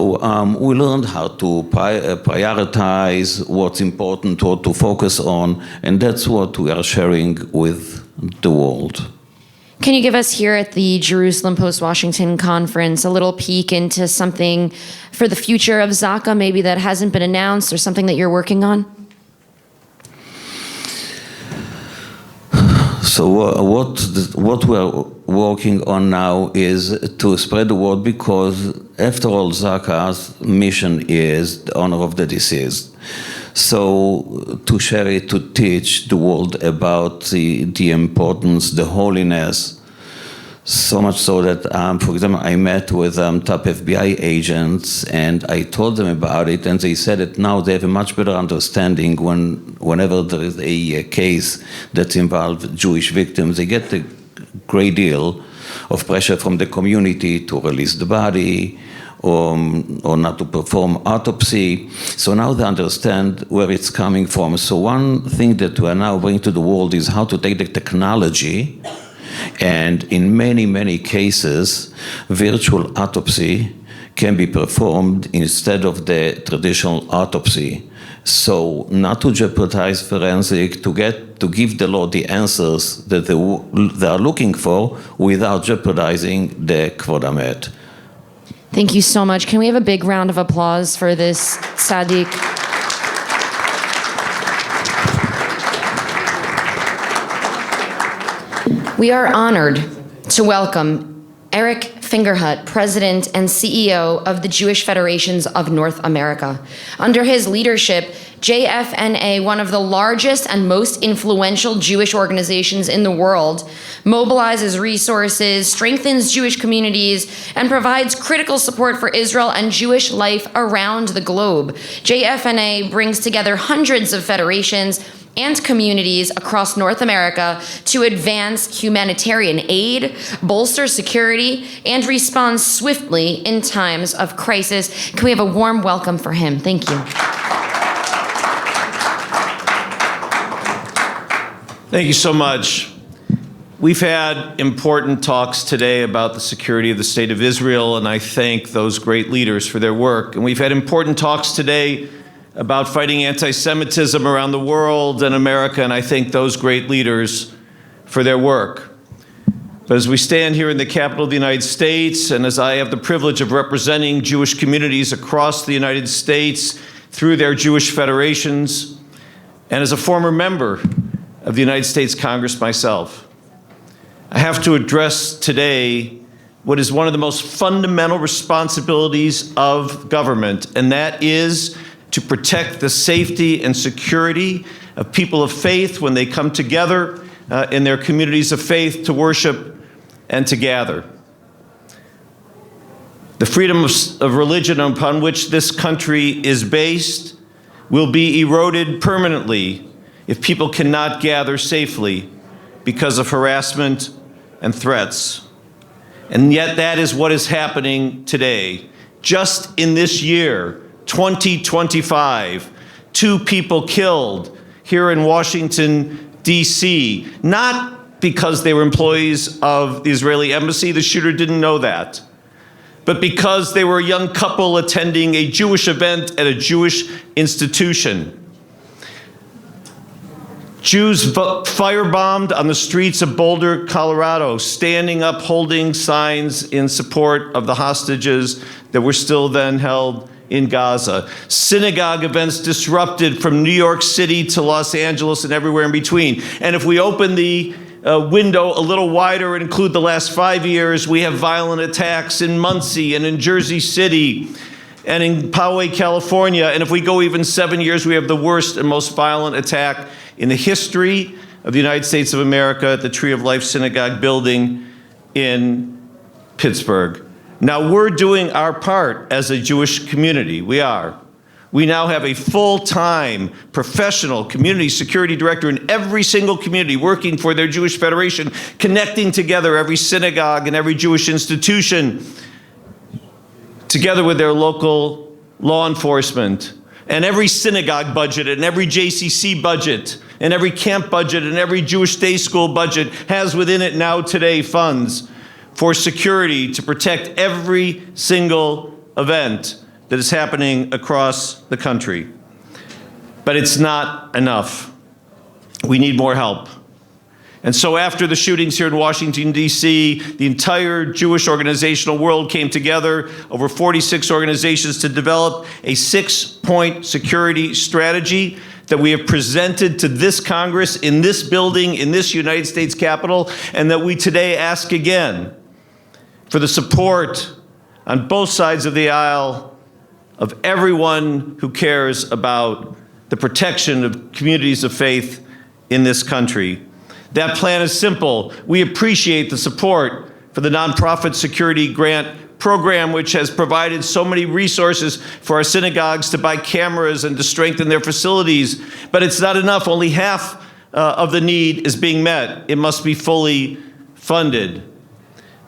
we learned how to prioritize what's important, what to focus on, and that's what we are sharing with the world. Can you give us here at the Jerusalem Post-Washington Conference a little peek into something for the future of Zaka, maybe that hasn't been announced or something that you're working on? So what we're working on now is to spread the word, because after all, Zaka's mission is the honor of the deceased. So to share it, to teach the world about the importance, the holiness, so much so that, for example, I met with top FBI agents and I told them about it, and they said that now they have a much better understanding whenever there is a case that involves Jewish victims. They get a great deal of pressure from the community to release the body or not to perform autopsy. So now they understand where it's coming from. So one thing that we are now bringing to the world is how to take the technology, and in many, many cases, virtual autopsy can be performed instead of the traditional autopsy. So not to jeopardize forensic, to give the law the answers that they are looking for without jeopardizing the Kvod Hamet. Thank you so much. Can we have a big round of applause for this tzaddik? We are honored to welcome Eric Fingerhut, President and CEO of the Jewish Federations of North America. Under his leadership, JFNA, one of the largest and most influential Jewish organizations in the world, mobilizes resources, strengthens Jewish communities, and provides critical support for Israel and Jewish life around the globe. JFNA brings together hundreds of federations and communities across North America to advance humanitarian aid, bolster security, and respond swiftly in times of crisis. Can we have a warm welcome for him? Thank you. Thank you so much. We've had important talks today about the security of the State of Israel, and I thank those great leaders for their work. And we've had important talks today about fighting anti-Semitism around the world and America, and I thank those great leaders for their work. But as we stand here in the capital of the United States, and as I have the privilege of representing Jewish communities across the United States through their Jewish federations, and as a former member of the United States Congress myself, I have to address today what is one of the most fundamental responsibilities of government, and that is to protect the safety and security of people of faith when they come together in their communities of faith to worship and to gather. The freedom of religion upon which this country is based will be eroded permanently if people cannot gather safely because of harassment and threats. And yet that is what is happening today. Just in this year, 2025, 2 people killed here in Washington, D.C., not because they were employees of the Israeli embassy, the shooter didn't know that, but because they were a young couple attending a Jewish event at a Jewish institution. Jews firebombed on the streets of Boulder, Colorado, standing up, holding signs in support of the hostages that were still then held in Gaza. Synagogue events disrupted from New York City to Los Angeles and everywhere in between. And if we open the window a little wider and include the last 5 years, we have violent attacks in Muncie and in Jersey City and in Poway, California. And if we go even 7 years, we have the worst and most violent attack in the history of the United States of America at the Tree of Life Synagogue building in Pittsburgh. Now, we're doing our part as a Jewish community. We are. We now have a full-time professional community security director in every single community working for their Jewish Federation, connecting together every synagogue and every Jewish institution together with their local law enforcement, and every synagogue budget and every JCC budget and every camp budget and every Jewish day school budget has within it now today funds for security to protect every single event that is happening across the country. But it's not enough. We need more help. And so after the shootings here in Washington, D.C., the entire Jewish organizational world came together, over 46 organizations, to develop a 6-point security strategy that we have presented to this Congress, in this building, in this United States Capitol, and that we today ask again for the support on both sides of the aisle of everyone who cares about the protection of communities of faith in this country. That plan is simple. We appreciate the support for the Nonprofit Security Grant Program, which has provided so many resources for our synagogues to buy cameras and to strengthen their facilities. But it's not enough. Only half of the need is being met. It must be fully funded.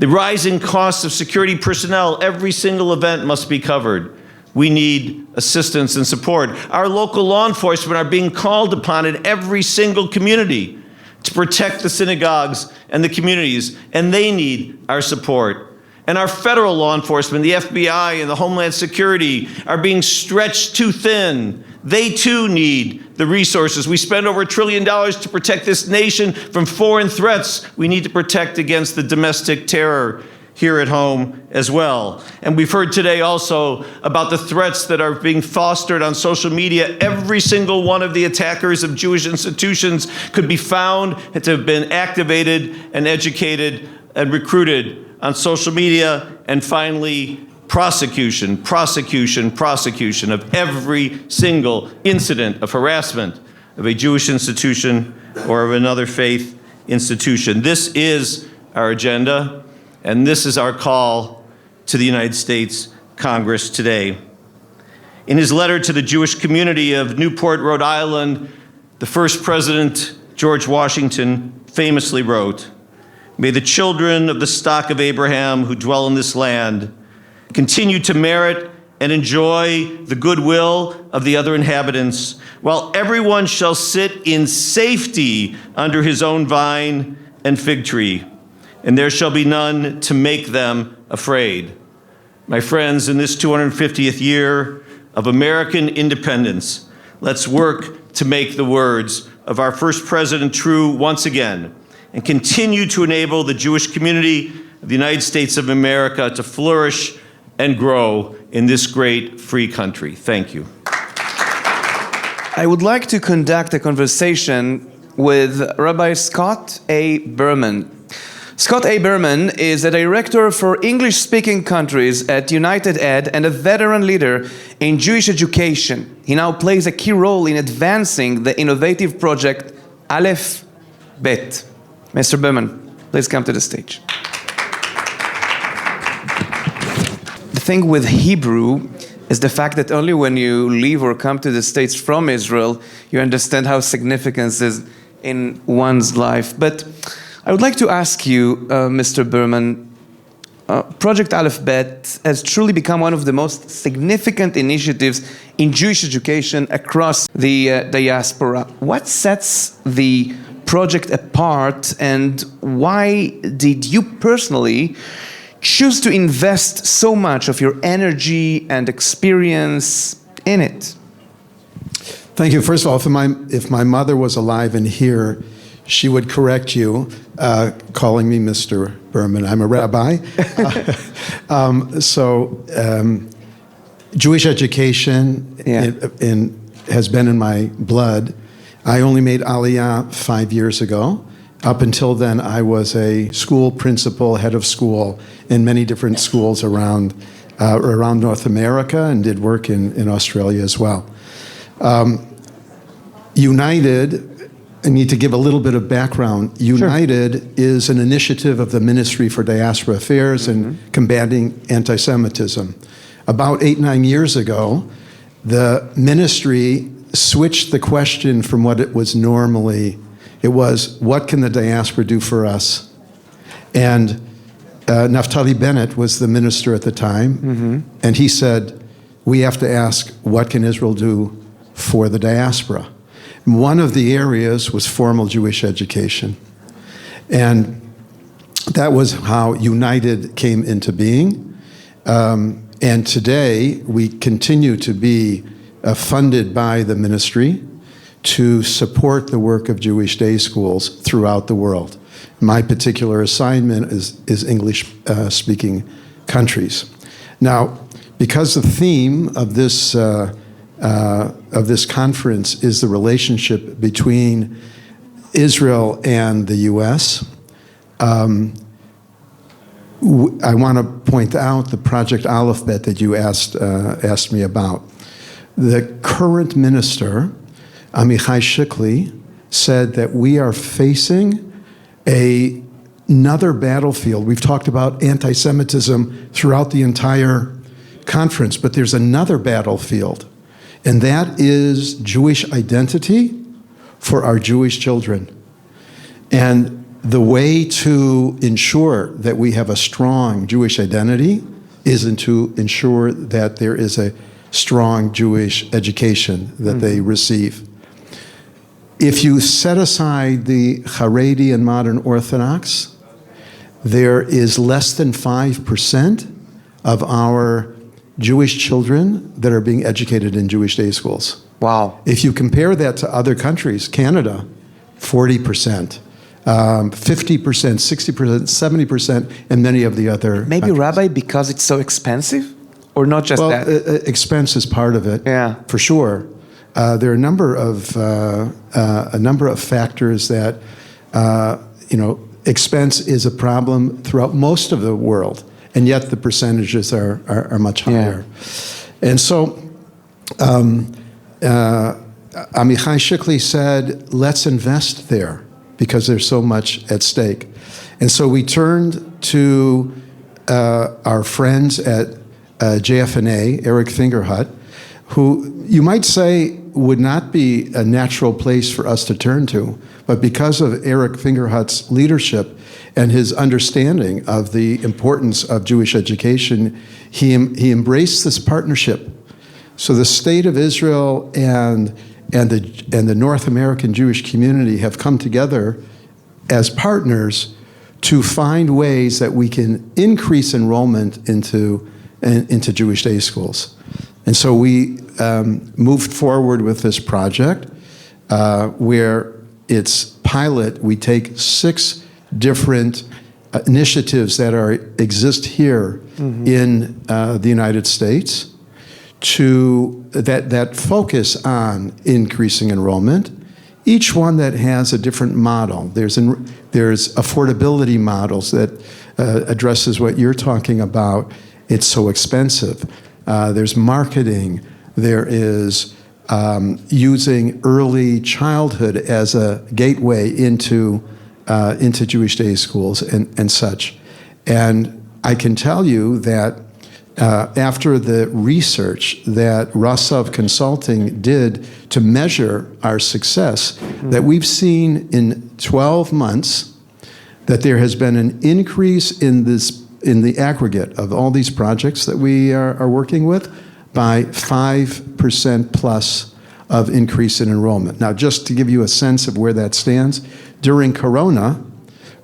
The rising costs of security personnel, every single event must be covered. We need assistance and support. Our local law enforcement are being called upon in every single community to protect the synagogues and the communities, and they need our support. And our federal law enforcement, the FBI and the Homeland Security, are being stretched too thin. They too need the resources. We spend over $1 trillion to protect this nation from foreign threats. We need to protect against the domestic terror here at home as well. And we've heard today also about the threats that are being fostered on social media. Every single one of the attackers of Jewish institutions could be found to have been activated and educated and recruited on social media. And finally, prosecution of every single incident of harassment of a Jewish institution or of another faith institution. This is our agenda. And this is our call to the United States Congress today. In his letter to the Jewish community of Newport, Rhode Island, the first president, George Washington, famously wrote, "May the children of the stock of Abraham who dwell in this land continue to merit and enjoy the goodwill of the other inhabitants, while everyone shall sit in safety under his own vine and fig tree. And there shall be none to make them afraid." My friends, in this 250th year of American independence, let's work to make the words of our first president true once again, and continue to enable the Jewish community of the United States of America to flourish and grow in this great free country. Thank you. I would like to conduct a conversation with Rabbi Scott A. Berman. Scott A. Berman is a director for English-speaking countries at United Ed and a veteran leader in Jewish education. He now plays a key role in advancing the innovative project Aleph Bet. Mr. Berman, please come to the stage. The thing with Hebrew is the fact that only when you leave or come to the States from Israel, you understand how significant this is in one's life. But I would like to ask you, Mr. Berman, Project Aleph Bet has truly become one of the most significant initiatives in Jewish education across the diaspora. What sets the project apart, and why did you personally choose to invest so much of your energy and experience in it? Thank you. First of all, if my mother was alive and here, she would correct you, calling me Mr. Berman. I'm a rabbi. Jewish education has been in my blood. I only made Aliyah 5 years ago. Up until then, I was a school principal, head of school in many different schools around North America, and did work in Australia as well. United, I need to give a little bit of background. United is an initiative of the Ministry for Diaspora Affairs and combating anti-Semitism. About 8-9 years ago, the ministry switched the question from what it was normally. It was, what can the diaspora do for us? And Naftali Bennett was the minister at the time, and he said, we have to ask, what can Israel do for the diaspora? And one of the areas was formal Jewish education. And that was how United came into being. And today, we continue to be funded by the ministry to support the work of Jewish day schools throughout the world. My particular assignment is English-speaking countries. Now, because the theme of this conference is the relationship between Israel and the U.S., I want to point out the Project Aleph Bet that you asked me about. The current minister, Amichai Shikli, said that we are facing another battlefield. We've talked about anti-Semitism throughout the entire conference, but there's another battlefield, and that is Jewish identity for our Jewish children. And the way to ensure that we have a strong Jewish identity is to ensure that there is a strong Jewish education that they receive. If you set aside the Haredi and modern Orthodox, there is less than 5% of our Jewish children that are being educated in Jewish day schools. Wow. If you compare that to other countries, Canada, 40%. 50%, 60%, 70%, and many of the other Maybe, countries. Rabbi, because it's so expensive? Or not just Well, that? expense is part of it, Yeah. for sure. There are a number of factors that, expense is a problem throughout most of the world, and yet the percentages are much higher. And so, Amichai Shikli said, let's invest there, because there's so much at stake. And so we turned to our friends at JFNA, Eric Fingerhut, who you might say would not be a natural place for us to turn to, but because of Eric Fingerhut's leadership and his understanding of the importance of Jewish education, he embraced this partnership. So the state of Israel and the North American Jewish community have come together as partners to find ways that we can increase enrollment into Jewish day schools. And so we moved forward with this project where it's pilot. We take 6 different initiatives that exist here in the United States that focus on increasing enrollment. Each one that has a different model. There's affordability models that addresses what you're talking about. It's so expensive. There's marketing. There is using early childhood as a gateway into Jewish day schools and such. And I can tell you that after the research that Rasav Consulting did to measure our success, that we've seen in 12 months that there has been an increase in the aggregate of all these projects that we are working with by 5% plus of increase in enrollment. Now, just to give you a sense of where that stands, during Corona,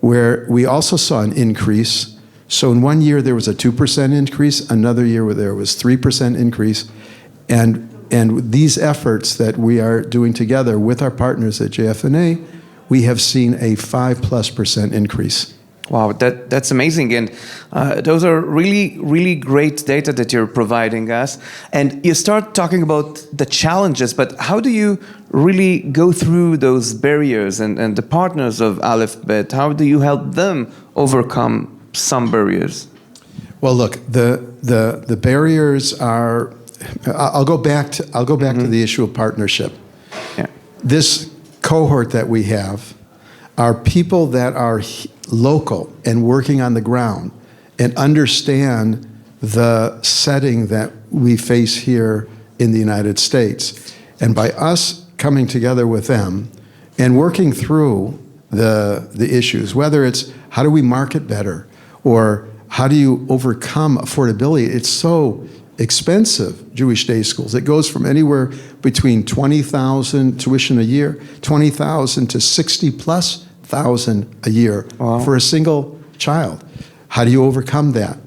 where we also saw an increase. So in one year there was a 2% increase, another year where there was 3% increase, and these efforts that we are doing together with our partners at JFNA, we have seen a 5+% increase. Wow, that's amazing. And those are really, really great data that you're providing us. And you start talking about the challenges, but how do you really go through those barriers and the partners of Aleph Bet? How do you help them overcome some barriers? Well, look, the barriers are. I'll go back to the issue of partnership. Yeah. This cohort that we have are people that are local and working on the ground and understand the setting that we face here in the United States. And by us coming together with them and working through the issues, whether it's how do we market better or how do you overcome affordability? It's so expensive, Jewish day schools. It goes from anywhere between $20,000 tuition a year, $20,000 to $60,000+ a year for a single child. How do you overcome that?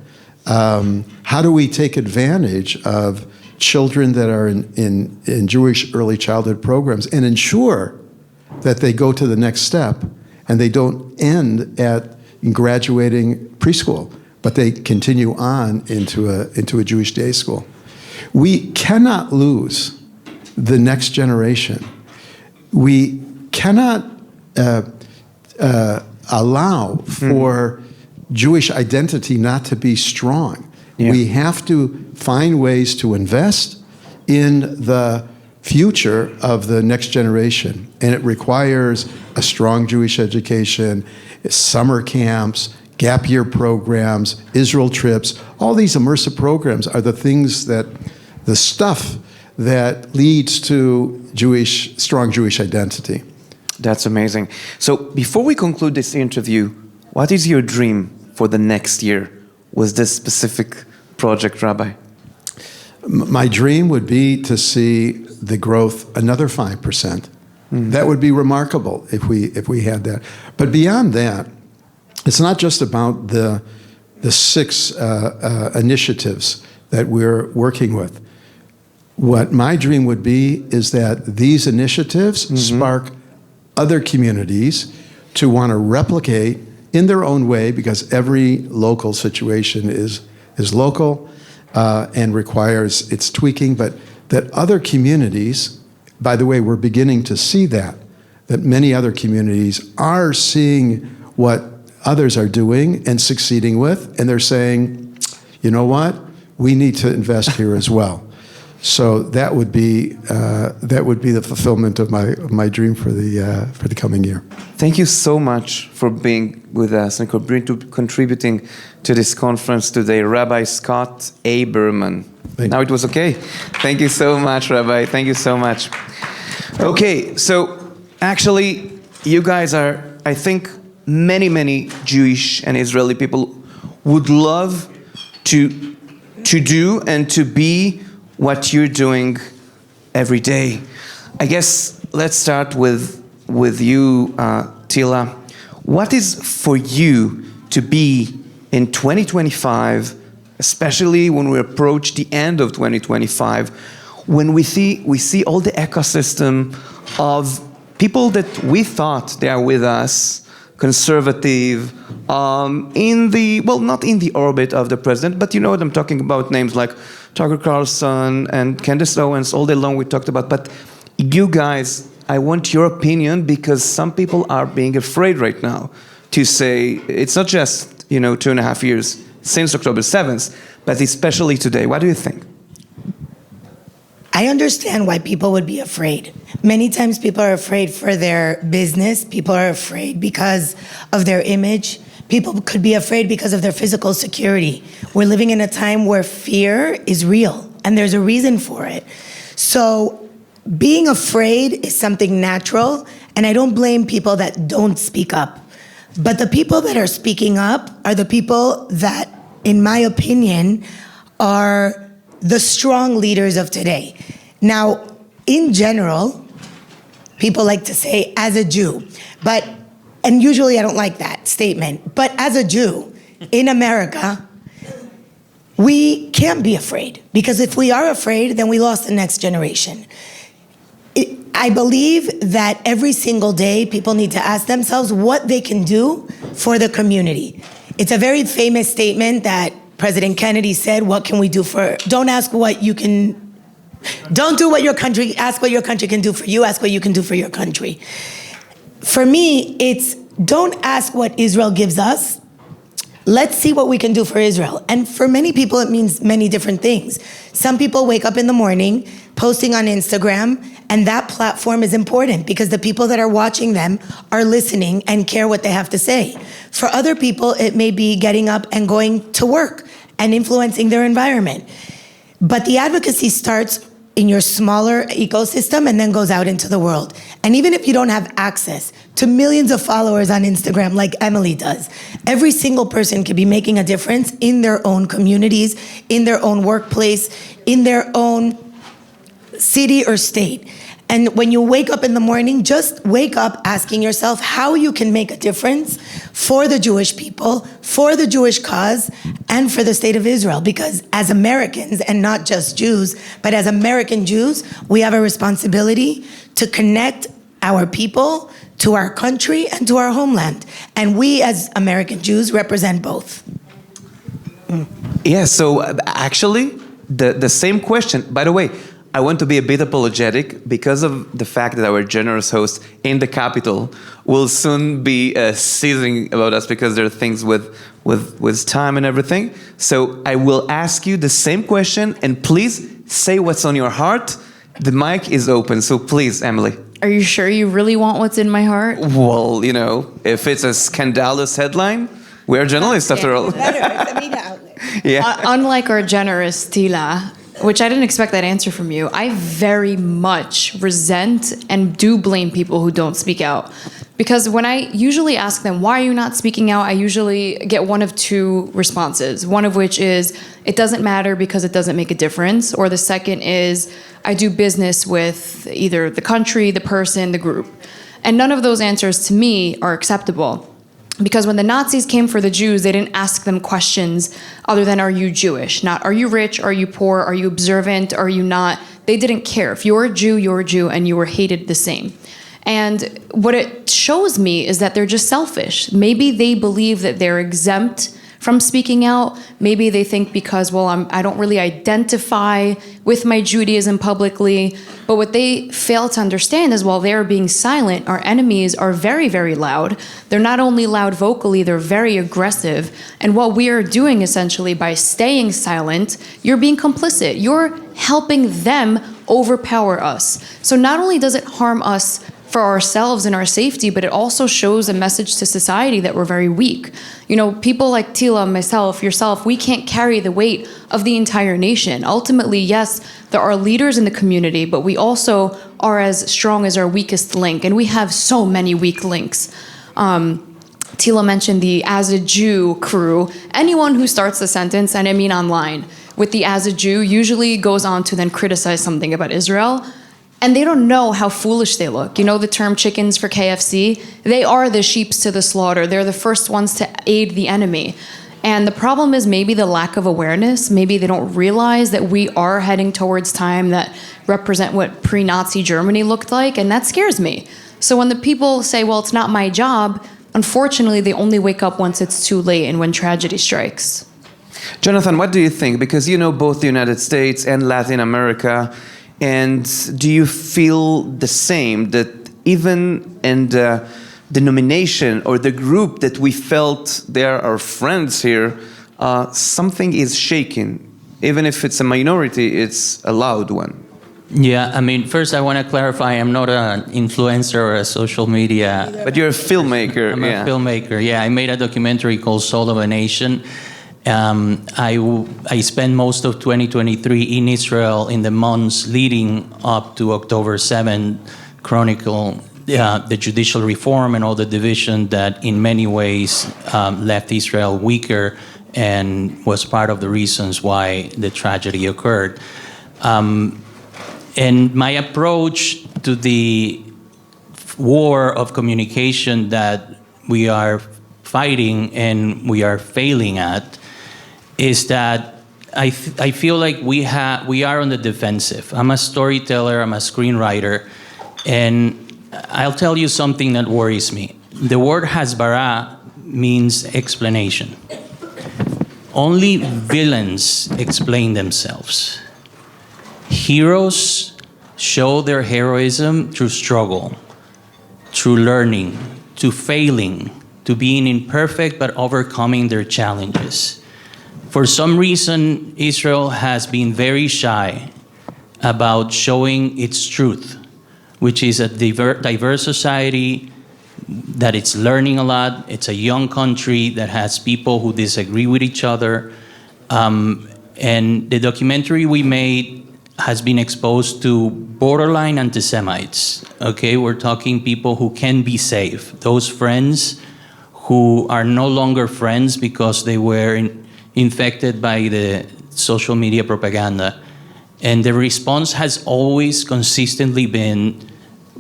How do we take advantage of children that are in Jewish early childhood programs and ensure that they go to the next step and they don't end at graduating preschool, but they continue on into a Jewish day school? We cannot lose the next generation. We cannot allow for Jewish identity not to be strong. Yeah. We have to find ways to invest in the future of the next generation. And it requires a strong Jewish education, summer camps, gap year programs, Israel trips. All these immersive programs are the things that, the stuff that leads to strong Jewish identity. That's amazing. So before we conclude this interview, what is your dream for the next year with this specific project, Rabbi? My dream would be to see the growth another 5%. That would be remarkable if we had that. But beyond that, it's not just about the 6 initiatives that we're working with. What my dream would be is that these initiatives spark other communities to want to replicate in their own way, because every local situation is local and requires its tweaking, but that other communities, by the way, we're beginning to see that many other communities are seeing what others are doing and succeeding with, and they're saying, you know what, we need to invest here as well. So that would be the fulfillment of my dream for the coming year. Thank you so much for being with us and contributing to this conference today, Rabbi Scott A. Berman. Now it was okay. Thank you so much, Rabbi. Thank you so much. Okay, so actually, you guys are, I think, many Jewish and Israeli people would love to do and to be what you're doing every day. I guess let's start with you, Tila. What is for you to be in 2025, especially when we approach the end of 2025, when we see all the ecosystem of people that we thought they are with us, conservative, not in the orbit of the president, but you know what I'm talking about, names like Tucker Carlson and Candace Owens, all day long we talked about. But you guys, I want your opinion, because some people are being afraid right now to say, it's not just 2.5 years since October 7th, but especially today. What do you think? I understand why people would be afraid. Many times people are afraid for their business. People are afraid because of their image. People could be afraid because of their physical security. We're living in a time where fear is real, and there's a reason for it. So being afraid is something natural, and I don't blame people that don't speak up. But the people that are speaking up are the people that, in my opinion, are the strong leaders of today. Now, in general, people like to say, as a Jew, and usually I don't like that statement, but as a Jew in America, we can't be afraid, because if we are afraid, then we lost the next generation. I believe that every single day people need to ask themselves what they can do for the community. It's a very famous statement that President Kennedy said, what can we do don't ask what you can, don't do what your country, ask what your country can do for you, ask what you can do for your country. For me, it's don't ask what Israel gives us. Let's see what we can do for Israel. And for many people, it means many different things. Some people wake up in the morning, posting on Instagram, and that platform is important because the people that are watching them are listening and care what they have to say. For other people, it may be getting up and going to work and influencing their environment. But the advocacy starts in your smaller ecosystem and then goes out into the world. And even if you don't have access to millions of followers on Instagram like Emily does, every single person could be making a difference in their own communities, in their own workplace, in their own city or state. And when you wake up in the morning, just wake up asking yourself how you can make a difference for the Jewish people, for the Jewish cause, and for the state of Israel. Because as Americans, and not just Jews, but as American Jews, we have a responsibility to connect our people to our country and to our homeland. And we as American Jews represent both. Yeah, so actually, the same question, by the way, I want to be a bit apologetic because of the fact that our generous host in the Capitol will soon be seething about us because there are things with time and everything. So I will ask you the same question, and please say what's on your heart. The mic is open, so please, Emily. Are you sure you really want what's in my heart? Well, you know, if it's a scandalous headline, we're journalists after all. Yeah. Unlike our generous Tila, which I didn't expect that answer from you, I very much resent and do blame people who don't speak out. Because when I usually ask them, why are you not speaking out? I usually get one of two responses. One of which is, it doesn't matter because it doesn't make a difference. Or the second is, I do business with either the country, the person, the group. And none of those answers to me are acceptable. Because when the Nazis came for the Jews, they didn't ask them questions other than, are you Jewish? Not, are you rich? Are you poor? Are you observant? Are you not? They didn't care. If you're a Jew, and you were hated the same. And what it shows me is that they're just selfish. Maybe they believe that they're exempt from speaking out. Maybe they think because, well, I don't really identify with my Judaism publicly. But what they fail to understand is while they're being silent, our enemies are very, very loud. They're not only loud vocally, they're very aggressive. And what we are doing essentially by staying silent, you're being complicit. You're helping them overpower us. So not only does it harm us for ourselves and our safety, but it also shows a message to society that we're very weak. You know, people like Tila, myself, yourself, we can't carry the weight of the entire nation. Ultimately, yes, there are leaders in the community, but we also are as strong as our weakest link, and we have so many weak links. Tila mentioned the as a Jew crew. Anyone who starts the sentence, and I mean online, with the as a Jew usually goes on to then criticize something about Israel. And they don't know how foolish they look. You know the term chickens for KFC? They are the sheeps to the slaughter. They're the first ones to aid the enemy. And the problem is maybe the lack of awareness. Maybe they don't realize that we are heading towards time that represent what pre-Nazi Germany looked like, and that scares me. So when the people say, well, it's not my job, unfortunately, they only wake up once it's too late and when tragedy strikes. Jonathan, what do you think? Because you know both the United States and Latin America. And do you feel the same, that even in the denomination or the group that we felt they are our friends here, something is shaking? Even if it's a minority, it's a loud one. Yeah, I mean, first I want to clarify, I'm not an influencer or a social media. But you're a filmmaker. I'm a filmmaker, yeah. I made a documentary called Soul of a Nation. I spent most of 2023 in Israel in the months leading up to October 7, chronicle the judicial reform and all the division that in many ways left Israel weaker and was part of the reasons why the tragedy occurred. And my approach to the war of communication that we are fighting and we are failing at is that I feel like we are on the defensive. I'm a storyteller, I'm a screenwriter, and I'll tell you something that worries me. The word hasbara means explanation. Only villains explain themselves. Heroes show their heroism through struggle, through learning, to failing, to being imperfect but overcoming their challenges. For some reason, Israel has been very shy about showing its truth, which is a diverse society, that it's learning a lot. It's a young country that has people who disagree with each other. And the documentary we made has been exposed to borderline anti-Semites. Okay, we're talking people who can be safe. Those friends who are no longer friends because they were infected by the social media propaganda. And the response has always consistently been,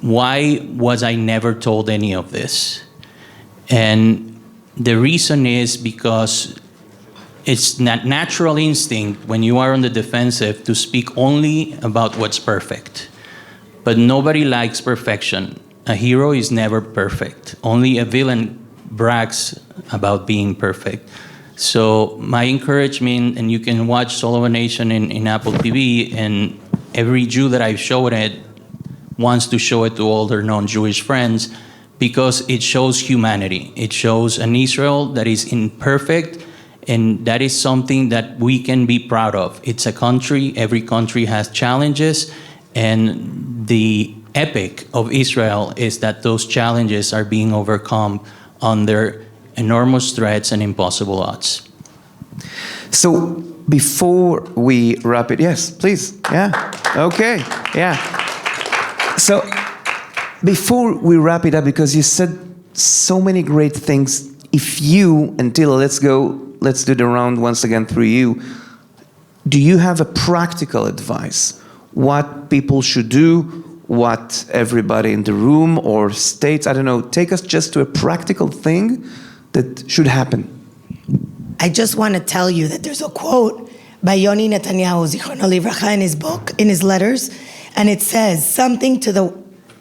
why was I never told any of this? And the reason is because it's not natural instinct when you are on the defensive to speak only about what's perfect. But nobody likes perfection. A hero is never perfect. Only a villain brags about being perfect. So my encouragement, and you can watch Soul of a Nation in Apple TV, and every Jew that I've showed it wants to show it to all their non-Jewish friends because it shows humanity. It shows an Israel that is imperfect, and that is something that we can be proud of. It's a country, every country has challenges, and the epic of Israel is that those challenges are being overcome under enormous threats and impossible odds. So before we wrap it, yes, please, yeah, okay, yeah. So before we wrap it up, because you said so many great things, if you, and Tila, let's do the round once again through you. Do you have a practical advice? What people should do, what everybody in the room or states, I don't know, take us just to a practical thing that should happen. I just want to tell you that there's a quote by Yoni Netanyahu, Zichrono Livracha, in his book, in his letters, and it says something to the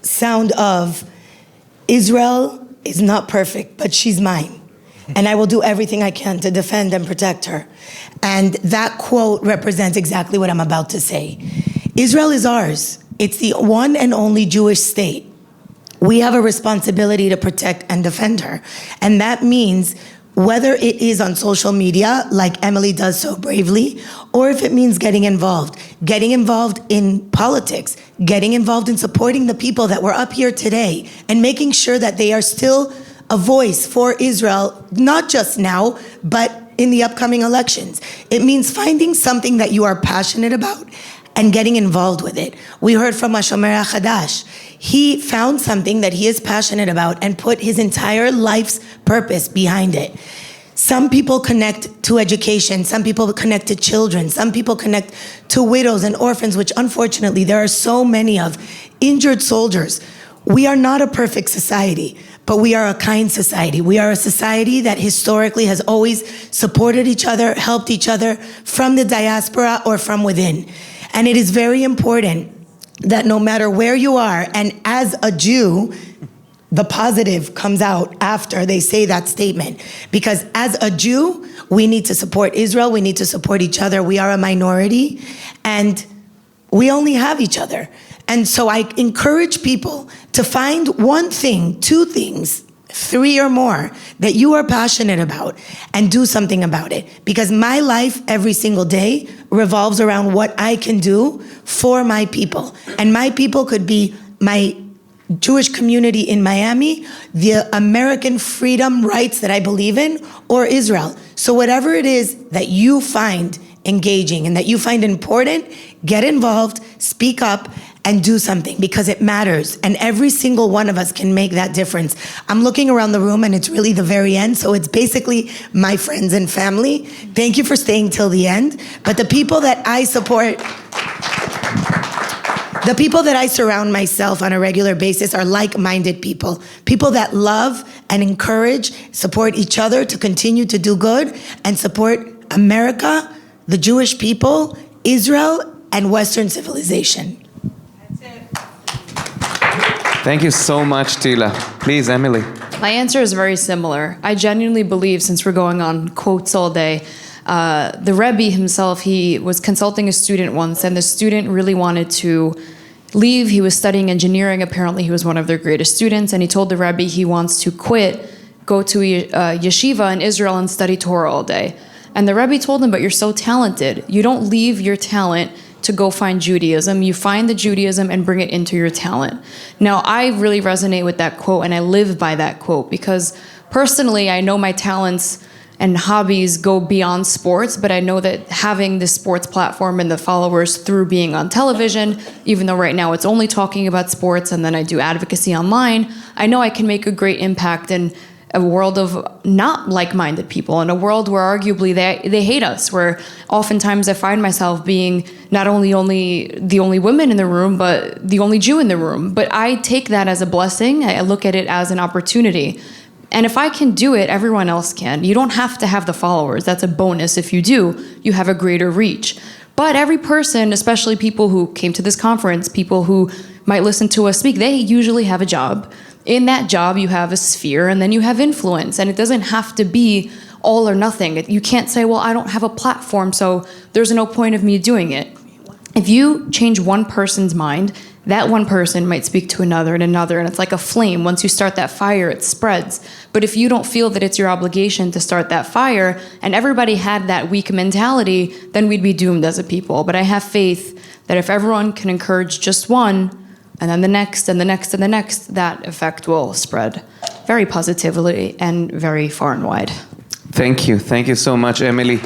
sound of, Israel is not perfect, but she's mine. And I will do everything I can to defend and protect her. And that quote represents exactly what I'm about to say. Israel is ours. It's the one and only Jewish state. We have a responsibility to protect and defend her. And that means whether it is on social media, like Emily does so bravely, or if it means getting involved in politics, getting involved in supporting the people that were up here today, and making sure that they are still a voice for Israel, not just now, but in the upcoming elections. It means finding something that you are passionate about and getting involved with it. We heard from HaShomer HaChadash. He found something that he is passionate about and put his entire life's purpose behind it. Some people connect to education, some people connect to children, some people connect to widows and orphans, which unfortunately there are so many of, injured soldiers. We are not a perfect society, but we are a kind society. We are a society that historically has always supported each other, helped each other from the diaspora or from within. And it is very important that no matter where you are, and as a Jew, the positive comes out after they say that statement. Because as a Jew, we need to support Israel, we need to support each other. We are a minority, and we only have each other. And so I encourage people to find one thing, two things, three or more that you are passionate about and do something about it. Because my life every single day revolves around what I can do for my people. And my people could be my Jewish community in Miami, the American freedom rights that I believe in, or Israel. So whatever it is that you find engaging and that you find important, get involved, speak up, and do something, because it matters. And every single one of us can make that difference. I'm looking around the room and it's really the very end, so it's basically my friends and family. Thank you for staying till the end. But the people that I support, the people that I surround myself on a regular basis are like-minded people. People that love and encourage, support each other to continue to do good, and support America, the Jewish people, Israel, and Western civilization. Thank you so much, Tila. Please, Emily. My answer is very similar. I genuinely believe, since we're going on quotes all day, the Rebbe himself, he was consulting a student once, and the student really wanted to leave. He was studying engineering. Apparently, he was one of their greatest students, and he told the Rebbe he wants to quit, go to a yeshiva in Israel and study Torah all day. And the Rebbe told him, but you're so talented. You don't leave your talent to go find Judaism. You find the Judaism and bring it into your talent. Now, I really resonate with that quote, and I live by that quote, because personally, I know my talents and hobbies go beyond sports, but I know that having this sports platform and the followers through being on television, even though right now it's only talking about sports and then I do advocacy online, I know I can make a great impact in a world of not like-minded people, in a world where arguably they hate us, where oftentimes I find myself being not only the only woman in the room, but the only Jew in the room. But I take that as a blessing. I look at it as an opportunity. And if I can do it, everyone else can. You don't have to have the followers. That's a bonus. If you do, you have a greater reach. But every person, especially people who came to this conference, people who might listen to us speak, they usually have a job. In that job, you have a sphere, and then you have influence. And it doesn't have to be all or nothing. You can't say, well, I don't have a platform, so there's no point of me doing it. If you change one person's mind, that one person might speak to another and another, and it's like a flame. Once you start that fire, it spreads. But if you don't feel that it's your obligation to start that fire, and everybody had that weak mentality, then we'd be doomed as a people. But I have faith that if everyone can encourage just one, and then the next, and the next, and the next, that effect will spread very positively and very far and wide. Thank you. Thank you so much, Emily.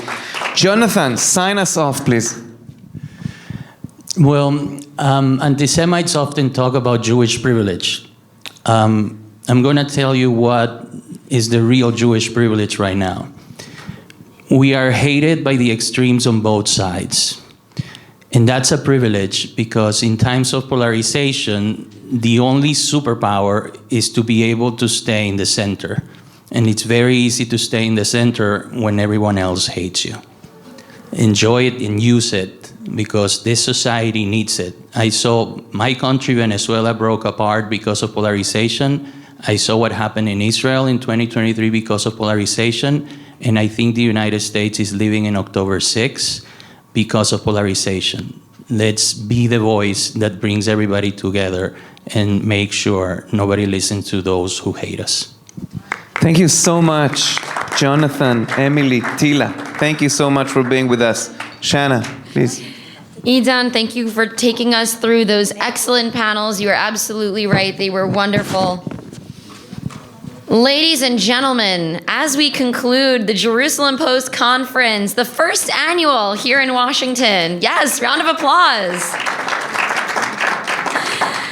Jonathan, sign us off, please. Well, anti-Semites often talk about Jewish privilege. I'm going to tell you what is the real Jewish privilege right now. We are hated by the extremes on both sides. And that's a privilege because in times of polarization, the only superpower is to be able to stay in the center. And it's very easy to stay in the center when everyone else hates you. Enjoy it and use it because this society needs it. I saw my country, Venezuela, broke apart because of polarization. I saw what happened in Israel in 2023 because of polarization. And I think the United States is living in October 6th because of polarization. Let's be the voice that brings everybody together and make sure nobody listens to those who hate us. Thank you so much, Jonathan, Emily, Tila. Thank you so much for being with us. Shanna, please. Idan, thank you for taking us through those excellent panels. You are absolutely right. They were wonderful. Ladies and gentlemen, as we conclude the Jerusalem Post Conference, the first annual here in Washington, yes, round of applause.